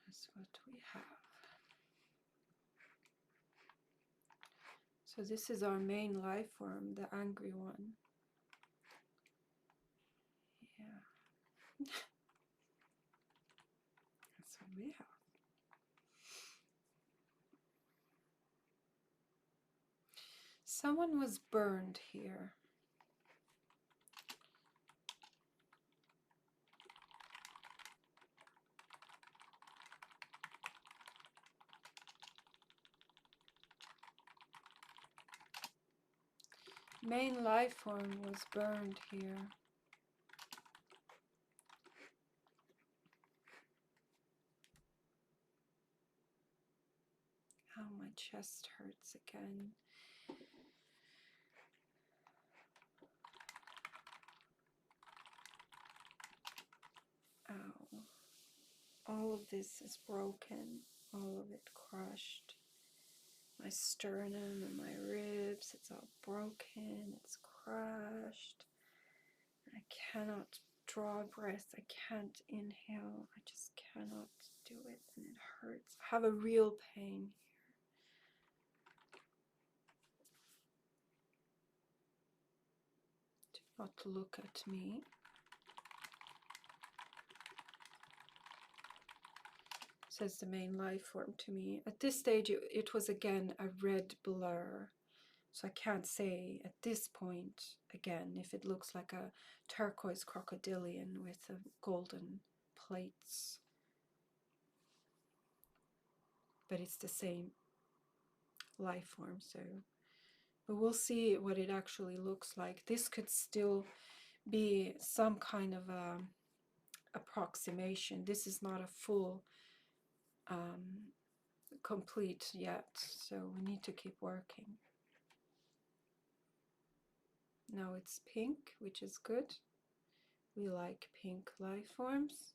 That's what we have. So this is our main life form, the angry one. Yeah. That's what we have. Someone was burned here. Main life form was burned here. Oh, my chest hurts again. All of this is broken, all of it crushed. My sternum and my ribs, it's all broken, it's crushed. I cannot draw a breath, I can't inhale, I just cannot do it, and it hurts. I have a real pain here. Do not look at me. Says the main life form to me. At this stage, it was again a red blur. So I can't say at this point, again, if it looks like a turquoise crocodilian with golden plates. But it's the same life form, so. But we'll see what it actually looks like. This could still be some kind of approximation. This is not a full complete yet, so we need to keep working. Now it's pink, which is good. We like pink life forms.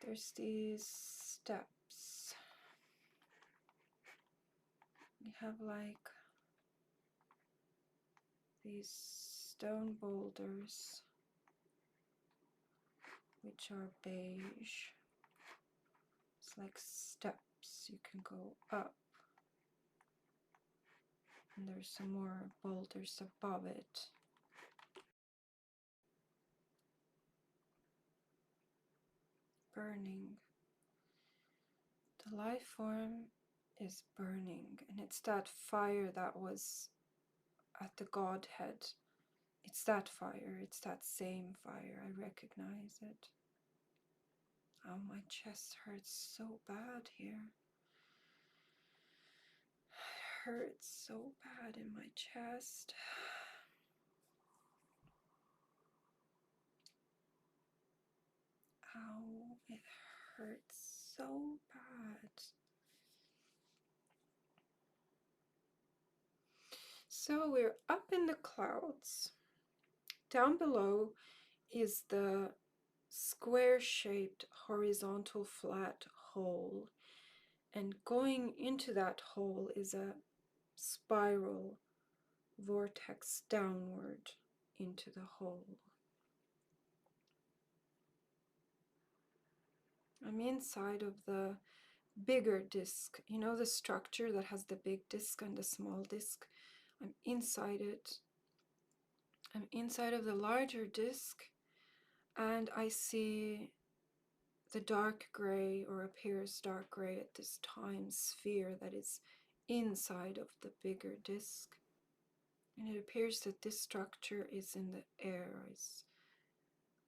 There's these steps. We have like these stone boulders, which are beige. It's like steps. You can go up. And there's some more boulders above it. Burning. The life form is burning, and it's that fire that was at the Godhead. It's that fire, it's that same fire. I recognize it. Oh, my chest hurts so bad here. It hurts so bad in my chest. Ow, it hurts so bad. So we're up in the clouds. Down below is the square-shaped horizontal flat hole, and going into that hole is a spiral vortex downward into the hole. I'm inside of the bigger disc. You know the structure that has the big disc and the small disc? I'm inside it. I'm inside of the larger disc, and I see the dark gray, or appears dark gray at this time, sphere that is inside of the bigger disc. And it appears that this structure is in the air, is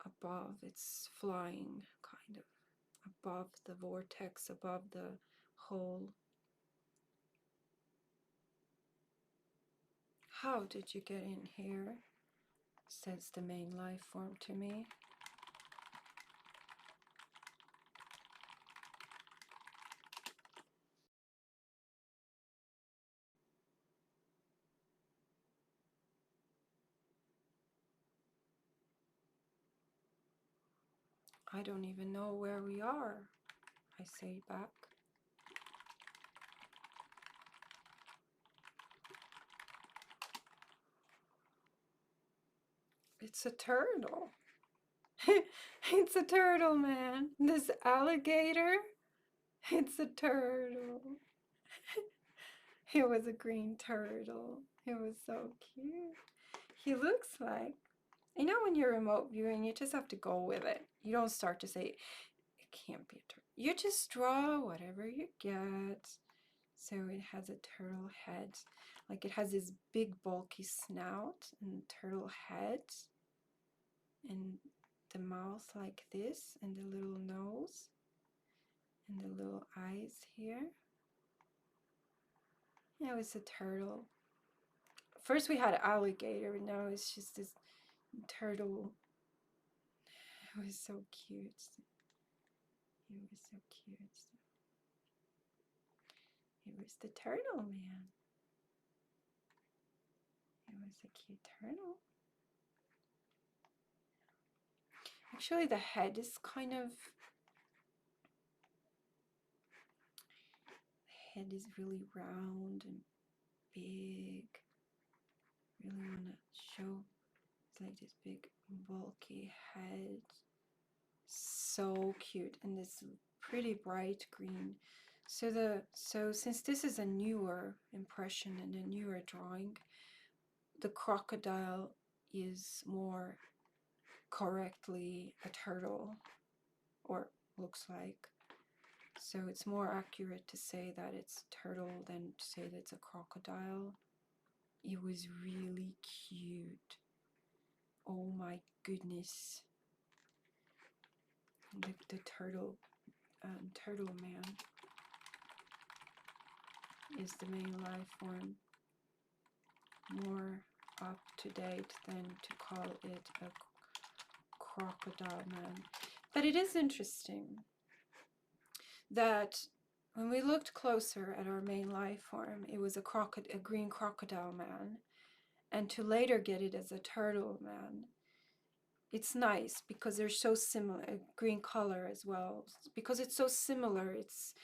above, it's flying kind of above the vortex, above the hole. How did you get in here? Says the main life form to me. I don't even know where we are, I say back. It's a turtle. It's a turtle, man. This alligator, it's a turtle. It was a green turtle. It was so cute. He looks like, you know, when you're remote viewing, you just have to go with it. You don't start to say, it can't be a turtle. You just draw whatever you get. So it has a turtle head. Like it has this big bulky snout and turtle head. And the mouth like this, and the little nose, and the little eyes here. It was a turtle. First we had alligator, and now it's just this turtle. It was so cute. It was so cute. It was the turtle man. a cute turtle. Actually, the head is kind of... The head is really round and big. Really want to show... It's like this big bulky head. So cute. And this pretty bright green. So since this is a newer impression and a newer drawing, the crocodile is more correctly a turtle, or looks like. So it's more accurate to say that it's turtle than to say that it's a crocodile. It was really cute. Oh my goodness. The turtle man is the main life form. More up to date than to call it a crocodile man. But it is interesting that when we looked closer at our main life form, it was a green crocodile man, and to later get it as a turtle man, it's nice because they're so similar. Green color as well, because it's so similar. It's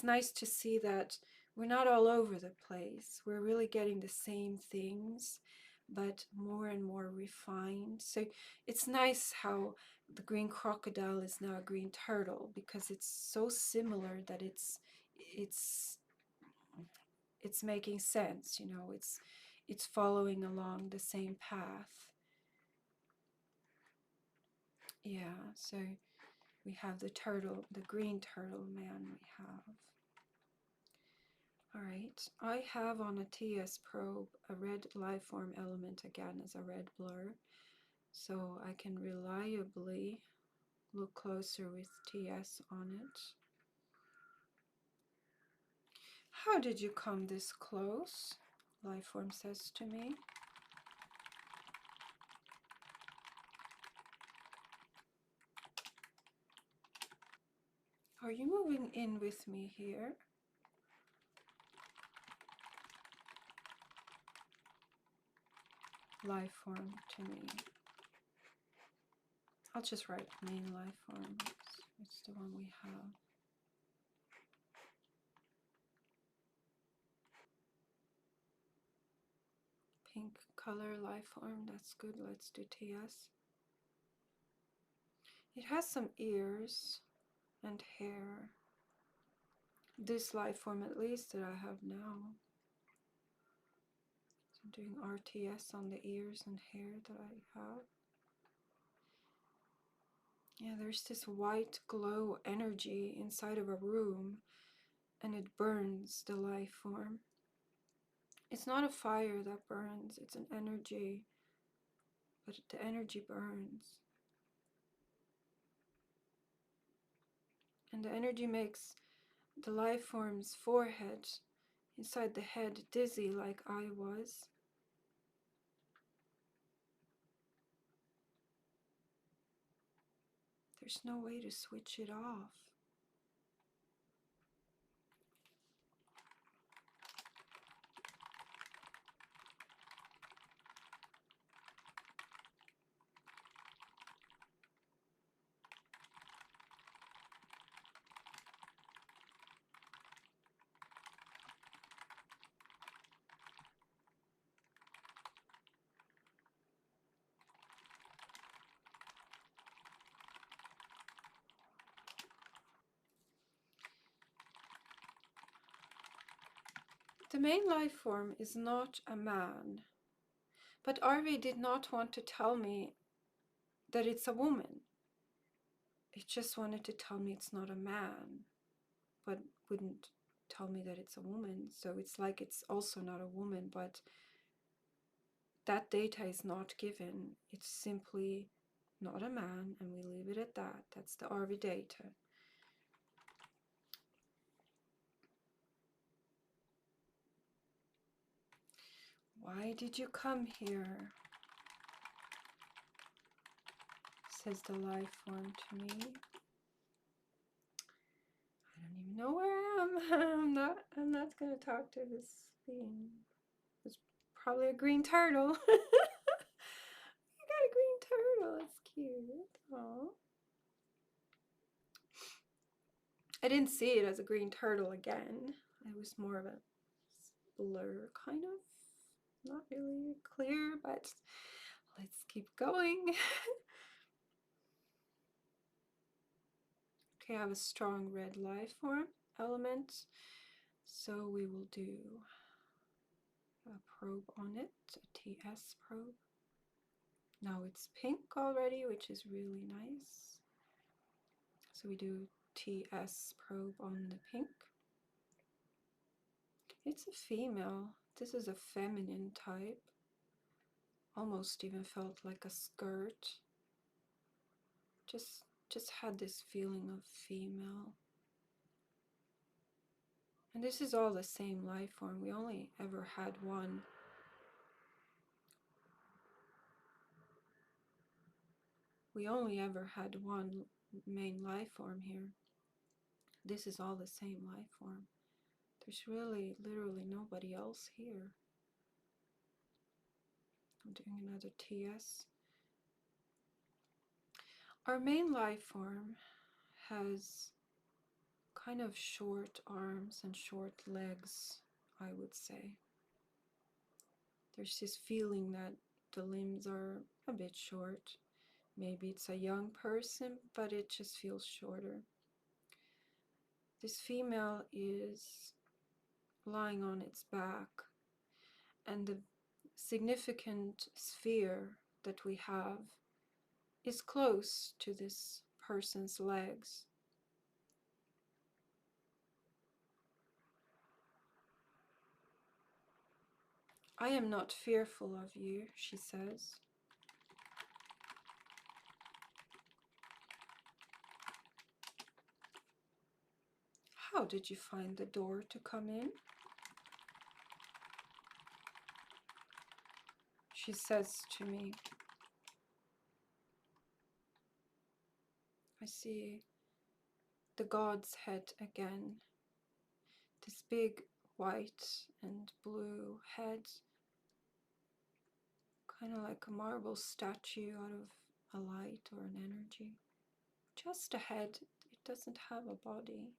nice to see that we're not all over the place. We're really getting the same things, but more and more refined. So it's nice how the green crocodile is now a green turtle, because it's so similar that it's making sense, you know. It's following along the same path. Yeah, so we have the turtle, the green turtle man we have. All right, I have on a TS probe a red liveform element again as a red blur, so I can reliably look closer with TS on it. How did you come this close? Liveform says to me. Are you moving in with me here? Liveform to me. I'll just write main liveform. It's the one we have. Pink color liveform, that's good. Let's do TS. It has some ears and hair. This liveform, at least, that I have now. So I'm doing RTS on the ears and hair that I have. Yeah, there's this white glow energy inside of a room, and it burns the liveform. It's not a fire that burns, it's an energy, but the energy burns. And the energy makes the liveform's forehead inside the head dizzy like I was. There's no way to switch it off. The main life form is not a man, but Arvi did not want to tell me that it's a woman. It just wanted to tell me it's not a man, but wouldn't tell me that it's a woman. So it's like it's also not a woman, but that data is not given. It's simply not a man, and we leave it at that. That's the Arvi data. Why did you come here? Says the life form to me. I don't even know where I am. I'm not gonna talk to this being. It's Probably a green turtle. You got a green turtle. That's cute. Oh. I didn't see it as a green turtle again. It was more of a blur, kind of. Not really clear, but let's keep going. Okay, I have a strong red life form element, so we will do a probe on it, a TS probe. Now it's pink already, which is really nice. So we do TS probe on the pink. It's a female. This is a feminine type. Almost even felt like a skirt. Just had this feeling of female. And this is all the same life form. We only ever had one. We only ever had one main life form here. This is all the same life form. There's really, literally nobody else here. I'm doing another TS. Our main life form has kind of short arms and short legs, I would say. There's this feeling that the limbs are a bit short. Maybe it's a young person, but it just feels shorter. This female is lying on its back, and the significant sphere that we have is close to this person's legs. I am not fearful of you, she says. How did you find the door to come in? She says to me. I see the god's head again. This big white and blue head, kind of like a marble statue out of a light or an energy. Just a head, it doesn't have a body.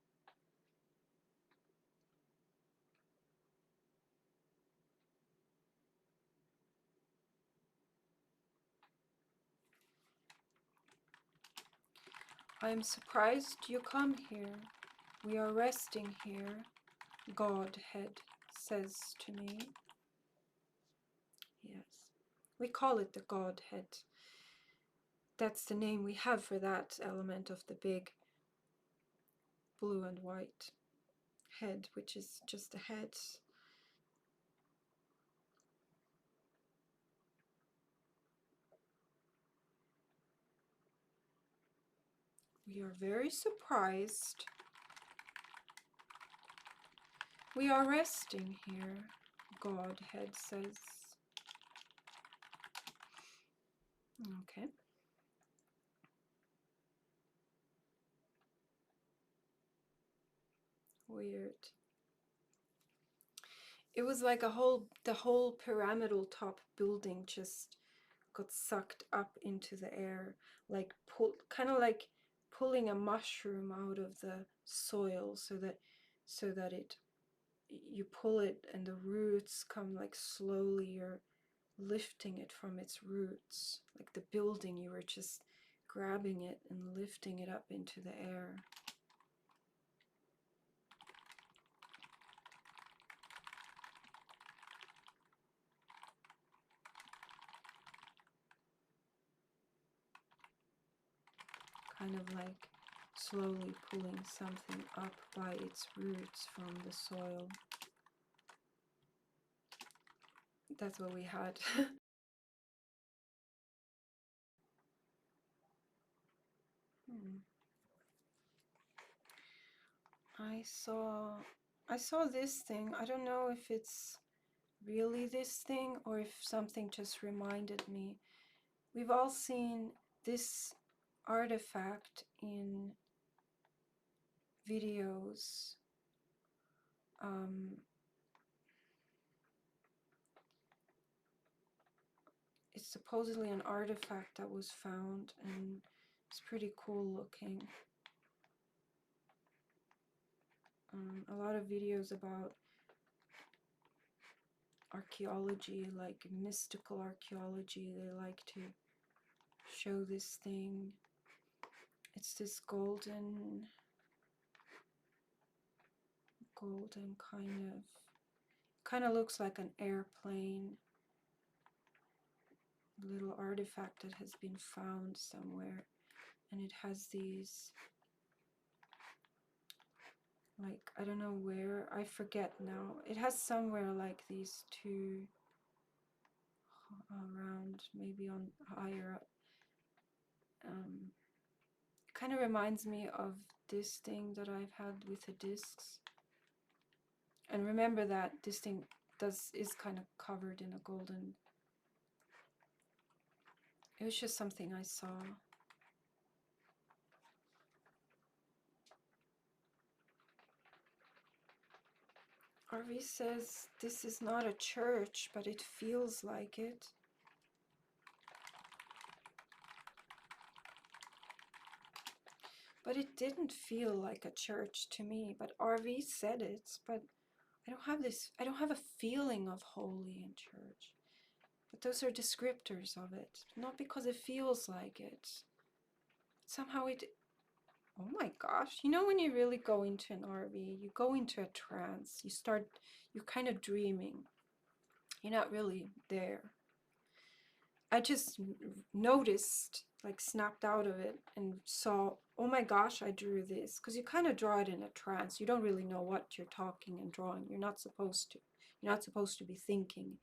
I am surprised you come here. We are resting here, Godhead says to me. Yes, we call it the Godhead. That's the name we have for that element of the big blue and white head, which is just a head. We are very surprised. We are resting here, Godhead says. Okay. Weird. It was like the whole pyramidal top building just got sucked up into the air, like kind of like pulling a mushroom out of the soil, so that you pull it and the roots come like slowly. You're lifting it from its roots, like the building. You were just grabbing it and lifting it up into the air. Kind of like slowly pulling something up by its roots from the soil. That's what we had. I saw this thing. I don't know if it's really this thing or if something just reminded me. We've all seen this artifact in videos. It's supposedly an artifact that was found, and it's pretty cool looking. A lot of videos about archaeology, like mystical archaeology, they like to show this thing. It's this golden kind of looks like an airplane. A little artifact that has been found somewhere, and it has these, like, I don't know where, I forget now. It has somewhere like these two around, maybe on higher up. Kind of reminds me of this thing that I've had with the discs. And remember that this thing is kind of covered in a golden. It was just something I saw. RV says this is not a church, but it feels like it. But it didn't feel like a church to me. But RV said it. But I don't have a feeling of holy in church. But those are descriptors of it. Not because it feels like it. Somehow it... Oh my gosh. You know when you really go into an RV, you go into a trance. You're kind of dreaming. You're not really there. I just noticed, like snapped out of it and saw, oh my gosh, I drew this. Because you kind of draw it in a trance. You don't really know what you're talking and drawing. You're not supposed to. You're not supposed to be thinking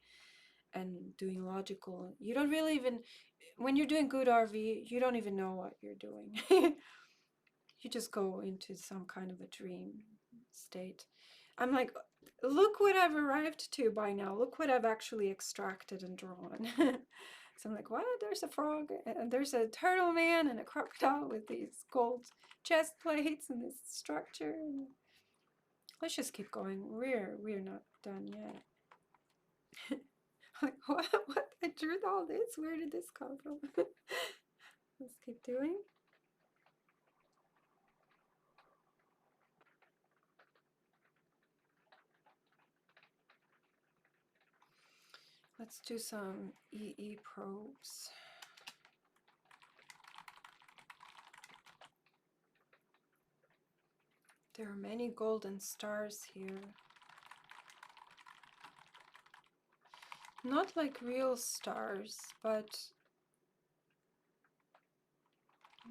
and doing logical. You don't really even, when you're doing good RV, you don't even know what you're doing. You just go into some kind of a dream state. I'm like, look what I've arrived to by now. Look what I've actually extracted and drawn. So I'm like, what? There's a frog, and there's a turtle man, and a crocodile with these gold chest plates and this structure. Let's just keep going. We're not done yet. Like, what? I drew all this? Where did this come from? Let's keep doing. Let's do some EE probes. There are many golden stars here. Not like real stars, but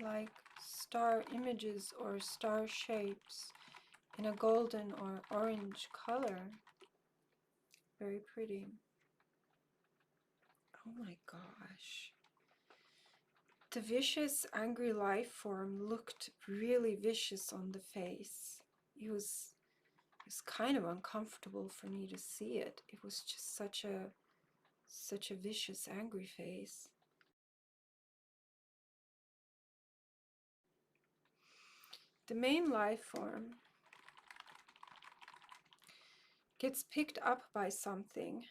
like star images or star shapes in a golden or orange color. Very pretty. Oh my gosh. The vicious, angry life form looked really vicious on the face. It was kind of uncomfortable for me to see it. It was just such a vicious, angry face. The main life form gets picked up by something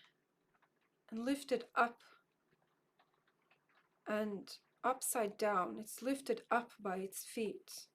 and lifted up and upside down. It's lifted up by its feet.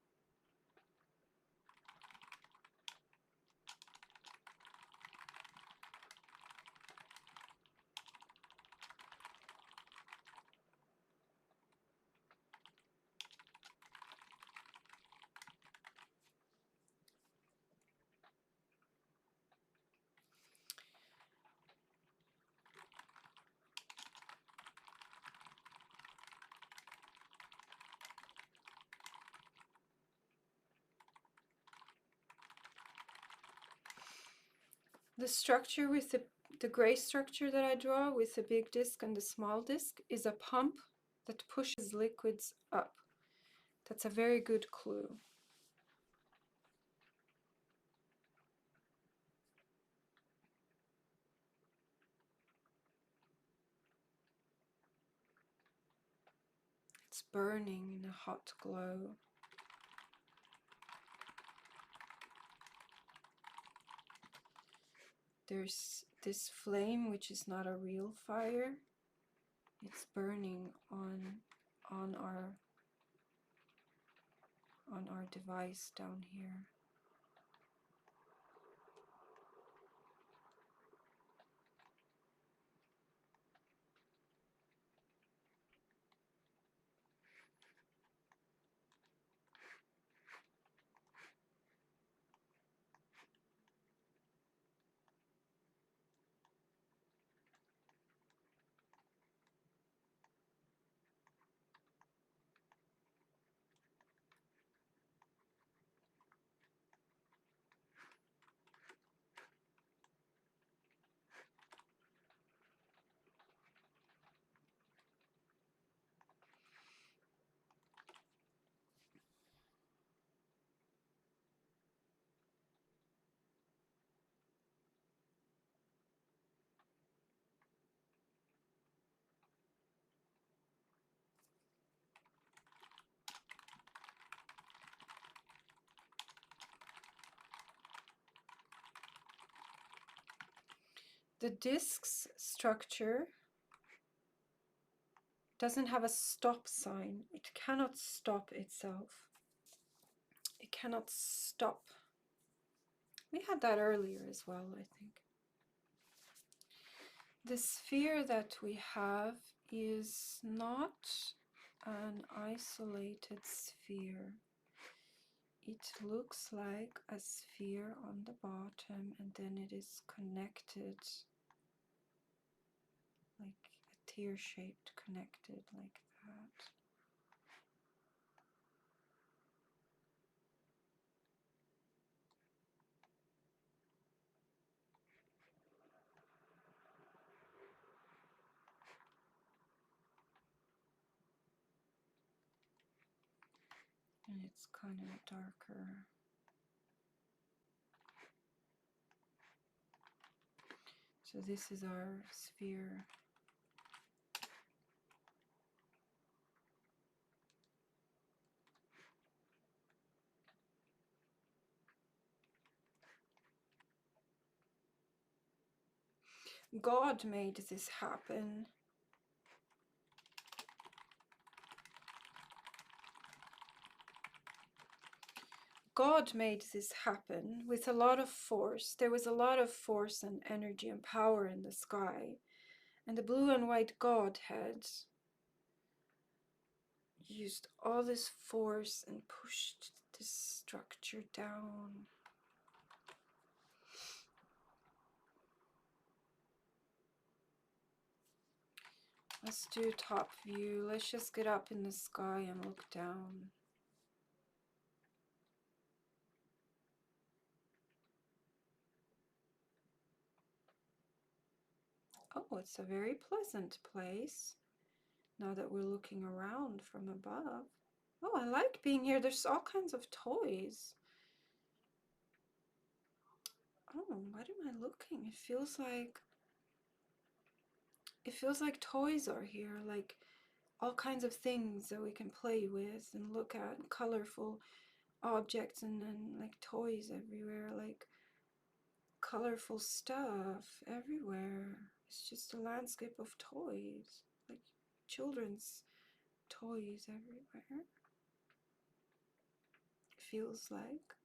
The structure with the gray structure that I draw with the big disc and the small disc is a pump that pushes liquids up. That's a very good clue. It's burning in a hot glow. There's this flame, which is not a real fire. It's burning on our device down here. The disk's structure doesn't have a stop sign. It cannot stop itself. It cannot stop. We had that earlier as well, I think. The sphere that we have is not an isolated sphere. It looks like a sphere on the bottom, and then it is connected, like a tear-shaped connected like that. And it's kind of darker. So this is our sphere. God made this happen. God made this happen with a lot of force. There was a lot of force and energy and power in the sky. And the blue and white Godhead used all this force and pushed this structure down. Let's do top view. Let's just get up in the sky and look down. Oh, it's a very pleasant place now that we're looking around from above. Oh, I like being here. There's all kinds of toys. Oh, what am I looking? It feels like toys are here, like all kinds of things that we can play with and look at, colorful objects and like toys everywhere, like colorful stuff everywhere. It's just a landscape of toys, like children's toys everywhere. It feels like.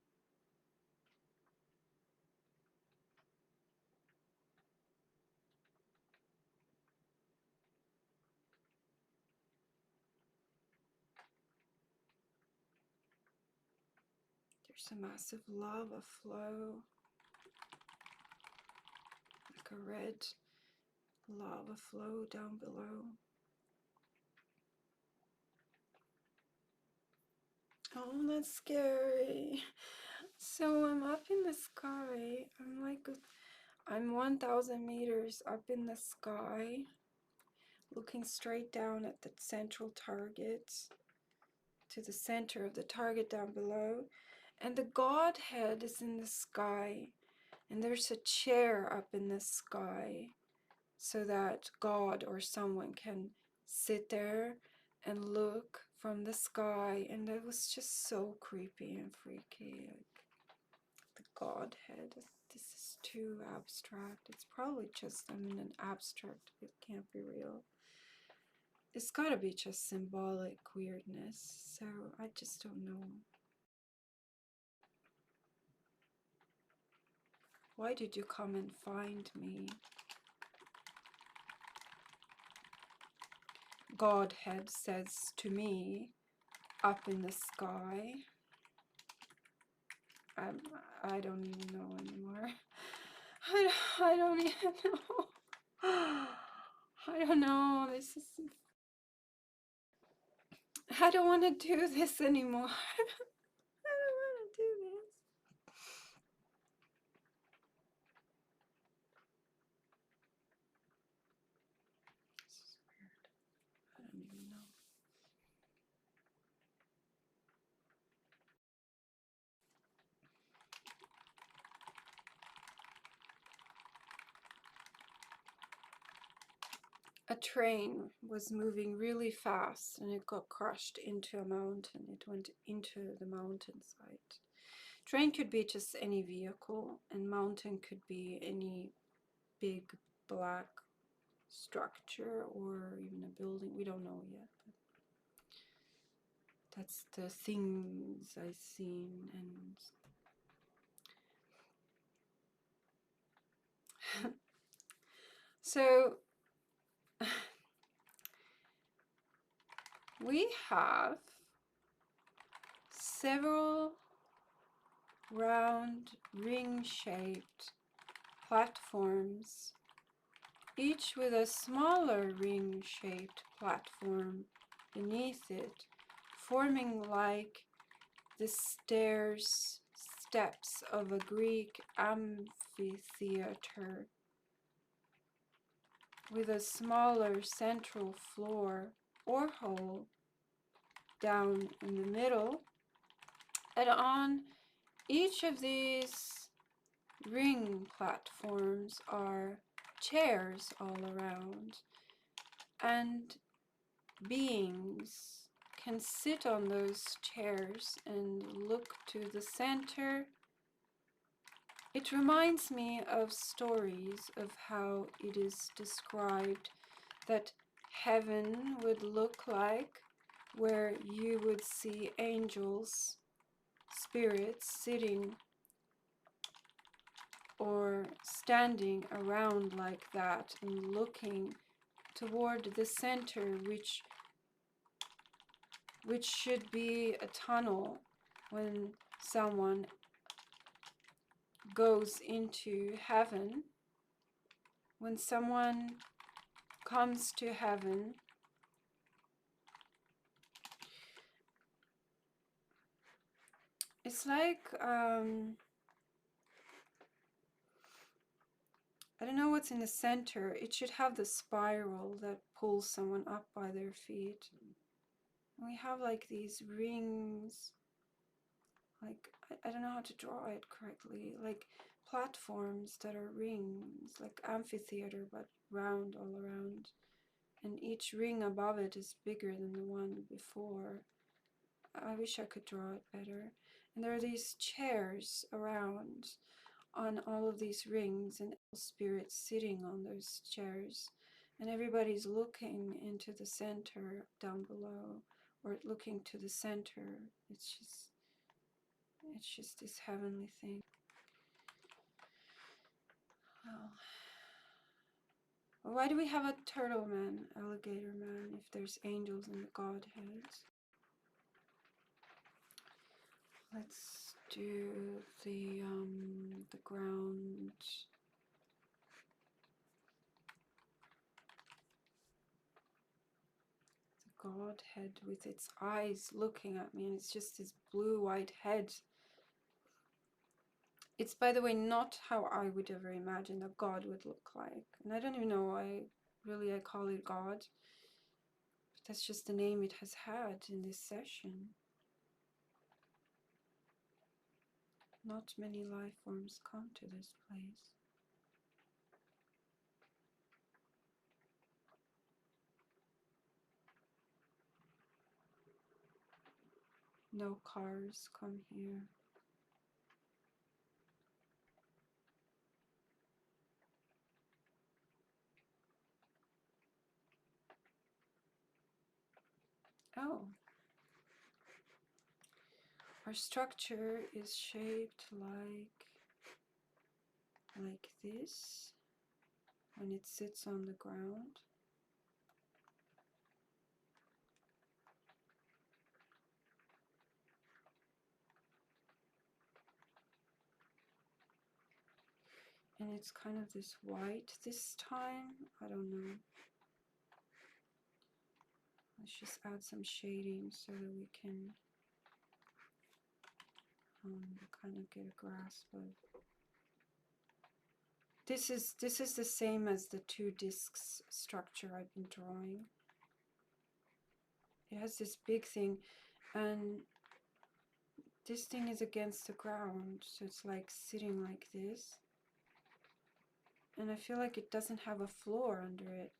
There's a massive lava flow, like a red lava flow down below. Oh, that's scary. So I'm up in the sky. I'm 1,000 meters up in the sky, looking straight down at the central target, to the center of the target down below. And the Godhead is in the sky, and there's a chair up in the sky so that God or someone can sit there and look from the sky. And it was just so creepy and freaky. Like, the Godhead. This is too abstract. It's probably just, I mean, an abstract. It can't be real. It's gotta be just symbolic weirdness, so I just don't know. Why did you come and find me? Godhead says to me, up in the sky. I don't even know anymore. I don't even know. I don't know. This is. I don't want to do this anymore. I don't want to do this. This is weird. I don't even know. A train was moving really fast and it got crushed into a mountain. It went into the mountainside. Train could be just any vehicle, and mountain could be any big black structure or even a building. We don't know yet, but that's the things I've seen. And so we have several round ring-shaped platforms, each with a smaller ring-shaped platform beneath it, forming like the steps of a Greek amphitheater, with a smaller central floor or hole down in the middle. And on each of these ring platforms are chairs all around, and beings can sit on those chairs and look to the center. It reminds me of stories of how it is described that heaven would look like, where you would see angels, spirits sitting or standing around like that and looking toward the center, which should be a tunnel when someone goes into heaven. When someone comes to heaven, it's like I don't know what's in the center. It should have the spiral that pulls someone up by their feet. We have like these rings, like I don't know how to draw it correctly, like platforms that are rings, like amphitheater but round all around, and each ring above it is bigger than the one before. I wish I could draw it better. And there are these chairs around on all of these rings, and spirits sitting on those chairs, and everybody's looking into the center down below, or looking to the center. It's just this heavenly thing. Well, why do we have a turtle man, alligator man, if there's angels in the Godhead? Let's do the ground. The Godhead with its eyes looking at me, and it's just this blue-white head. It's, by the way, not how I would ever imagine a God would look like. And I don't even know why I call it God. But that's just the name it has had in this session. Not many life forms come to this place. No cars come here. Oh. Our structure is shaped like this when it sits on the ground. And it's kind of this white this time. I don't know. Let's just add some shading so that we can kind of get a grasp of. This is the same as the 2 discs structure I've been drawing. It has this big thing, and this thing is against the ground, so it's like sitting like this. And I feel like it doesn't have a floor under it.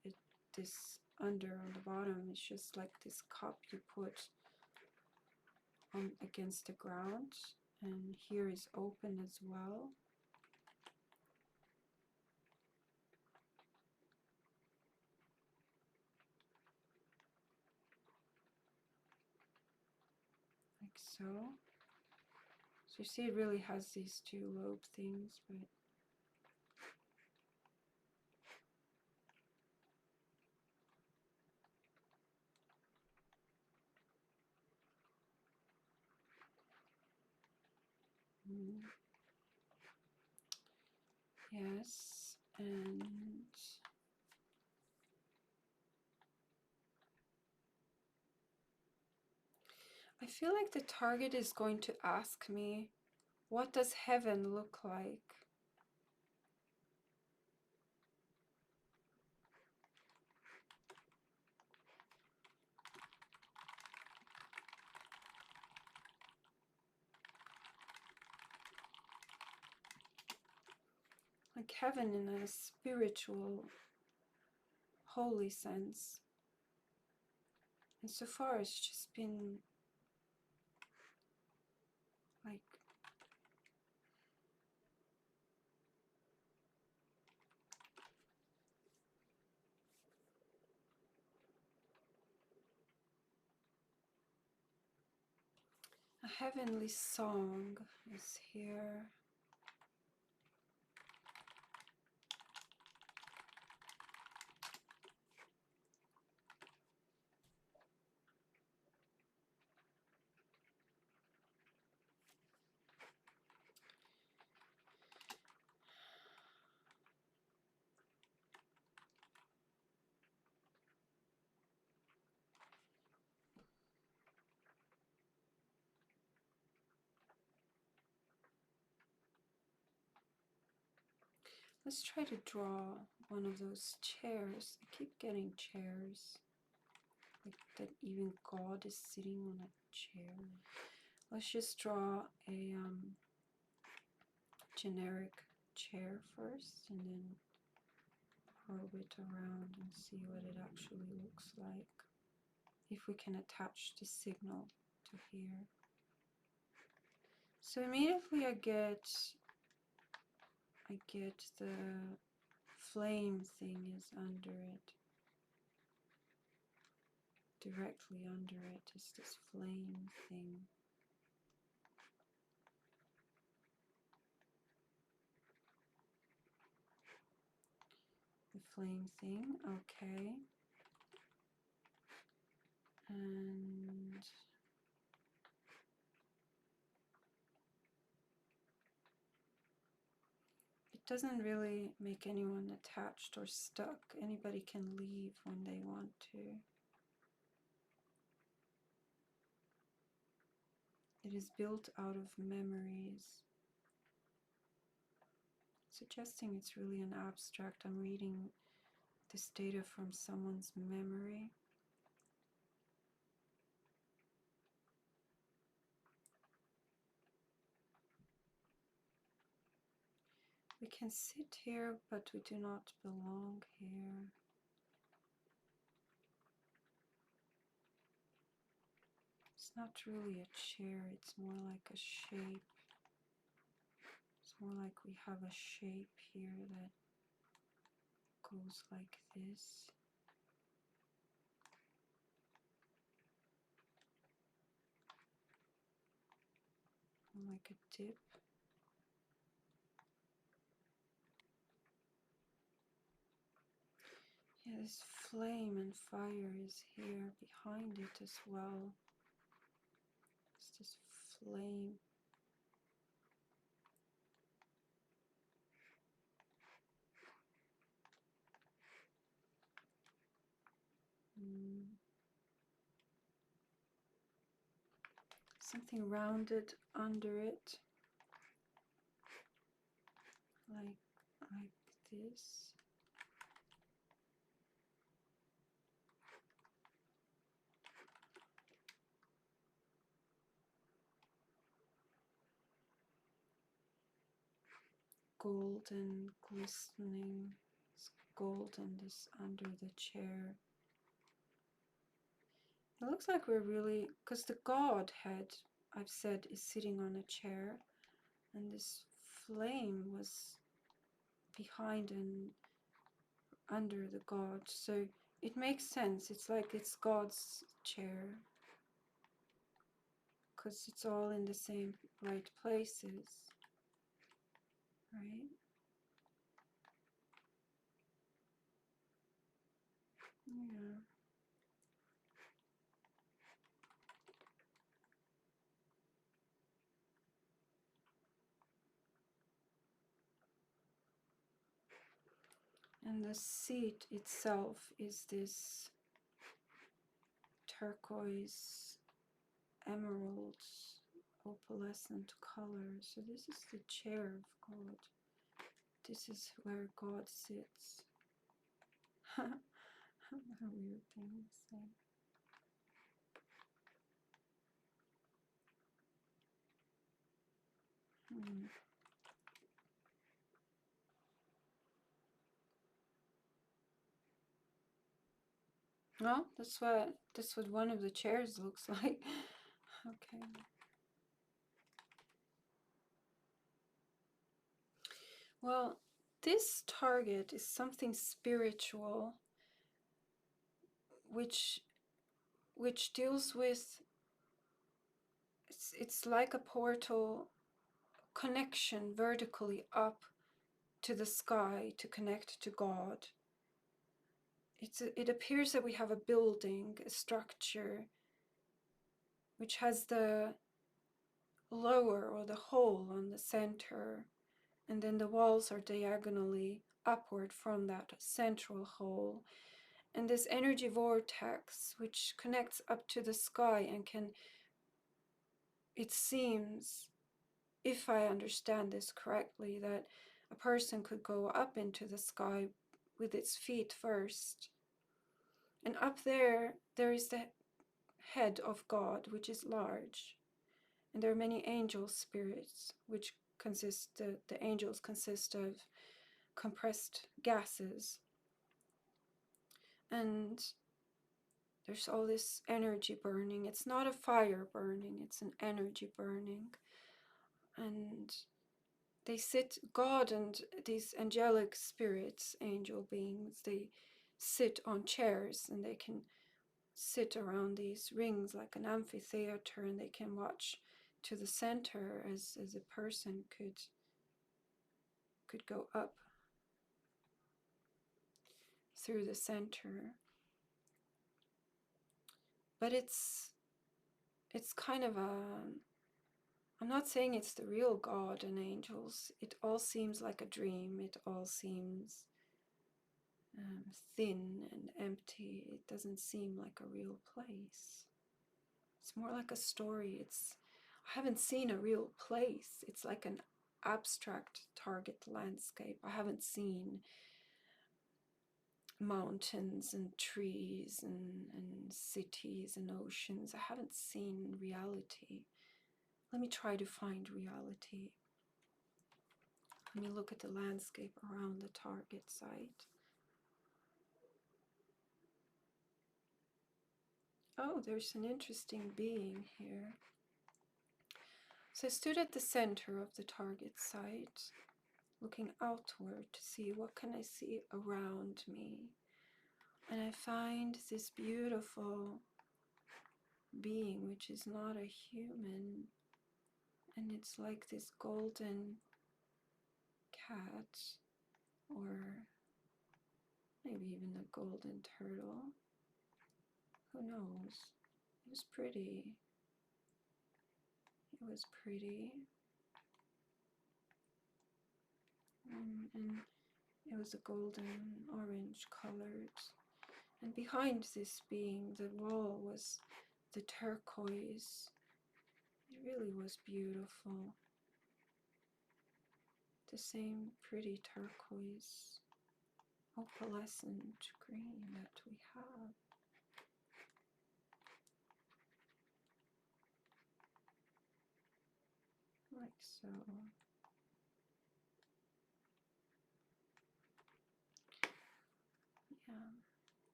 This under on the bottom is just like this cup you put on against the ground, and here is open as well. Like so. So you see it really has these 2 lobe things, but yes, and I feel like the target is going to ask me, what does heaven look like? Like heaven in a spiritual, holy sense. And so far it's just been like a heavenly song is here. Let's try to draw one of those chairs. I keep getting chairs. Like that even God is sitting on a chair. Let's just draw a generic chair first and then probe it around and see what it actually looks like. If we can attach the signal to here. So immediately I get the flame thing is under it. Directly under it is this flame thing. The flame thing, okay. And it doesn't really make anyone attached or stuck. Anybody can leave when they want to. It is built out of memories. Suggesting it's really an abstract. I'm reading this data from someone's memory. We can sit here, but we do not belong here. It's not really a chair, it's more like a shape. It's more like we have a shape here that goes like this. like a dip. Yeah, this flame and fire is here behind it as well. It's this flame. Something rounded under it, like this. Golden, glistening. It's golden, this under the chair. It looks like we're really, because the god head, I've said, is sitting on a chair, and this flame was behind and under the god, so it makes sense. It's like it's God's chair, because it's all in the same right places, right? Yeah. And the seat itself is this turquoise, emerald, opalescent color. So this is the chair of God. This is where God sits. A weird thing to say. No, that's what one of the chairs looks like. Okay. Well, this target is something spiritual, which deals with, it's like a portal connection vertically up to the sky to connect to God. It appears that we have a building, a structure, which has the lower or the hole on the center, and then the walls are diagonally upward from that central hole. And this energy vortex, which connects up to the sky and can, it seems, if I understand this correctly, that a person could go up into the sky with its feet first. And up there is the head of God, which is large. And there are many angel spirits, which the angels consist of compressed gases. And there's all this energy burning. It's not a fire burning, it's an energy burning. And they sit, God and these angelic spirits, angel beings, they sit on chairs, and they can sit around these rings like an amphitheater, and they can watch to the center as a person could go up through the center. But it's kind of a, I'm not saying it's the real God and angels. It all seems like a dream. It all seems thin and empty. It doesn't seem like a real place. It's more like a story. I haven't seen a real place. It's like an abstract target landscape. I haven't seen mountains and trees and cities and oceans. I haven't seen reality. Let me try to find reality. Let me look at the landscape around the target site. Oh, there's an interesting being here. So I stood at the center of the target site, looking outward to see what can I see around me. And I find this beautiful being, which is not a human, And it's like this golden cat, or maybe even a golden turtle. Who knows? It was pretty. It was pretty. And it was a golden orange colored. And behind this being, the wall was the turquoise. It really was beautiful. The same pretty turquoise, opalescent green that we have. Like so. Yeah.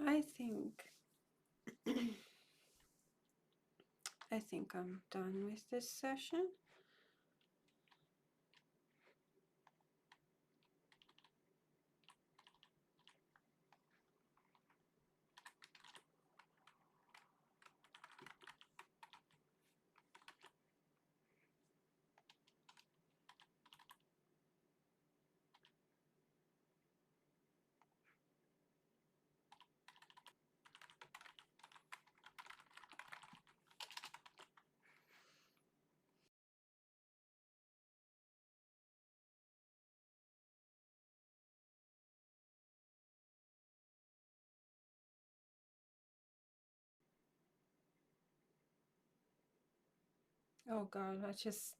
I think I think I'm done with this session. Oh God, I just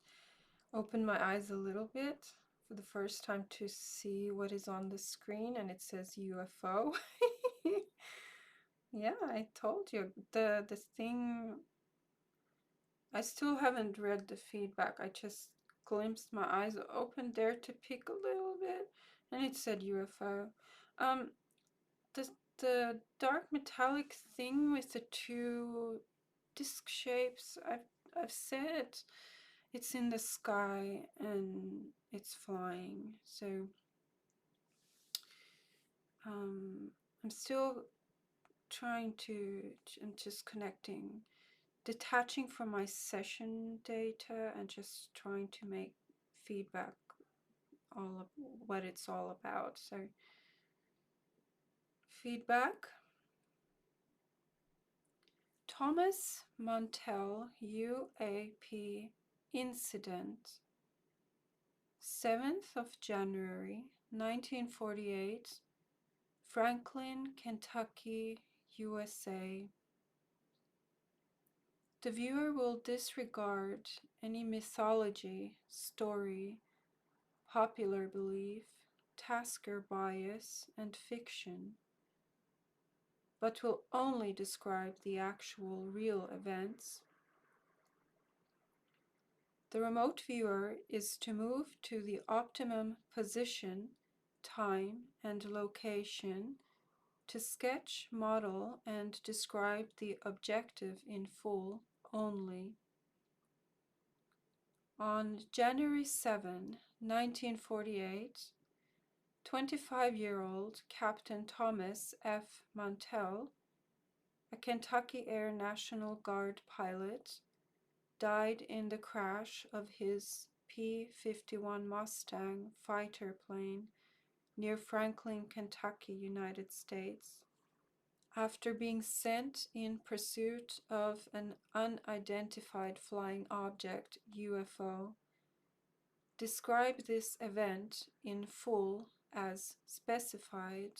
opened my eyes a little bit for the first time to see what is on the screen, and it says UFO. Yeah, I told you the thing. I still haven't read the feedback. I just glimpsed my eyes open there to peek a little bit, and it said UFO. Um, the the dark metallic thing with the two disc shapes. I've said it's in the sky and it's flying. So I'm still trying to. I'm just connecting, detaching from my session data and just trying to make feedback all of what it's all about. So feedback. Thomas Mantell UAP incident, 7th of January 1948, Franklin, Kentucky, USA. The viewer will disregard any mythology, story, popular belief, tasker bias, and fiction, but will only describe the actual real events. The remote viewer is to move to the optimum position, time, and location to sketch, model, and describe the objective in full only. On January 7, 1948, 25-year-old Captain Thomas F. Mantell, a Kentucky Air National Guard pilot, died in the crash of his P-51 Mustang fighter plane near Franklin, Kentucky, United States, after being sent in pursuit of an unidentified flying object, UFO. Describe this event in full as specified